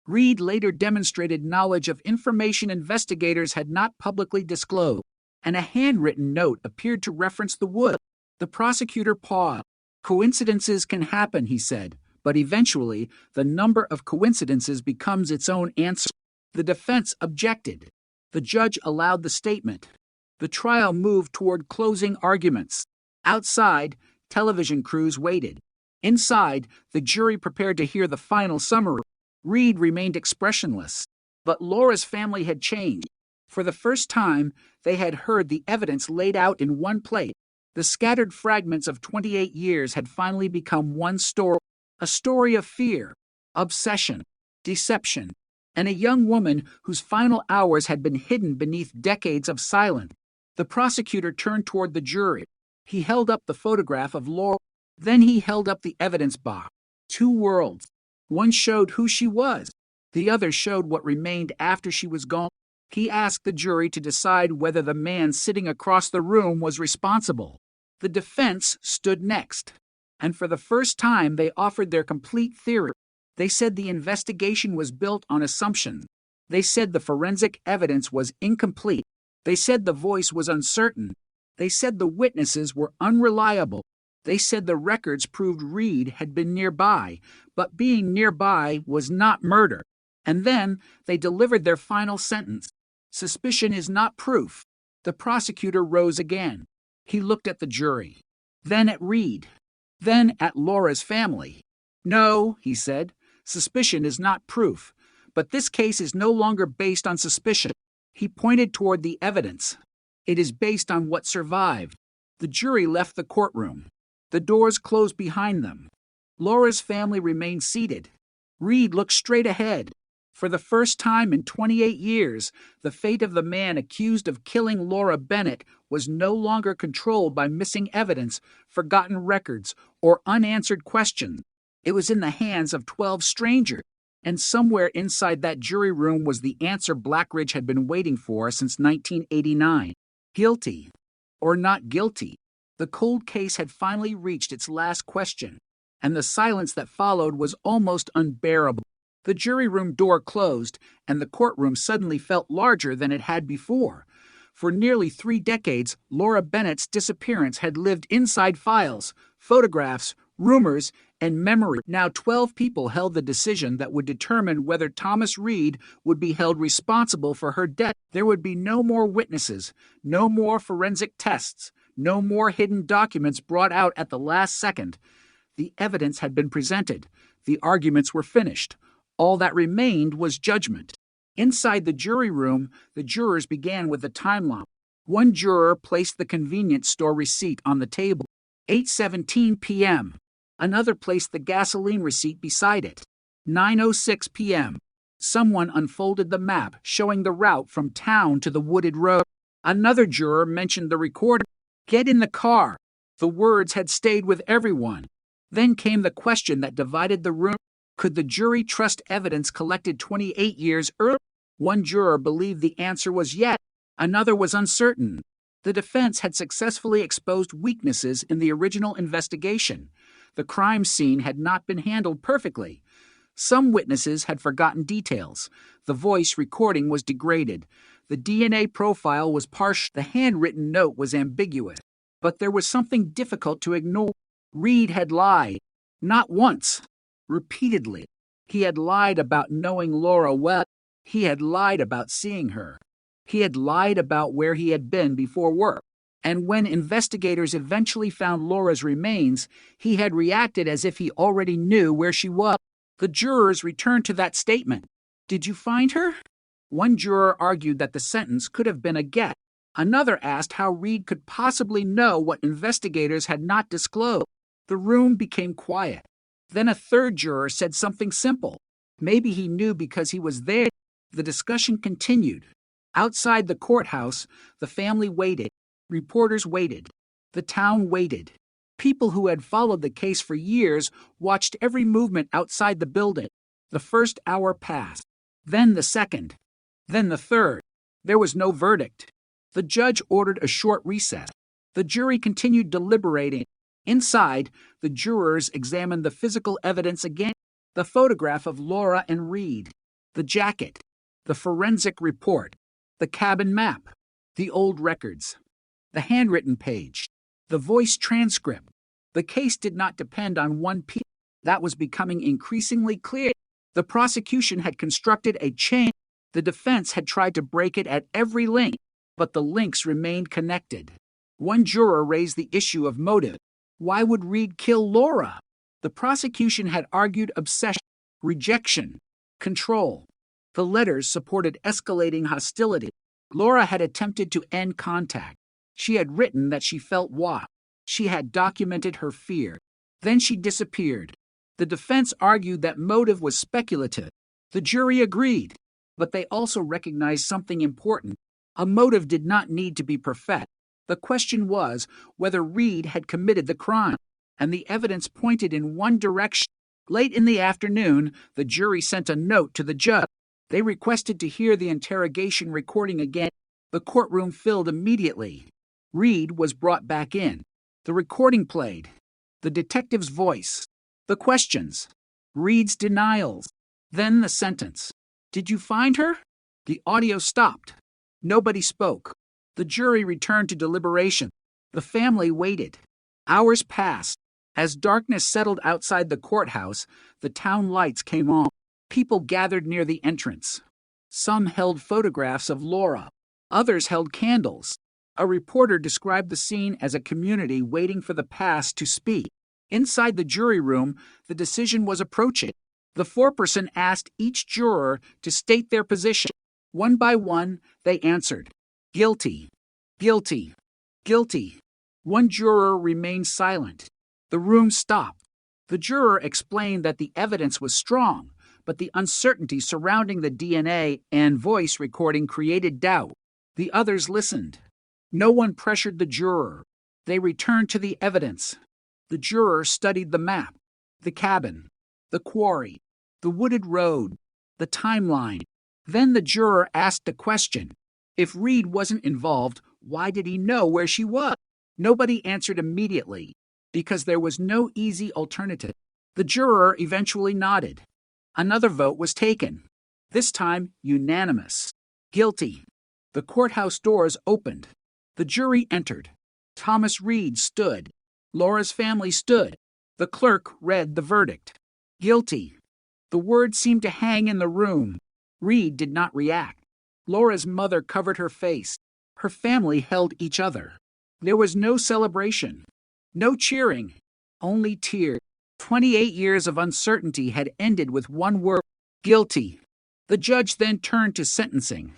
Reed later demonstrated knowledge of information investigators had not publicly disclosed, and a handwritten note appeared to reference the wood. The prosecutor paused. Coincidences can happen, he said, but eventually the number of coincidences becomes its own answer. The defense objected. The judge allowed the statement. The trial moved toward closing arguments. Outside, television crews waited. Inside, the jury prepared to hear the final summary. Reed remained expressionless, but Laura's family had changed. For the first time, they had heard the evidence laid out in one place. The scattered fragments of 28 years had finally become one story, a story of fear, obsession, deception, and a young woman whose final hours had been hidden beneath decades of silence. The prosecutor turned toward the jury. He held up the photograph of Laura. Then he held up the evidence box. Two worlds. One showed who she was. The other showed what remained after she was gone. He asked the jury to decide whether the man sitting across the room was responsible. The defense stood next, and for the first time they offered their complete theory. They said the investigation was built on assumptions. They said the forensic evidence was incomplete. They said the voice was uncertain. They said the witnesses were unreliable. They said the records proved Reed had been nearby, but being nearby was not murder. And then they delivered their final sentence. Suspicion is not proof. The prosecutor rose again. He looked at the jury, then at Reed, then at Laura's family. No, he said, suspicion is not proof, but this case is no longer based on suspicion. He pointed toward the evidence. It is based on what survived. The jury left the courtroom. The doors closed behind them. Laura's family remained seated. Reed looked straight ahead. For the first time in 28 years, the fate of the man accused of killing Laura Bennett was no longer controlled by missing evidence, forgotten records, or unanswered questions. It was in the hands of 12 strangers, and somewhere inside that jury room was the answer Blackridge had been waiting for since 1989. Guilty or not guilty? The cold case had finally reached its last question, and the silence that followed was almost unbearable. The jury room door closed, and the courtroom suddenly felt larger than it had before. For nearly 3 decades, Laura Bennett's disappearance had lived inside files, photographs, rumors, and memory. Now 12 people held the decision that would determine whether Thomas Reed would be held responsible for her death. There would be no more witnesses, no more forensic tests, no more hidden documents brought out at the last second. The evidence had been presented. The arguments were finished. All that remained was judgment. Inside the jury room, the jurors began with the timeline. One juror placed the convenience store receipt on the table. 8:17 p.m. Another placed the gasoline receipt beside it. 9:06 p.m. Someone unfolded the map showing the route from town to the wooded road. Another juror mentioned the recorder. Get in the car. The words had stayed with everyone. Then came the question that divided the room. Could the jury trust evidence collected 28 years earlier? One juror believed the answer was yes. Another was uncertain. The defense had successfully exposed weaknesses in the original investigation. The crime scene had not been handled perfectly. Some witnesses had forgotten details. The voice recording was degraded. The DNA profile was partial. The handwritten note was ambiguous. But there was something difficult to ignore. Reed had lied. Not once. Repeatedly. He had lied about knowing Laura well. He had lied about seeing her. He had lied about where he had been before work. And when investigators eventually found Laura's remains, he had reacted as if he already knew where she was. The jurors returned to that statement. Did you find her? One juror argued that the sentence could have been a guess. Another asked how Reed could possibly know what investigators had not disclosed. The room became quiet. Then a third juror said something simple. Maybe he knew because he was there. The discussion continued. Outside the courthouse, the family waited. Reporters waited. The town waited. People who had followed the case for years watched every movement outside the building. The first hour passed. Then the second. Then the third. There was no verdict. The judge ordered a short recess. The jury continued deliberating. Inside, the jurors examined the physical evidence again. The photograph of Laura and Reed. The jacket. The forensic report. The cabin map. The old records. The handwritten page. The voice transcript. The case did not depend on one piece. That was becoming increasingly clear. The prosecution had constructed a chain. The defense had tried to break it at every link, but the links remained connected. One juror raised the issue of motive. Why would Reed kill Laura? The prosecution had argued obsession, rejection, control. The letters supported escalating hostility. Laura had attempted to end contact. She had written that she felt watched. She had documented her fear. Then she disappeared. The defense argued that motive was speculative. The jury agreed, but they also recognized something important. A motive did not need to be perfect. The question was whether Reed had committed the crime, and the evidence pointed in one direction. Late in the afternoon, the jury sent a note to the judge. They requested to hear the interrogation recording again. The courtroom filled immediately. Reed was brought back in. The recording played. The detective's voice. The questions. Reed's denials. Then the sentence. Did you find her? The audio stopped. Nobody spoke. The jury returned to deliberation. The family waited. Hours passed. As darkness settled outside the courthouse, the town lights came on. People gathered near the entrance. Some held photographs of Laura. Others held candles. A reporter described the scene as a community waiting for the past to speak. Inside the jury room, the decision was approaching. The foreperson asked each juror to state their position. One by one, they answered, "Guilty, guilty, guilty." One juror remained silent. The room stopped. The juror explained that the evidence was strong, but the uncertainty surrounding the DNA and voice recording created doubt. The others listened. No one pressured the juror. They returned to the evidence. The juror studied the map, the cabin, the quarry, the wooded road, the timeline. Then the juror asked a question. If Reed wasn't involved, why did he know where she was? Nobody answered immediately, because there was no easy alternative. The juror eventually nodded. Another vote was taken, this time unanimous. Guilty. The courthouse doors opened. The jury entered. Thomas Reed stood. Laura's family stood. The clerk read the verdict. Guilty. The word seemed to hang in the room. Reed did not react. Laura's mother covered her face. Her family held each other. There was no celebration, no cheering, only tears. 28 years of uncertainty had ended with one word, guilty. The judge then turned to sentencing.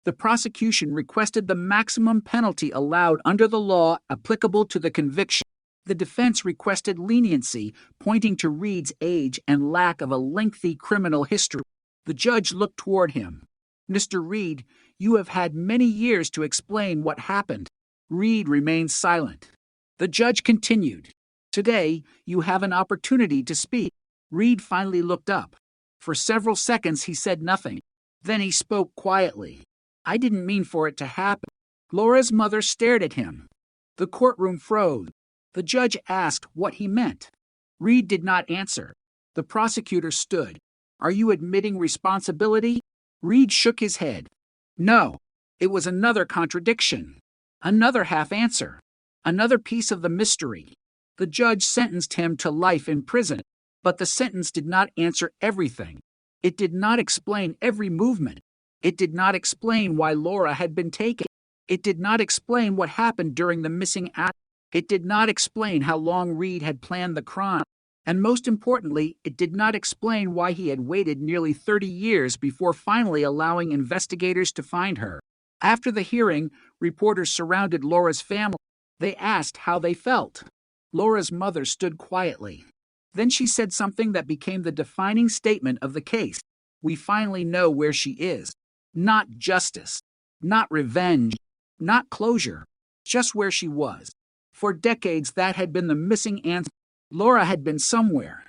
The prosecution requested the maximum penalty allowed under the law applicable to the conviction. The defense requested leniency, pointing to Reed's age and lack of a lengthy criminal history. The judge looked toward him. Mr. Reed, you have had many years to explain what happened. Reed remained silent. The judge continued. Today, you have an opportunity to speak. Reed finally looked up. For several seconds, he said nothing. Then he spoke quietly. I didn't mean for it to happen. Laura's mother stared at him. The courtroom froze. The judge asked what he meant. Reed did not answer. The prosecutor stood. Are you admitting responsibility? Reed shook his head. No. It was another contradiction. Another half answer. Another piece of the mystery. The judge sentenced him to life in prison, but the sentence did not answer everything. It did not explain every movement. It did not explain why Laura had been taken. It did not explain what happened during the missing hour. It did not explain how long Reed had planned the crime. And most importantly, it did not explain why he had waited nearly 30 years before finally allowing investigators to find her. After the hearing, reporters surrounded Laura's family. They asked how they felt. Laura's mother stood quietly. Then she said something that became the defining statement of the case. We finally know where she is. Not justice. Not revenge, not closure, just where she was. For decades, that had been the missing answer. Laura had been somewhere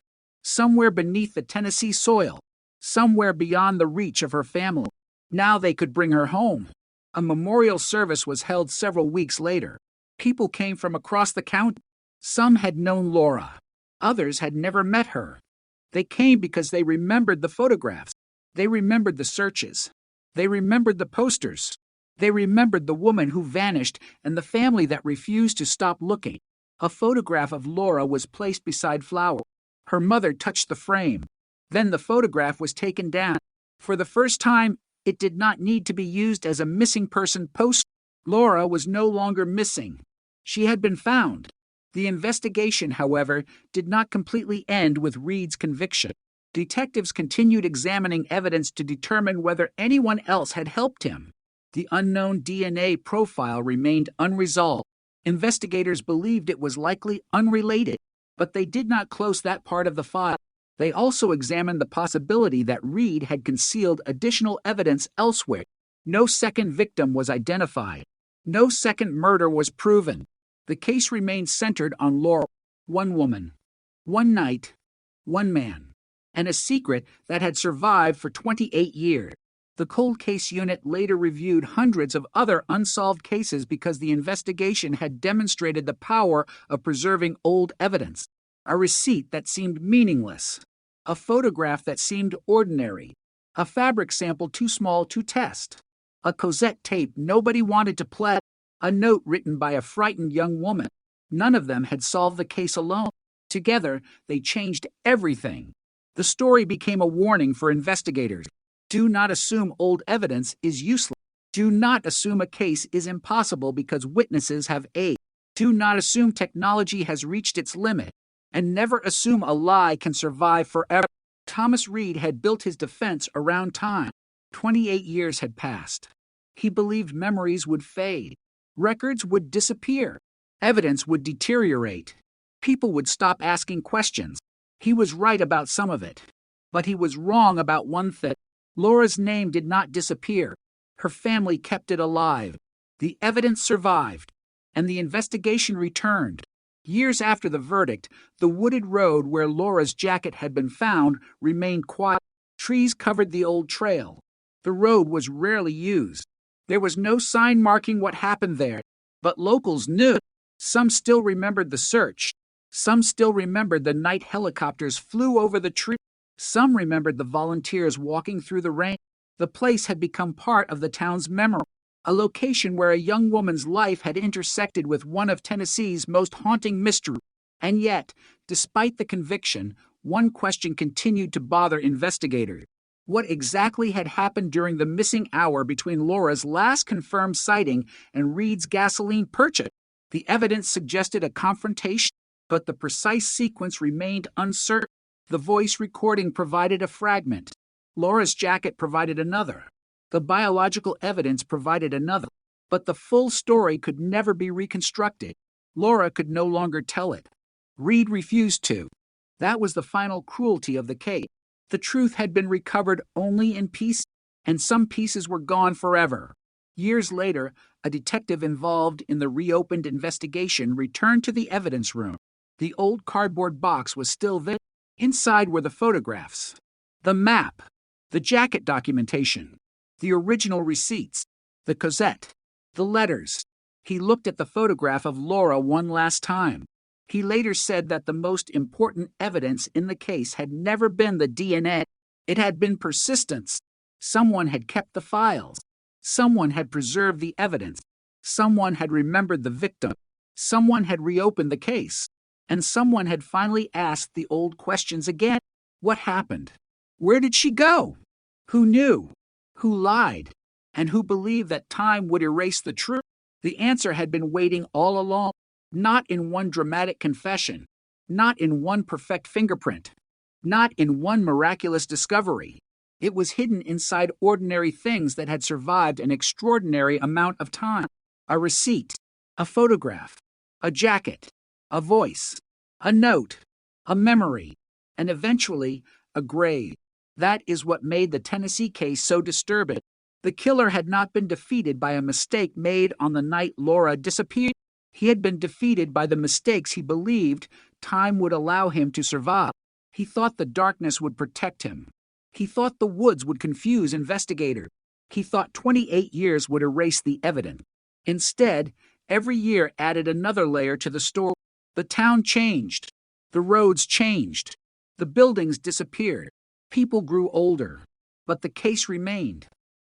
beneath the Tennessee soil, somewhere beyond the reach of her family. Now they could bring her home. A memorial service was held several weeks later. People came from across the county. Some had known Laura. Others had never met her. They came because they remembered the photographs. They remembered the searches. They remembered the posters. They remembered the woman who vanished and the family that refused to stop looking. A photograph of Laura was placed beside flowers. Her mother touched the frame. Then the photograph was taken down. For the first time, it did not need to be used as a missing person poster. Laura was no longer missing. She had been found. The investigation, however, did not completely end with Reed's conviction. Detectives continued examining evidence to determine whether anyone else had helped him. The unknown DNA profile remained unresolved. Investigators believed it was likely unrelated, but they did not close that part of the file. They also examined the possibility that Reed had concealed additional evidence elsewhere. No second victim was identified. No second murder was proven. The case remained centered on Laura, one woman, one night, one man, and a secret that had survived for 28 years. The cold case unit later reviewed hundreds of other unsolved cases because the investigation had demonstrated the power of preserving old evidence. A receipt that seemed meaningless, a photograph that seemed ordinary, a fabric sample too small to test, a cassette tape nobody wanted to play, a note written by a frightened young woman. None of them had solved the case alone. Together, they changed everything. The story became a warning for investigators. Do not assume old evidence is useless. Do not assume a case is impossible because witnesses have aged. Do not assume technology has reached its limit. And never assume a lie can survive forever. Thomas Reed had built his defense around time. 28 years had passed. He believed memories would fade. Records would disappear. Evidence would deteriorate. People would stop asking questions. He was right about some of it. But he was wrong about one thing. Laura's name did not disappear. Her family kept it alive. The evidence survived. And the investigation returned. Years after the verdict, the wooded road where Laura's jacket had been found remained quiet. Trees covered the old trail. The road was rarely used. There was no sign marking what happened there, but locals knew. Some still remembered the search. Some still remembered the night helicopters flew over the tree. Some remembered the volunteers walking through the rain. The place had become part of the town's memory, a location where a young woman's life had intersected with one of Tennessee's most haunting mysteries. And yet, despite the conviction, one question continued to bother investigators. What exactly had happened during the missing hour between Laura's last confirmed sighting and Reed's gasoline purchase? The evidence suggested a confrontation, but the precise sequence remained uncertain. The voice recording provided a fragment. Laura's jacket provided another. The biological evidence provided another. But the full story could never be reconstructed. Laura could no longer tell it. Reed refused to. That was the final cruelty of the case. The truth had been recovered only in pieces, and some pieces were gone forever. Years later, a detective involved in the reopened investigation returned to the evidence room. The old cardboard box was still there. Inside were the photographs, the map, the jacket documentation, the original receipts, the cassette, the letters. He looked at the photograph of Laura one last time. He later said that the most important evidence in the case had never been the DNA. It had been persistence. Someone had kept the files. Someone had preserved the evidence. Someone had remembered the victim. Someone had reopened the case. And someone had finally asked the old questions again. What happened? Where did she go? Who knew? Who lied? And who believed that time would erase the truth? The answer had been waiting all along. Not in one dramatic confession, not in one perfect fingerprint, not in one miraculous discovery. It was hidden inside ordinary things that had survived an extraordinary amount of time. A receipt, a photograph, a jacket, a voice, a note, a memory, and eventually a grave. That is what made the Tennessee case so disturbing. The killer had not been defeated by a mistake made on the night Laura disappeared. He had been defeated by the mistakes he believed time would allow him to survive. He thought the darkness would protect him. He thought the woods would confuse investigators. He thought 28 years would erase the evidence. Instead, every year added another layer to the story. The town changed. The roads changed. The buildings disappeared. People grew older. But the case remained.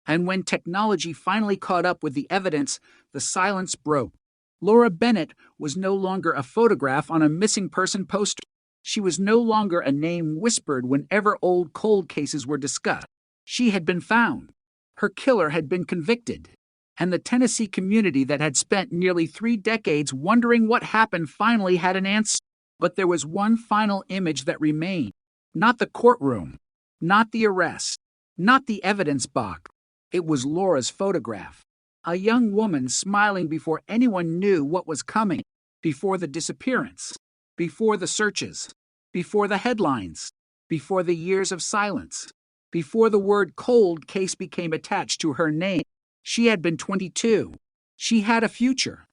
And when technology finally caught up with the evidence, the silence broke. Laura Bennett was no longer a photograph on a missing person poster. She was no longer a name whispered whenever old cold cases were discussed. She had been found. Her killer had been convicted. And the Tennessee community that had spent nearly 3 decades wondering what happened finally had an answer. But there was one final image that remained. Not the courtroom. Not the arrest. Not the evidence box. It was Laura's photograph. A young woman smiling before anyone knew what was coming. Before the disappearance. Before the searches. Before the headlines. Before the years of silence. Before the word cold case became attached to her name. She had been 22. She had a future.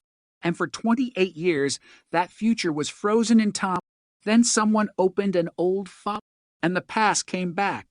And for 28 years, that future was frozen in time. Then someone opened an old file, and the past came back.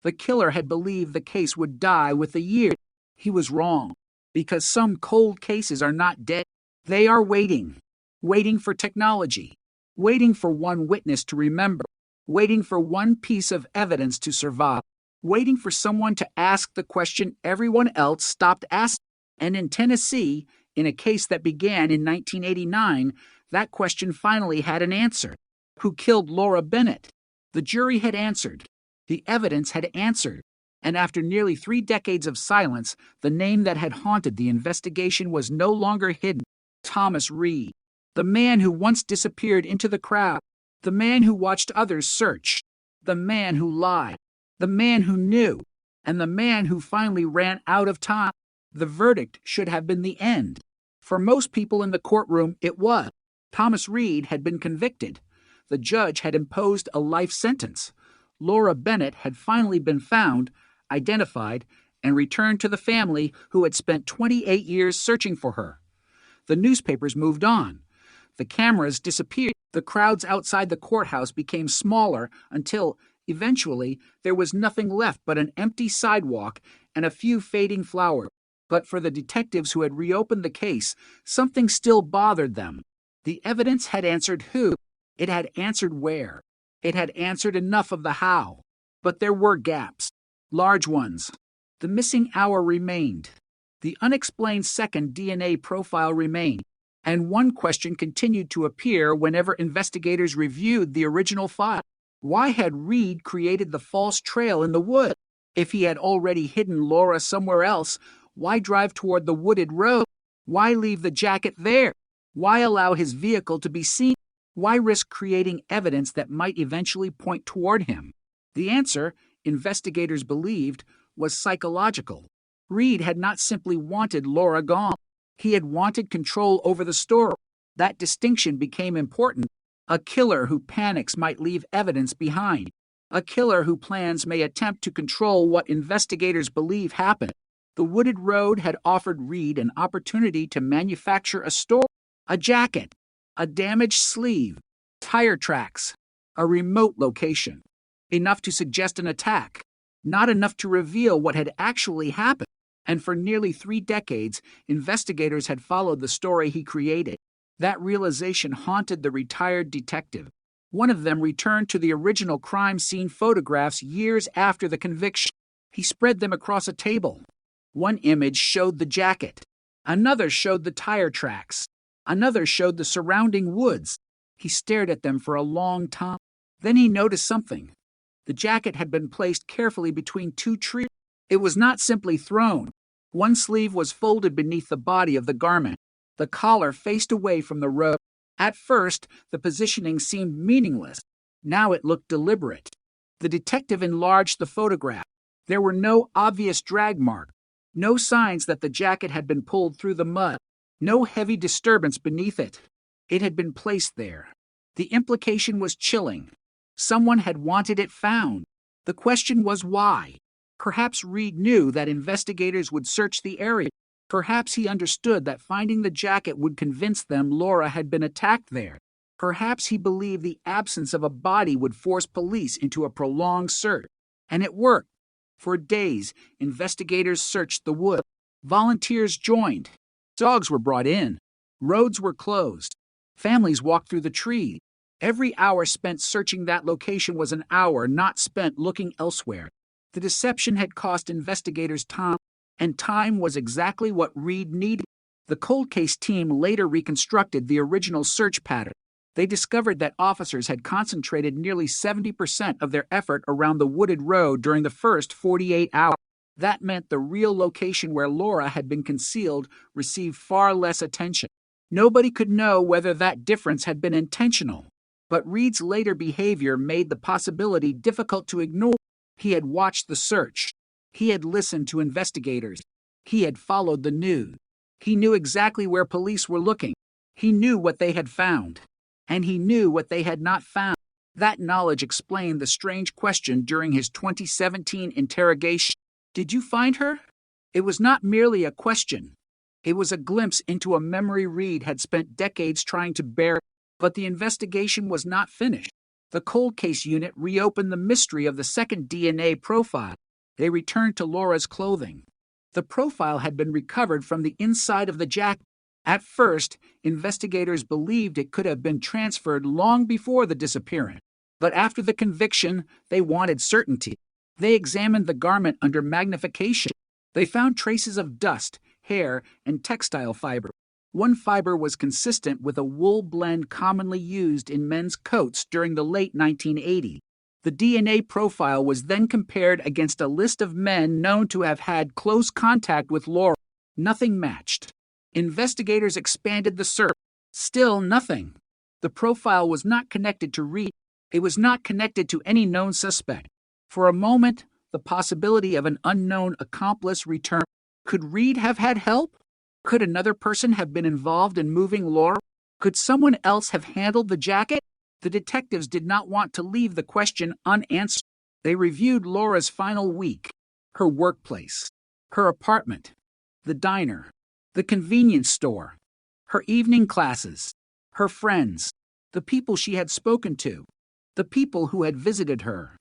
The killer had believed the case would die with the year. He was wrong, because some cold cases are not dead. They are waiting. Waiting for technology. Waiting for one witness to remember. Waiting for one piece of evidence to survive. Waiting for someone to ask the question everyone else stopped asking. And in Tennessee, in a case that began in 1989, that question finally had an answer. Who killed Laura Bennett? The jury had answered. The evidence had answered. And after nearly 3 decades of silence, the name that had haunted the investigation was no longer hidden. Thomas Reed. The man who once disappeared into the crowd. The man who watched others search. The man who lied. The man who knew. And the man who finally ran out of time. The verdict should have been the end. For most people in the courtroom, it was. Thomas Reed had been convicted. The judge had imposed a life sentence. Laura Bennett had finally been found, identified, and returned to the family who had spent 28 years searching for her. The newspapers moved on. The cameras disappeared. The crowds outside the courthouse became smaller until, eventually, there was nothing left but an empty sidewalk and a few fading flowers. But for the detectives who had reopened the case, something still bothered them. The evidence had answered who. It had answered where. It had answered enough of the how. But there were gaps. Large ones. The missing hour remained. The unexplained second DNA profile remained. And one question continued to appear whenever investigators reviewed the original file. Why had Reed created the false trail in the wood? If he had already hidden Laura somewhere else, why drive toward the wooded road? Why leave the jacket there? Why allow his vehicle to be seen? Why risk creating evidence that might eventually point toward him? The answer, investigators believed, was psychological. Reed had not simply wanted Laura gone. He had wanted control over the story. That distinction became important. A killer who panics might leave evidence behind. A killer whose plans may attempt to control what investigators believe happened. The wooded road had offered Reed an opportunity to manufacture a story. A jacket. A damaged sleeve, tire tracks, a remote location. Enough to suggest an attack, not enough to reveal what had actually happened. And for nearly 3 decades, investigators had followed the story he created. That realization haunted the retired detective. One of them returned to the original crime scene photographs years after the conviction. He spread them across a table. One image showed the jacket. Another showed the tire tracks. Another showed the surrounding woods. He stared at them for a long time. Then he noticed something. The jacket had been placed carefully between 2 trees. It was not simply thrown. One sleeve was folded beneath the body of the garment. The collar faced away from the road. At first, the positioning seemed meaningless. Now it looked deliberate. The detective enlarged the photograph. There were no obvious drag marks. No signs that the jacket had been pulled through the mud. No heavy disturbance beneath it. It had been placed there. The implication was chilling. Someone had wanted it found. The question was why. Perhaps Reed knew that investigators would search the area. Perhaps he understood that finding the jacket would convince them Laura had been attacked there. Perhaps he believed the absence of a body would force police into a prolonged search. And it worked. For days, investigators searched the wood. Volunteers joined. Dogs were brought in. Roads were closed. Families walked through the trees. Every hour spent searching that location was an hour not spent looking elsewhere. The deception had cost investigators time, and time was exactly what Reed needed. The cold case team later reconstructed the original search pattern. They discovered that officers had concentrated nearly 70% of their effort around the wooded road during the first 48 hours. That meant the real location where Laura had been concealed received far less attention. Nobody could know whether that difference had been intentional, but Reed's later behavior made the possibility difficult to ignore. He had watched the search. He had listened to investigators. He had followed the news. He knew exactly where police were looking. He knew what they had found. And he knew what they had not found. That knowledge explained the strange question during his 2017 interrogation. Did you find her? It was not merely a question. It was a glimpse into a memory Reed had spent decades trying to bury. But the investigation was not finished. The cold case unit reopened the mystery of the second DNA profile. They returned to Laura's clothing. The profile had been recovered from the inside of the jacket. At first, investigators believed it could have been transferred long before the disappearance. But after the conviction, they wanted certainty. They examined the garment under magnification. They found traces of dust, hair, and textile fiber. One fiber was consistent with a wool blend commonly used in men's coats during the late 1980s. The DNA profile was then compared against a list of men known to have had close contact with Laura. Nothing matched. Investigators expanded the search. Still nothing. The profile was not connected to Reed. It was not connected to any known suspect. For a moment, the possibility of an unknown accomplice returned. Could Reed have had help? Could another person have been involved in moving Laura? Could someone else have handled the jacket? The detectives did not want to leave the question unanswered. They reviewed Laura's final week, her workplace, her apartment, the diner, the convenience store, her evening classes, her friends, the people she had spoken to, the people who had visited her.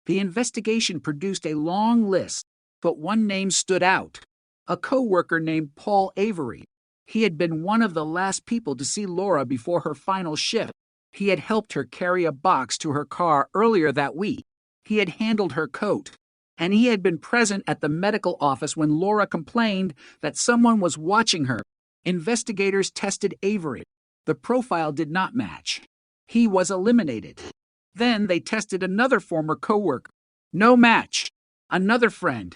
The investigation produced a long list, but one name stood out. A co-worker named Paul Avery. He had been one of the last people to see Laura before her final shift. He had helped her carry a box to her car earlier that week. He had handled her coat. And he had been present at the medical office when Laura complained that someone was watching her. Investigators tested Avery. The profile did not match. He was eliminated. Then they tested another former coworker. No match. Another friend.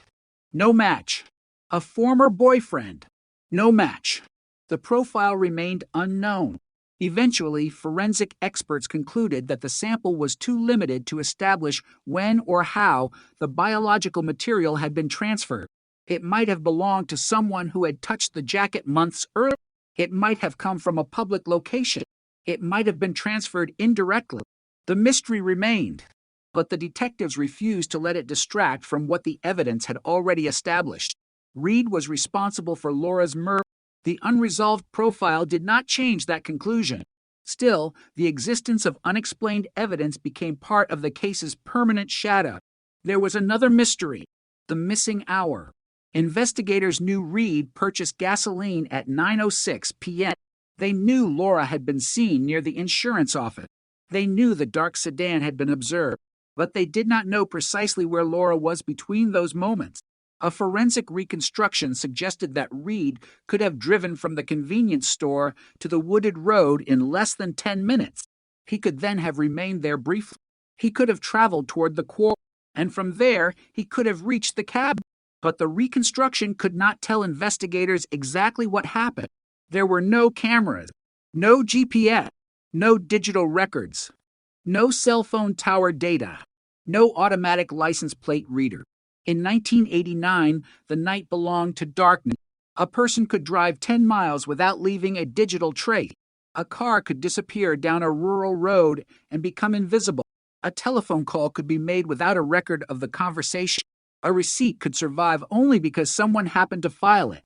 No match. A former boyfriend. No match. The profile remained unknown. Eventually, forensic experts concluded that the sample was too limited to establish when or how the biological material had been transferred. It might have belonged to someone who had touched the jacket months earlier. It might have come from a public location. It might have been transferred indirectly. The mystery remained, but the detectives refused to let it distract from what the evidence had already established. Reed was responsible for Laura's murder. The unresolved profile did not change that conclusion. Still, the existence of unexplained evidence became part of the case's permanent shadow. There was another mystery, the missing hour. Investigators knew Reed purchased gasoline at 9:06 p.m. They knew Laura had been seen near the insurance office. They knew the dark sedan had been observed, but they did not know precisely where Laura was between those moments. A forensic reconstruction suggested that Reed could have driven from the convenience store to the wooded road in less than 10 minutes. He could then have remained there briefly. He could have traveled toward the quarry, and from there he could have reached the cabin. But the reconstruction could not tell investigators exactly what happened. There were no cameras, no GPS, no digital records, no cell phone tower data, no automatic license plate reader. In 1989, the night belonged to darkness. A person could drive 10 miles without leaving a digital trace. A car could disappear down a rural road and become invisible. A telephone call could be made without a record of the conversation. A receipt could survive only because someone happened to file it.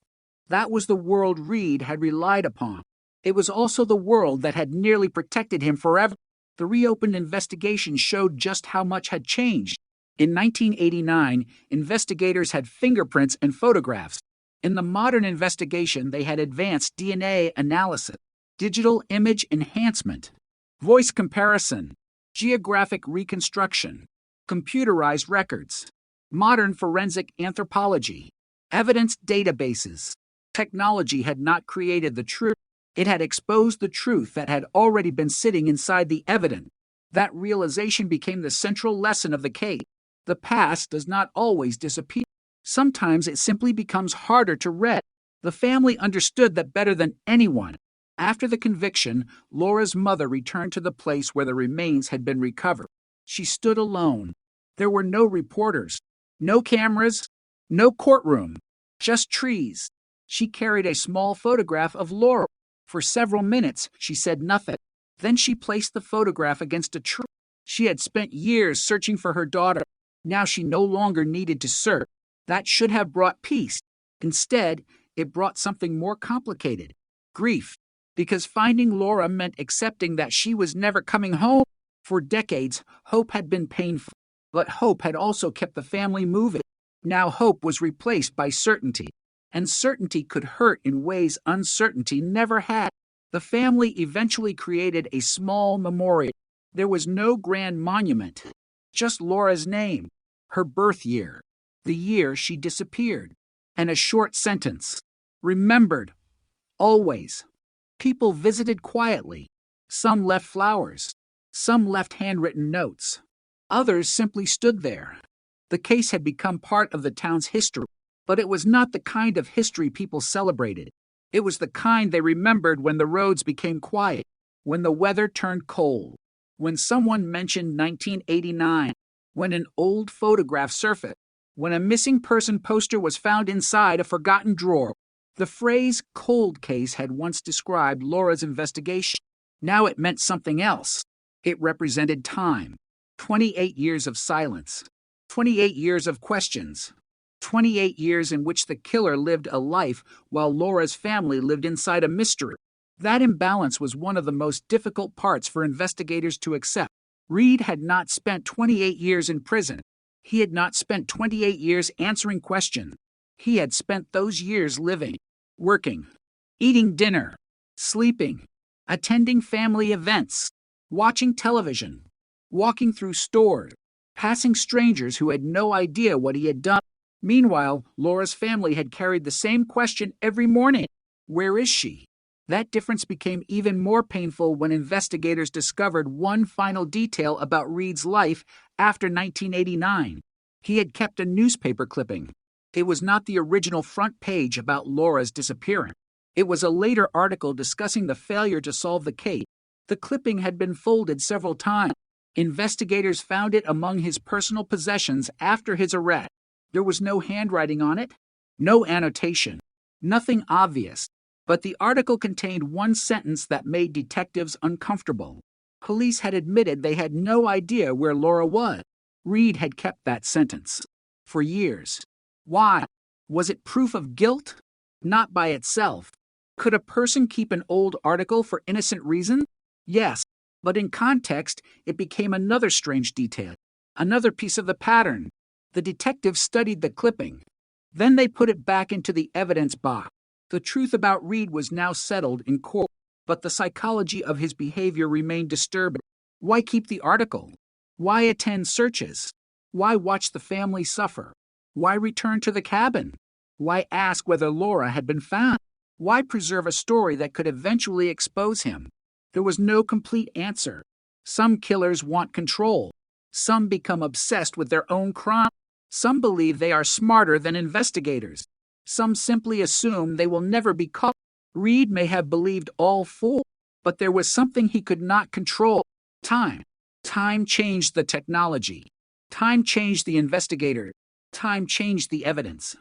That was the world Reed had relied upon. It was also the world that had nearly protected him forever. The reopened investigation showed just how much had changed. In 1989, investigators had fingerprints and photographs. In the modern investigation, they had advanced DNA analysis, digital image enhancement, voice comparison, geographic reconstruction, computerized records, modern forensic anthropology, evidence databases. Technology had not created the truth. It had exposed the truth that had already been sitting inside the evidence. That realization became the central lesson of the case. The past does not always disappear. Sometimes it simply becomes harder to read. The family understood that better than anyone. After the conviction, Laura's mother returned to the place where the remains had been recovered. She stood alone. There were no reporters, no cameras, no courtroom, just trees. She carried a small photograph of Laura. For several minutes, she said nothing. Then she placed the photograph against a tree. She had spent years searching for her daughter. Now she no longer needed to search. That should have brought peace. Instead, it brought something more complicated: grief. Because finding Laura meant accepting that she was never coming home. For decades, hope had been painful, but hope had also kept the family moving. Now hope was replaced by certainty, and certainty could hurt in ways uncertainty never had. The family eventually created a small memorial. There was no grand monument, just Laura's name, her birth year, the year she disappeared, and a short sentence: remembered, always. People visited quietly. Some left flowers. Some left handwritten notes. Others simply stood there. The case had become part of the town's history, but it was not the kind of history people celebrated. It was the kind they remembered when the roads became quiet, when the weather turned cold, when someone mentioned 1989, when an old photograph surfaced, when a missing person poster was found inside a forgotten drawer. The phrase cold case had once described Laura's investigation. Now it meant something else. It represented time. 28 years of silence. 28 years of questions. 28 years in which the killer lived a life while Laura's family lived inside a mystery. That imbalance was one of the most difficult parts for investigators to accept. Reed had not spent 28 years in prison. He had not spent 28 years answering questions. He had spent those years living, working, eating dinner, sleeping, attending family events, watching television, walking through stores, passing strangers who had no idea what he had done. Meanwhile, Laura's family had carried the same question every morning: where is she? That difference became even more painful when investigators discovered one final detail about Reed's life after 1989. He had kept a newspaper clipping. It was not the original front page about Laura's disappearance. It was a later article discussing the failure to solve the case. The clipping had been folded several times. Investigators found it among his personal possessions after his arrest. There was no handwriting on it, no annotation, nothing obvious. But the article contained one sentence that made detectives uncomfortable. Police had admitted they had no idea where Laura was. Reed had kept that sentence for years. Why? Was it proof of guilt? Not by itself. Could a person keep an old article for innocent reasons? Yes, but in context, it became another strange detail, another piece of the pattern. The detectives studied the clipping. Then they put it back into the evidence box. The truth about Reed was now settled in court, but the psychology of his behavior remained disturbing. Why keep the article? Why attend searches? Why watch the family suffer? Why return to the cabin? Why ask whether Laura had been found? Why preserve a story that could eventually expose him? There was no complete answer. Some killers want control. Some become obsessed with their own crime. Some believe they are smarter than investigators. Some simply assume they will never be caught. Reed may have believed all four, but there was something he could not control: time. Time changed the technology. Time changed the investigator. Time changed the evidence.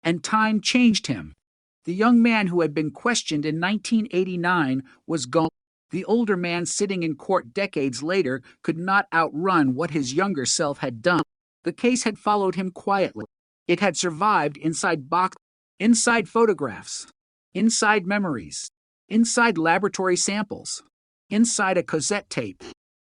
And time changed him. The young man who had been questioned in 1989 was gone. The older man sitting in court decades later could not outrun what his younger self had done. The case had followed him quietly. It had survived inside boxes, inside photographs, inside memories, inside laboratory samples, inside a cassette tape,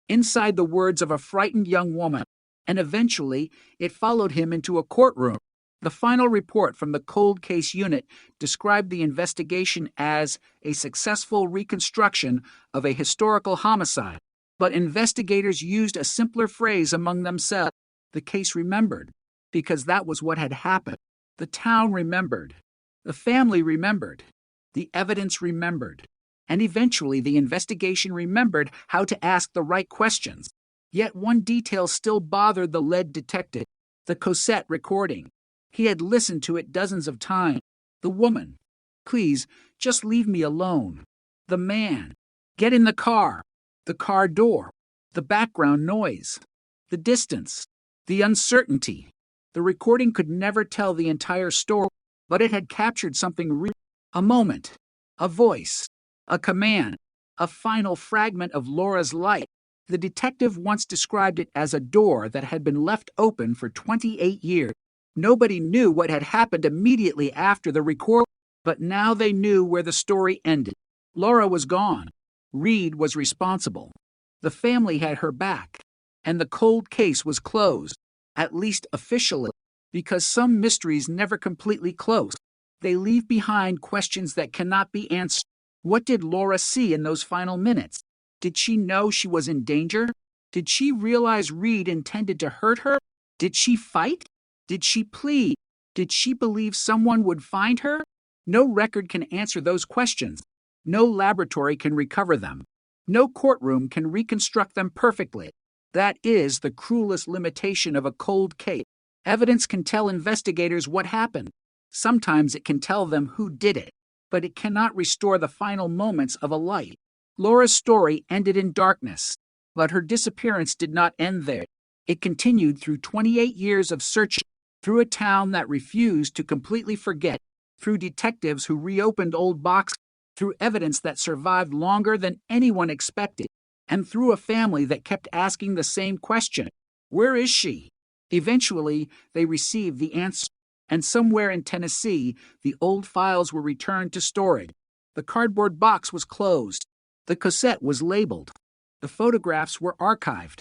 inside the words of a frightened young woman, and eventually it followed him into a courtroom. The final report from the cold case unit described the investigation as a successful reconstruction of a historical homicide, but investigators used a simpler phrase among themselves: the case remembered, because that was what had happened. The town remembered, the family remembered, the evidence remembered, and eventually the investigation remembered how to ask the right questions. Yet one detail still bothered the lead detective: the cassette recording. He had listened to it dozens of times. The woman: "Please, just leave me alone." The man: "Get in the car." The car door. The background noise. The distance. The uncertainty. The recording could never tell the entire story, but it had captured something real. A moment. A voice. A command. A final fragment of Laura's life. The detective once described it as a door that had been left open for 28 years. Nobody knew what had happened immediately after the record, but now they knew where the story ended. Laura was gone. Reed was responsible. The family had her back, and the cold case was closed, at least officially, because some mysteries never completely close. They leave behind questions that cannot be answered. What did Laura see in those final minutes? Did she know she was in danger? Did she realize Reed intended to hurt her? Did she fight? Did she plead? Did she believe someone would find her? No record can answer those questions. No laboratory can recover them. No courtroom can reconstruct them perfectly. That is the cruelest limitation of a cold case. Evidence can tell investigators what happened. Sometimes it can tell them who did it, but it cannot restore the final moments of a life. Laura's story ended in darkness, but her disappearance did not end there. It continued through 28 years of searching, through a town that refused to completely forget, through detectives who reopened old boxes, through evidence that survived longer than anyone expected, and through a family that kept asking the same question: where is she? Eventually, they received the answer, and somewhere in Tennessee, the old files were returned to storage. The cardboard box was closed. The cassette was labeled. The photographs were archived.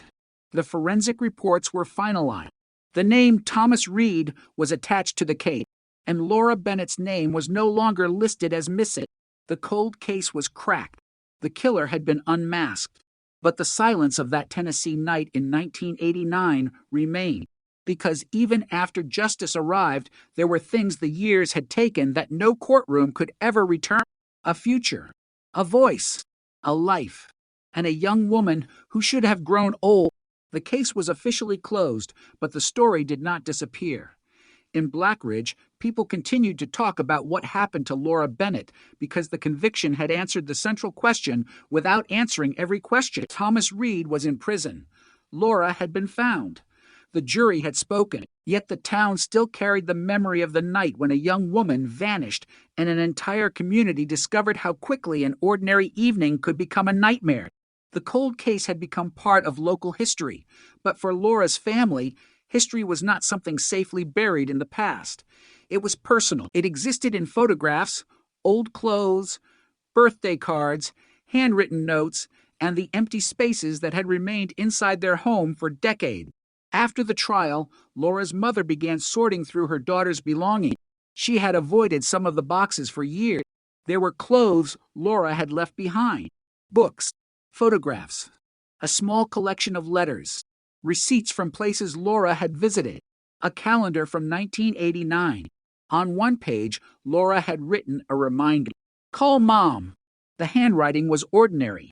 The forensic reports were finalized. The name Thomas Reed was attached to the case, and Laura Bennett's name was no longer listed as missing. The cold case was cracked. The killer had been unmasked. But the silence of that Tennessee night in 1989 remained, because even after justice arrived, there were things the years had taken that no courtroom could ever return: a future, a voice, a life, and a young woman who should have grown old. The case was officially closed, but the story did not disappear. In Blackridge, people continued to talk about what happened to Laura Bennett because the conviction had answered the central question without answering every question. Thomas Reed was in prison. Laura had been found. The jury had spoken, yet the town still carried the memory of the night when a young woman vanished and an entire community discovered how quickly an ordinary evening could become a nightmare. The cold case had become part of local history, but for Laura's family, history was not something safely buried in the past. It was personal. It existed in photographs, old clothes, birthday cards, handwritten notes, and the empty spaces that had remained inside their home for decades. After the trial, Laura's mother began sorting through her daughter's belongings. She had avoided some of the boxes for years. There were clothes Laura had left behind, books, photographs, a small collection of letters, receipts from places Laura had visited, a calendar from 1989. On one page, Laura had written a reminder: "Call Mom." The handwriting was ordinary.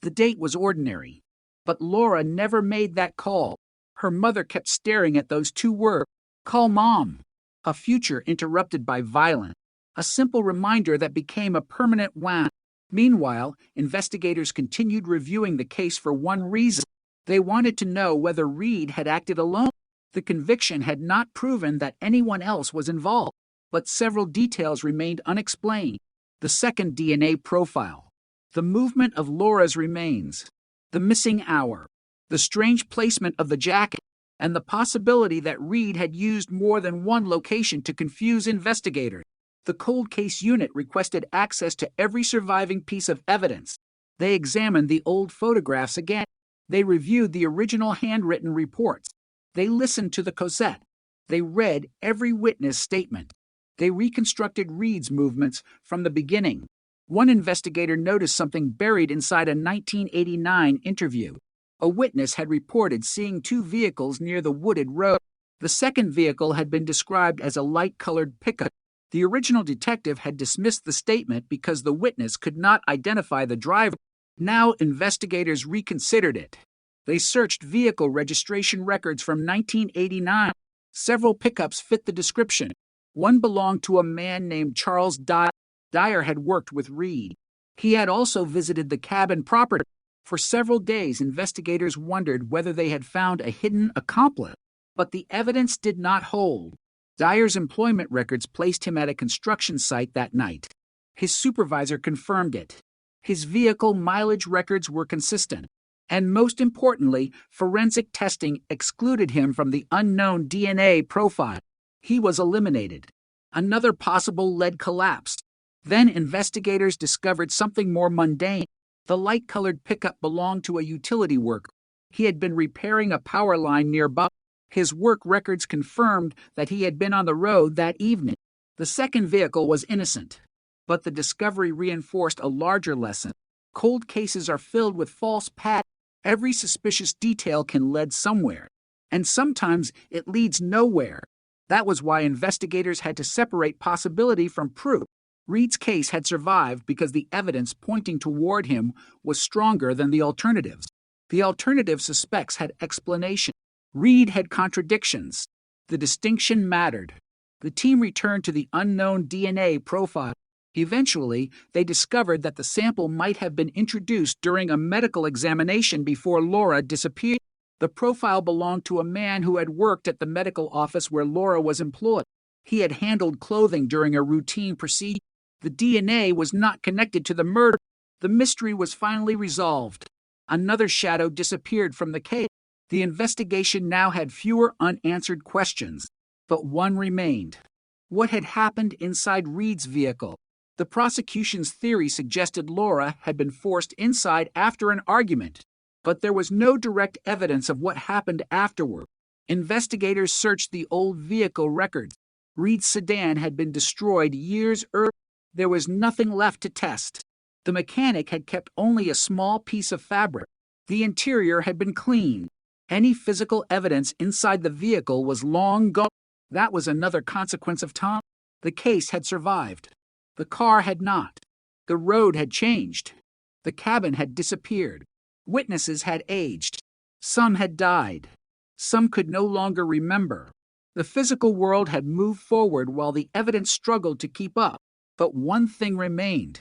The date was ordinary. But Laura never made that call. Her mother kept staring at those two words: "Call Mom." A future interrupted by violence. A simple reminder that became a permanent wound. Meanwhile, investigators continued reviewing the case for one reason. They wanted to know whether Reed had acted alone. The conviction had not proven that anyone else was involved, but several details remained unexplained. The second DNA profile, the movement of Laura's remains, the missing hour, the strange placement of the jacket. and the possibility that Reed had used more than one location to confuse investigators. The cold case unit requested access to every surviving piece of evidence. They examined the old photographs again. They reviewed the original handwritten reports. They listened to the cassette. They read every witness statement. They reconstructed Reed's movements from the beginning. One investigator noticed something buried inside a 1989 interview. A witness had reported seeing two vehicles near the wooded road. The second vehicle had been described as a light-colored pickup. The original detective had dismissed the statement because the witness could not identify the driver. Now investigators reconsidered it. They searched vehicle registration records from 1989. Several pickups fit the description. One belonged to a man named Charles Dyer. Dyer had worked with Reed. He had also visited the cabin property. For several days, investigators wondered whether they had found a hidden accomplice, but the evidence did not hold. Dyer's employment records placed him at a construction site that night. His supervisor confirmed it. His vehicle mileage records were consistent. And most importantly, forensic testing excluded him from the unknown DNA profile. He was eliminated. Another possible lead collapsed. Then investigators discovered something more mundane. The light-colored pickup belonged to a utility worker. He had been repairing a power line nearby. His work records confirmed that he had been on the road that evening. The second vehicle was innocent. But the discovery reinforced a larger lesson. Cold cases are filled with false patterns. Every suspicious detail can lead somewhere. And sometimes it leads nowhere. That was why investigators had to separate possibility from proof. Reed's case had survived because the evidence pointing toward him was stronger than the alternatives. The alternative suspects had explanation. Reed had contradictions. The distinction mattered. The team returned to the unknown DNA profile. Eventually, they discovered that the sample might have been introduced during a medical examination before Laura disappeared. The profile belonged to a man who had worked at the medical office where Laura was employed. He had handled clothing during a routine procedure. The DNA was not connected to the murder. The mystery was finally resolved. Another shadow disappeared from the case. The investigation now had fewer unanswered questions, but one remained. What had happened inside Reed's vehicle? The prosecution's theory suggested Laura had been forced inside after an argument, but there was no direct evidence of what happened afterward. Investigators searched the old vehicle records. Reed's sedan had been destroyed years earlier. There was nothing left to test. The mechanic had kept only a small piece of fabric. The interior had been cleaned. Any physical evidence inside the vehicle was long gone. That was another consequence of time. The case had survived. The car had not. The road had changed. The cabin had disappeared. Witnesses had aged. Some had died. Some could no longer remember. The physical world had moved forward while the evidence struggled to keep up. But one thing remained.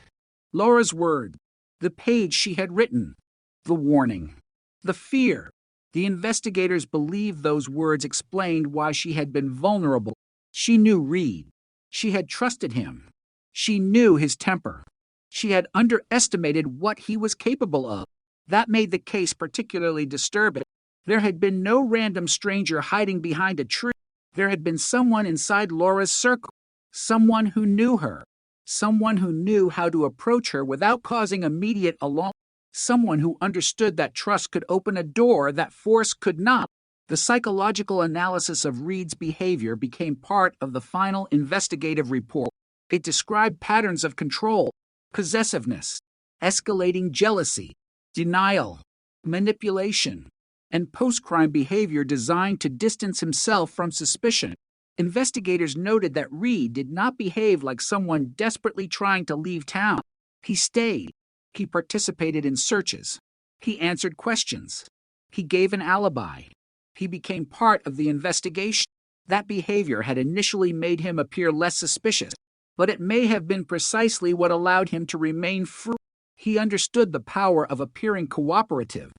Laura's word. The page she had written. The warning. The fear. The investigators believed those words explained why she had been vulnerable. She knew Reed. She had trusted him. She knew his temper. She had underestimated what he was capable of. That made the case particularly disturbing. There had been no random stranger hiding behind a tree. There had been someone inside Laura's circle. Someone who knew her. Someone who knew how to approach her without causing immediate alarm. Someone who understood that trust could open a door that force could not. The psychological analysis of Reed's behavior became part of the final investigative report. It described patterns of control, possessiveness, escalating jealousy, denial, manipulation, and post-crime behavior designed to distance himself from suspicion. Investigators noted that Reed did not behave like someone desperately trying to leave town. He stayed. He participated in searches. He answered questions. He gave an alibi. He became part of the investigation. That behavior had initially made him appear less suspicious, but it may have been precisely what allowed him to remain free. He understood the power of appearing cooperative.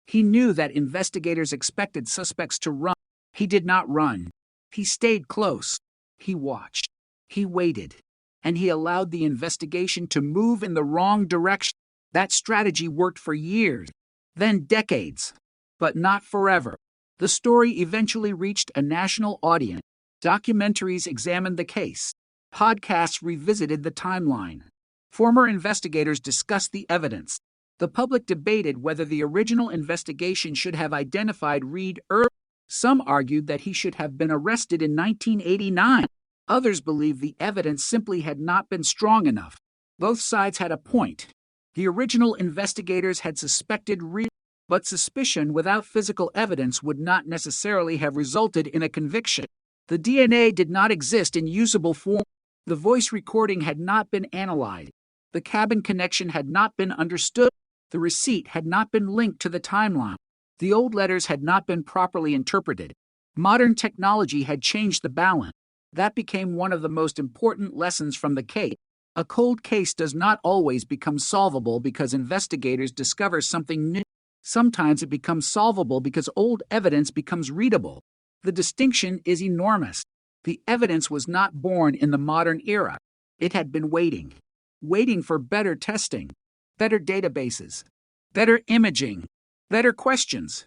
He knew that investigators expected suspects to run. He did not run. He stayed close. He watched. He waited. And he allowed the investigation to move in the wrong direction. That strategy worked for years, then decades, but not forever. The story eventually reached a national audience. Documentaries examined the case. Podcasts revisited the timeline. Former investigators discussed the evidence. The public debated whether the original investigation should have identified Reed early. Some argued that he should have been arrested in 1989. Others believed the evidence simply had not been strong enough. Both sides had a point. The original investigators had suspected Reed, but suspicion without physical evidence would not necessarily have resulted in a conviction. The DNA did not exist in usable form. The voice recording had not been analyzed. The cabin connection had not been understood. The receipt had not been linked to the timeline. The old letters had not been properly interpreted. Modern technology had changed the balance. That became one of the most important lessons from the case. A cold case does not always become solvable because investigators discover something new. Sometimes it becomes solvable because old evidence becomes readable. The distinction is enormous. The evidence was not born in the modern era. It had been waiting for better testing, better databases, better imaging, better questions,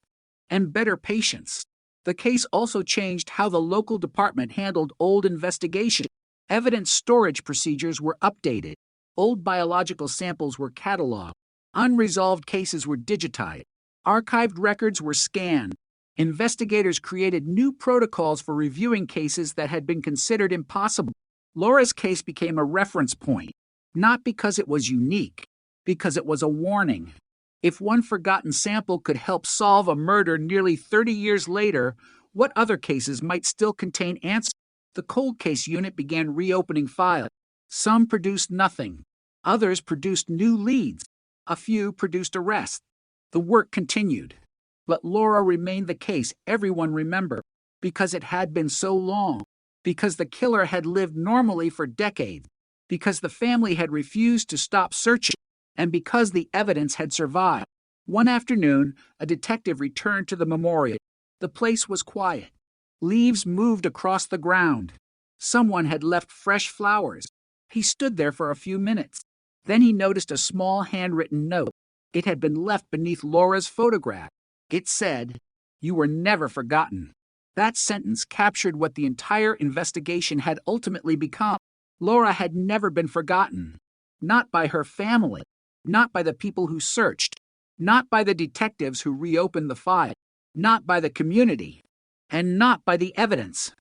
and better patience. The case also changed how the local department handled old investigations. Evidence storage procedures were updated. Old biological samples were cataloged. Unresolved cases were digitized. Archived records were scanned. Investigators created new protocols for reviewing cases that had been considered impossible. Laura's case became a reference point, not because it was unique, because it was a warning. If one forgotten sample could help solve a murder nearly 30 years later, what other cases might still contain answers? The cold case unit began reopening files. Some produced nothing. Others produced new leads. A few produced arrests. The work continued. But Laura remained the case everyone remembered, because it had been so long, because the killer had lived normally for decades, because the family had refused to stop searching, and because the evidence had survived. One afternoon, a detective returned to the memorial. The place was quiet. Leaves moved across the ground. Someone had left fresh flowers. He stood there for a few minutes. Then he noticed a small handwritten note. It had been left beneath Laura's photograph. It said, "You were never forgotten." That sentence captured what the entire investigation had ultimately become. Laura had never been forgotten. Not by her family. Not by the people who searched. Not by the detectives who reopened the file. Not by the community. And not by the evidence.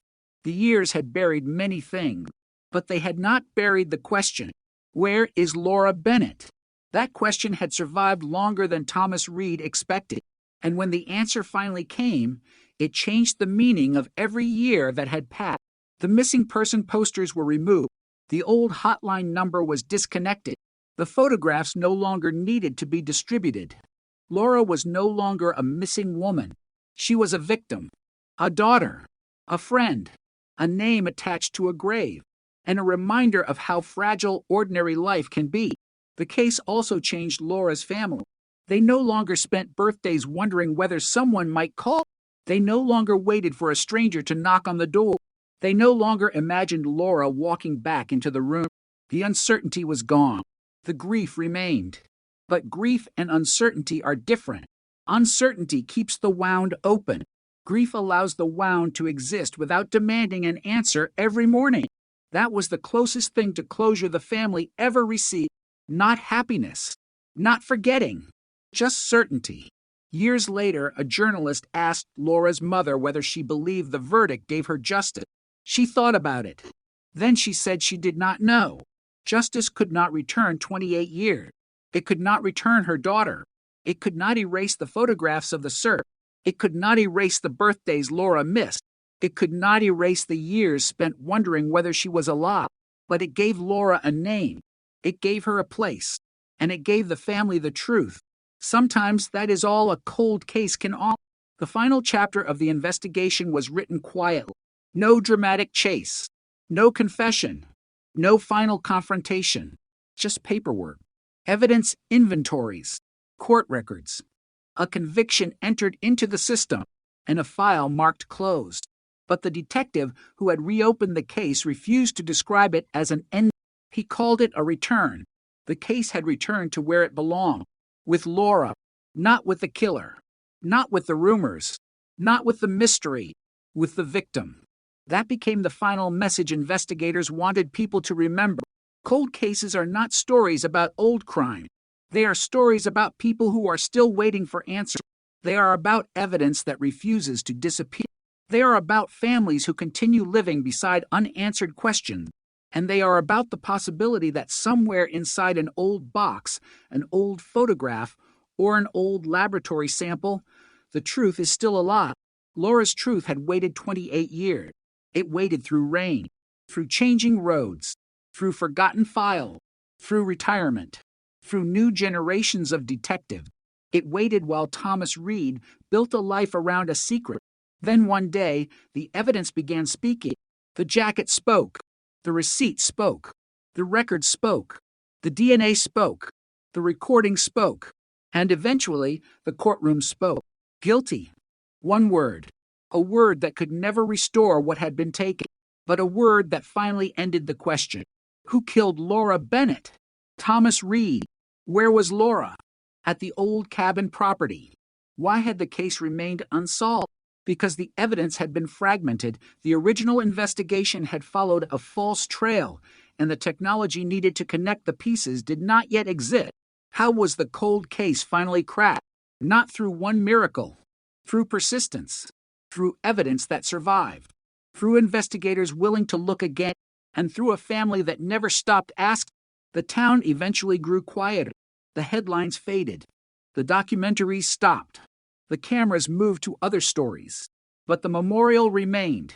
The years had buried many things, but they had not buried the question, where is Laura Bennett? That question had survived longer than Thomas Reed expected, and when the answer finally came, it changed the meaning of every year that had passed. The missing person posters were removed. The old hotline number was disconnected. The photographs no longer needed to be distributed. Laura was no longer a missing woman. She was a victim, a daughter, a friend, a name attached to a grave, and a reminder of how fragile ordinary life can be. The case also changed Laura's family. They no longer spent birthdays wondering whether someone might call. They no longer waited for a stranger to knock on the door. They no longer imagined Laura walking back into the room. The uncertainty was gone. The grief remained. But grief and uncertainty are different. Uncertainty keeps the wound open. Grief allows the wound to exist without demanding an answer every morning. That was the closest thing to closure the family ever received. Not happiness, not forgetting, just certainty. Years later, a journalist asked Laura's mother whether she believed the verdict gave her justice. She thought about it. Then she said she did not know. Justice could not return 28 years. It could not return her daughter. It could not erase the photographs of the search. It could not erase the birthdays Laura missed. It could not erase the years spent wondering whether she was alive. But it gave Laura a name. It gave her a place. And it gave the family the truth. Sometimes that is all a cold case can offer. The final chapter of the investigation was written quietly. No dramatic chase. No confession. No final confrontation. Just paperwork. Evidence inventories. Court records. A conviction entered into the system, and a file marked closed. But the detective who had reopened the case refused to describe it as an end. He called it a return. The case had returned to where it belonged, with Laura, not with the killer, not with the rumors, Not with the mystery, with the victim. That became the final message investigators wanted people to remember. Cold cases are not stories about old crime. They are stories about people who are still waiting for answers. They are about evidence that refuses to disappear. They are about families who continue living beside unanswered questions. And they are about the possibility that somewhere inside an old box, an old photograph, or an old laboratory sample, the truth is still alive. Laura's truth had waited 28 years. It waited through rain, through changing roads, through forgotten files, through retirement, through new generations of detectives. It waited while Thomas Reed built a life around a secret. Then one day, the evidence began speaking. The jacket spoke. The receipt spoke. The record spoke. The DNA spoke. The recording spoke. And eventually, the courtroom spoke. Guilty. One word. A word that could never restore what had been taken, but a word that finally ended the question. Who killed Laura Bennett? Thomas Reed. Where was Laura? At the old cabin property. Why had the case remained unsolved? Because the evidence had been fragmented, the original investigation had followed a false trail, and the technology needed to connect the pieces did not yet exist. How was the cold case finally cracked? Not through one miracle, through persistence, through evidence that survived, through investigators willing to look again, and through a family that never stopped asking. The town eventually grew quieter. The headlines faded. The documentaries stopped. The cameras moved to other stories. But the memorial remained,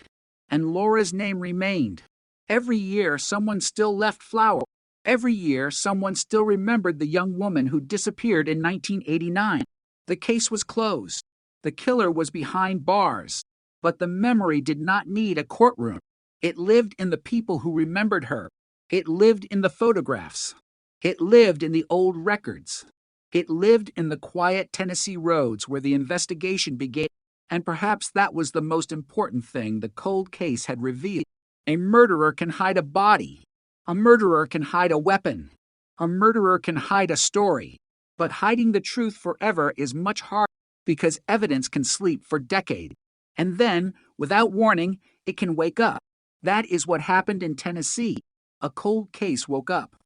and Laura's name remained. Every year, someone still left flowers. Every year, someone still remembered the young woman who disappeared in 1989. The case was closed. The killer was behind bars. But the memory did not need a courtroom. It lived in the people who remembered her. It lived in the photographs. It lived in the old records. It lived in the quiet Tennessee roads where the investigation began. And perhaps that was the most important thing the cold case had revealed. A murderer can hide a body. A murderer can hide a weapon. A murderer can hide a story. But hiding the truth forever is much harder because evidence can sleep for decades. And then, without warning, it can wake up. That is what happened in Tennessee. A cold case woke up.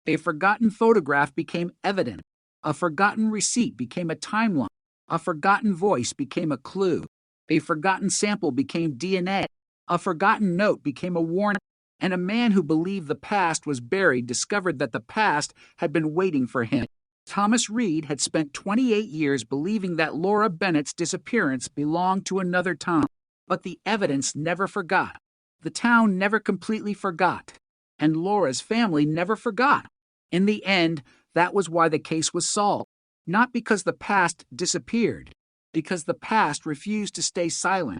A forgotten photograph became evident. A forgotten receipt became a timeline. A forgotten voice became a clue. A forgotten sample became DNA. A forgotten note became a warning. And a man who believed the past was buried discovered that the past had been waiting for him. Thomas Reed had spent 28 years believing that Laura Bennett's disappearance belonged to another time. But the evidence never forgot. The town never completely forgot. And Laura's family never forgot. In the end, that was why the case was solved. Not because the past disappeared, because the past refused to stay silent.